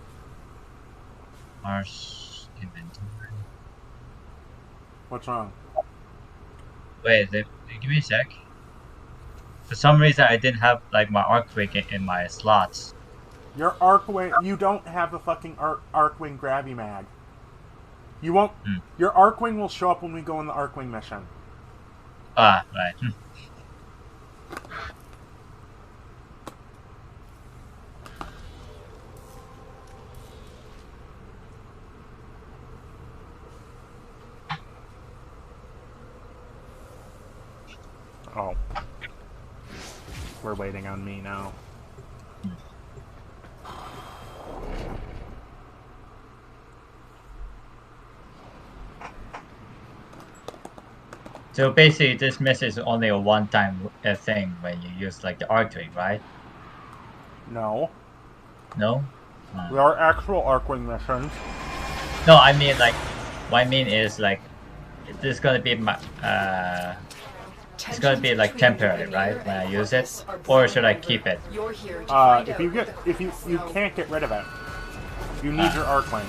Mars inventory. What's wrong? Wait, give me a sec. For some reason, I didn't have like my arcwing in my slots. Your Arcwing... You don't have a fucking Arcwing Gravy Mag. You won't... Your Arcwing will show up when we go on the Arcwing mission. Ah, right. Oh. We're waiting on me now. So basically, this mission is only a one-time thing when you use like the arcwing, right? No. No. There are actual Arcwing missions. No, I mean like, what I mean is like, this is gonna be my it's gonna be like temporary, right? When I use it, or should I keep it? You're here to find If out you what get... the If you Corpus can't get rid of it. You need your Arcwing.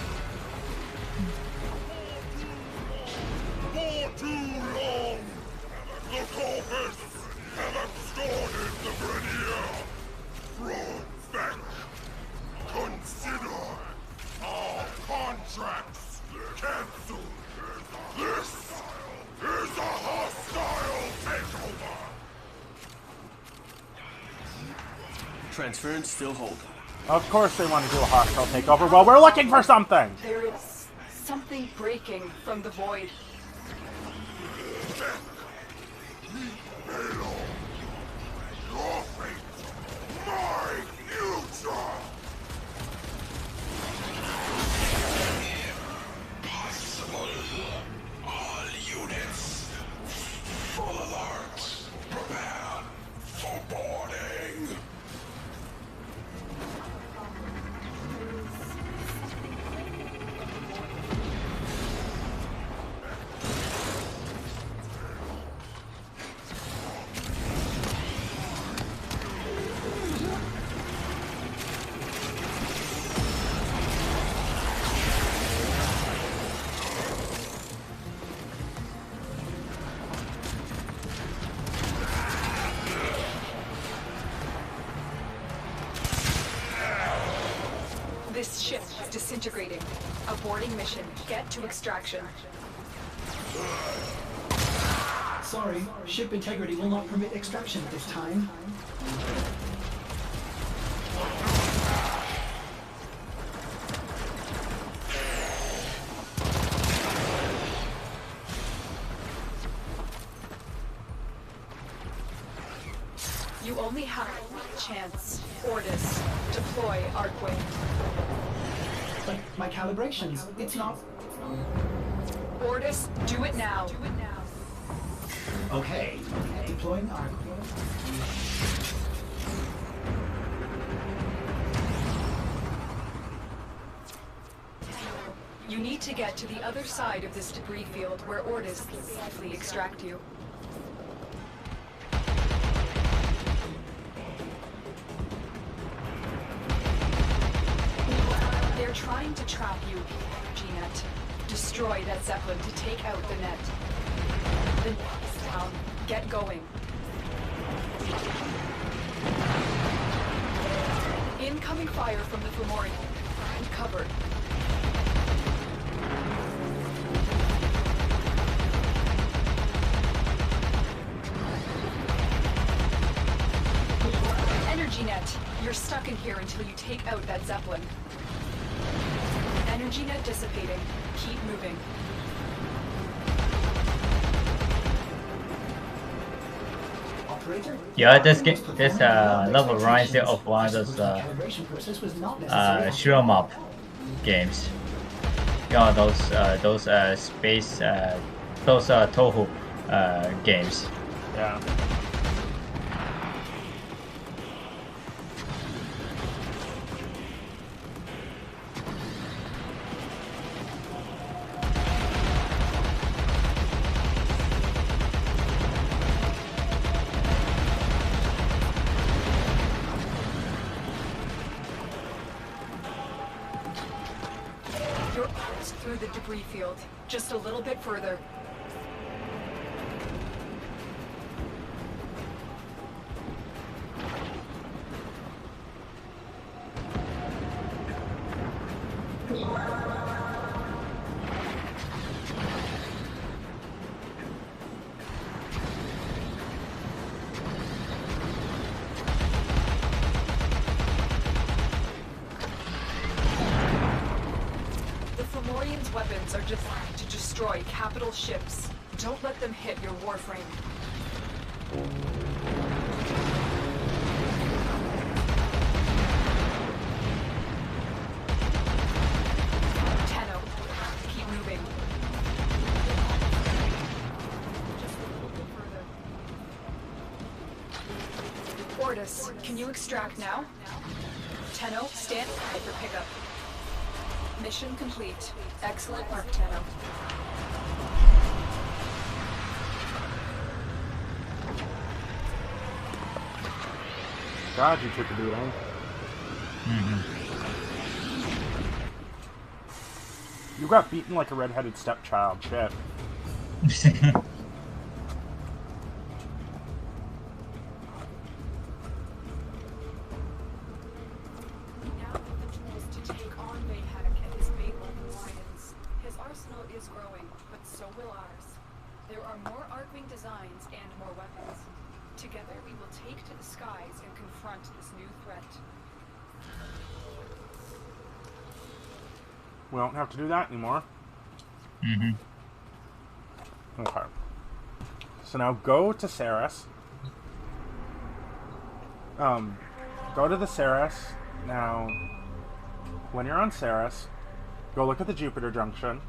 For too long, the Corpus have extorted the Grenier. Fetch. Consider our contracts cancelled. This is a hostile takeover. Transference still hold. Of course they want to do a hostile takeover. Well, we're looking for something! There is something breaking from the void. Halo! Your fate! My future! Impossible! All units, full alert! Prepare for boarding! This ship is disintegrating. Aborting mission. Get to extraction. Sorry, ship integrity will not permit extraction at this time. You only have one chance. Ordis. Deploy Arcwing. But my calibrations, it's not... Ordis, do it now. Okay, deploying arc. You need to get to the other side of this debris field where Ordis can safely extract you. They're trying to trap you, G-Net. Destroy that Zeppelin to take out the net. The net is down. Get going. Incoming fire from the Fomorian. Find cover. Energy net. You're stuck in here until you take out that Zeppelin. Energy net dissipating. Keep moving. Operator? Yeah, this level reminds me of one of those Calibration process was not necessary. shoot 'em up games. You know those space those Toho games. Yeah. You're almost through the debris field. Just a little bit further. The Fomorians' weapons are designed to destroy capital ships. Don't let them hit your warframe. Tenno, keep moving. Just a little bit further. Ordis, can you extract now? Tenno, stand by for pickup. Mission complete. Excellent work, Tenno. God, you took a beating. You got beaten like a redheaded stepchild. Shit. We now have the tools to take on Mayhek and his Babel Lions. His arsenal is growing, but so will ours. There are more Arcwing designs and more weapons. Together we will take to the skies and confront this new threat. We don't have to do that anymore. Mm-hmm. Okay. So now go to Ceres. Go to the Ceres. Now, when you're on Ceres, go look at the Jupiter junction.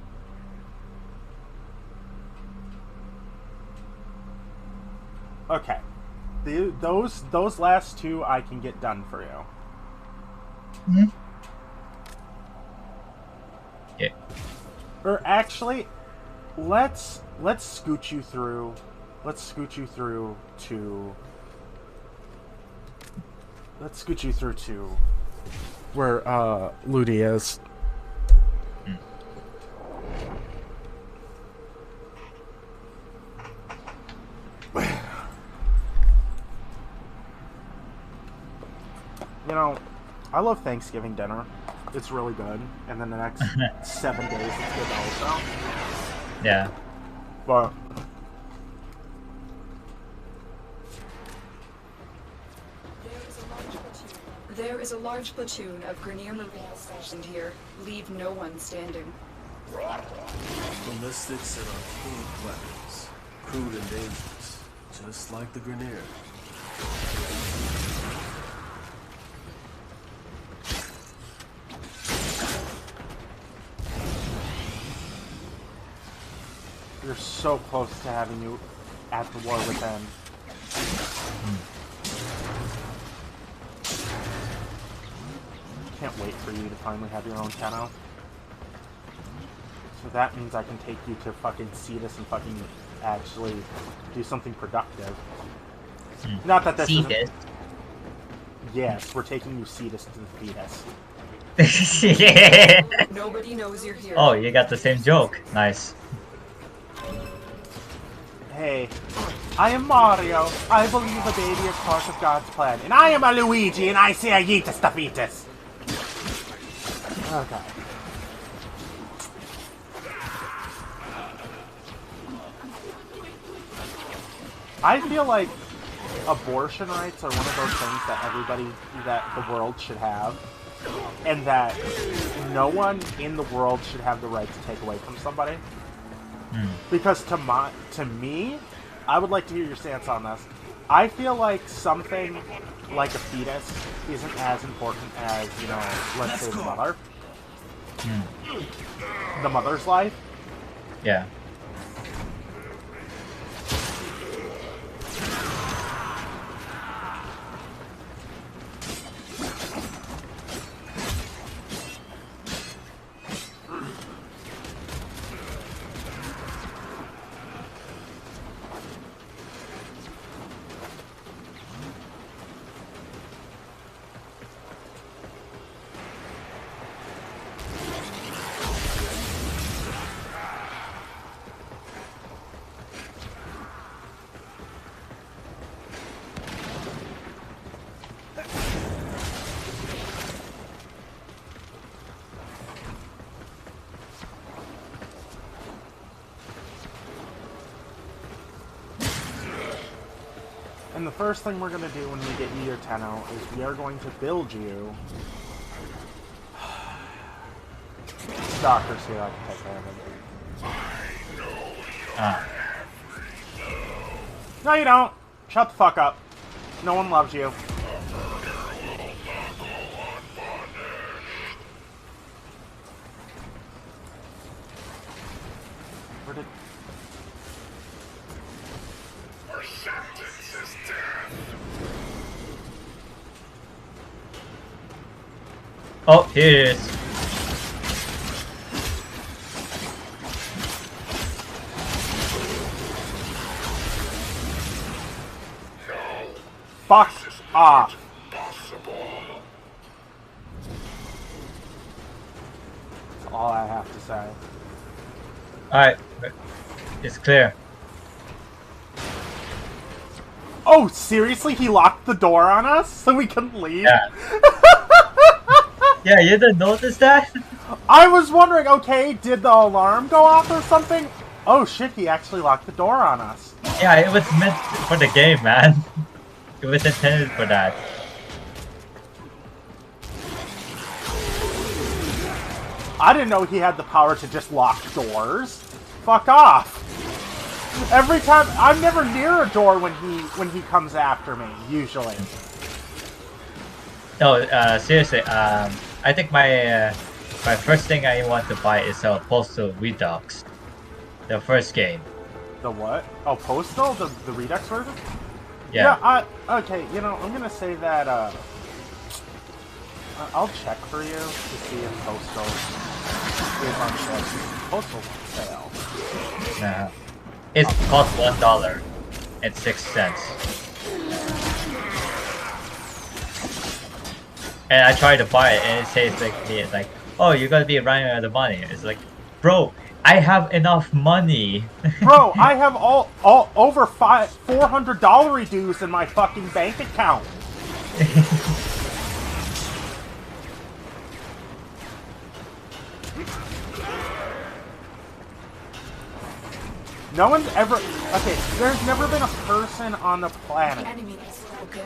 Okay. Those last two I can get done for you. Mm-hmm. Yeah. Or actually, let's scoot you through. Let's scoot you through to. Let's scoot you through to where Ludi is. You know, I love Thanksgiving dinner. It's really good. And then the next 7 days it's good also. Yeah. But There is a large platoon of Grenier Marines stationed here. Leave no one standing. Ballistics and arcane weapons. Crude and dangerous. Just like the Grenier. you're so close to having you at the war within. Can't wait for you to finally have your own Tenno. So that means I can take you to fucking Cetus and fucking actually do something productive. Not that this isn't... Cetus? Yes, we're taking you Cetus to the fetus. Yeah. Nobody knows you're here. Oh, you got the same joke. Nice. Hey, I am Mario. I believe a baby is part of God's plan. And I am a Luigi, and I say a yeetus to fetus. Okay. I feel like abortion rights are one of those things that the world should have. And that no one in the world should have the right to take away from somebody. Because to me, I would like to hear your stance on this. I feel like something like a fetus isn't as important as, you know, let's say the mother. The mother's life. Yeah. And the first thing we're going to do when we get you your Tenno is we are going to build you... Doctor's here, I can take care of him. No, you don't. Shut the fuck up. No one loves you. Where did... Oh, here it is. Fuck off. That's all I have to say. Alright, it's clear. Oh, seriously? He locked the door on us so we couldn't leave? Yeah. Yeah, you didn't notice that? I was wondering, okay, did the alarm go off or something? Oh shit, he actually locked the door on us. Yeah, it was meant for the game, man. It was intended for that. I didn't know he had the power to just lock doors. fuck off. Every time, I'm never near a door when he comes after me, usually. No, seriously, I think my my first thing I want to buy is Postal Redux, the first game. The what? Oh, Postal? The Redux version? Yeah. Okay, you know, I'm gonna say that, I'll check for you to see if Postal is on sale. Postal's on sale. It costs $1.06. And I tried to buy it, and it says like, oh, you're gonna be running out of money. It's like, bro, I have enough money. Bro, I have all over $400 dues in my fucking bank account. No one's ever... Okay, there's never been a person on the planet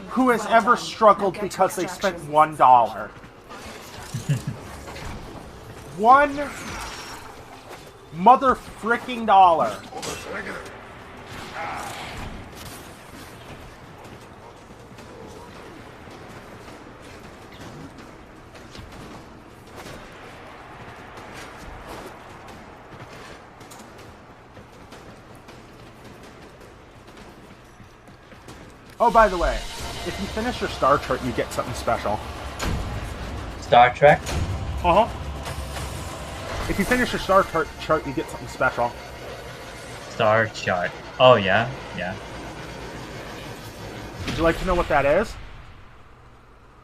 who has ever struggled because they spent $1. One mother fricking dollar. Oh, by the way, if you finish your star chart, you get something special. Star Trek? Uh-huh. If you finish your star chart, you get something special. Star chart. Oh, yeah? Yeah. Would you like to know what that is?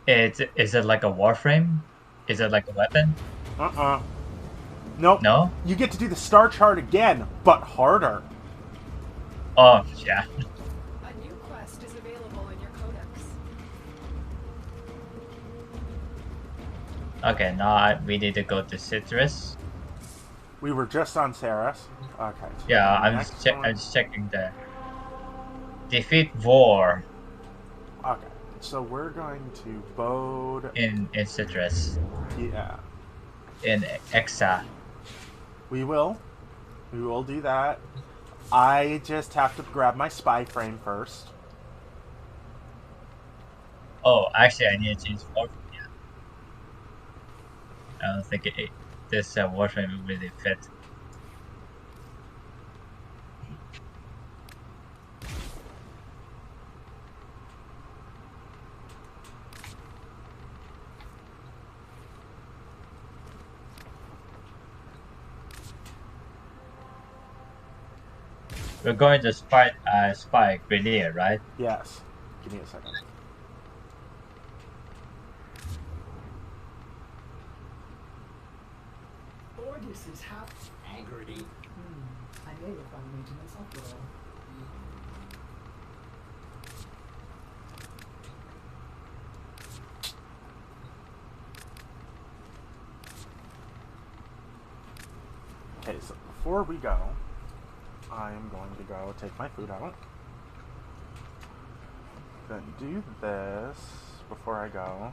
Is it like a warframe? Is it like a weapon? Uh-uh. Nope. No? You get to do the star chart again, but harder. Oh, yeah. A new quest is available in your codex. Okay, now we need to go to Citrus. We were just on Saris. Okay. So Yeah, I'm just checking the defeat war Okay, so we're going to Bode. in Citrus Yeah. in Exa. We will do that. I just have to grab my spy frame first. Oh, actually, I need to change warframe. Yeah. I don't think this warframe will really fit. We're going to spy Grenier, right? Yes. Give me a second. Orgus is half angry. I may have found maintenance after all. Okay, so before we go, I'm going to go take my food out. Then do this before I go.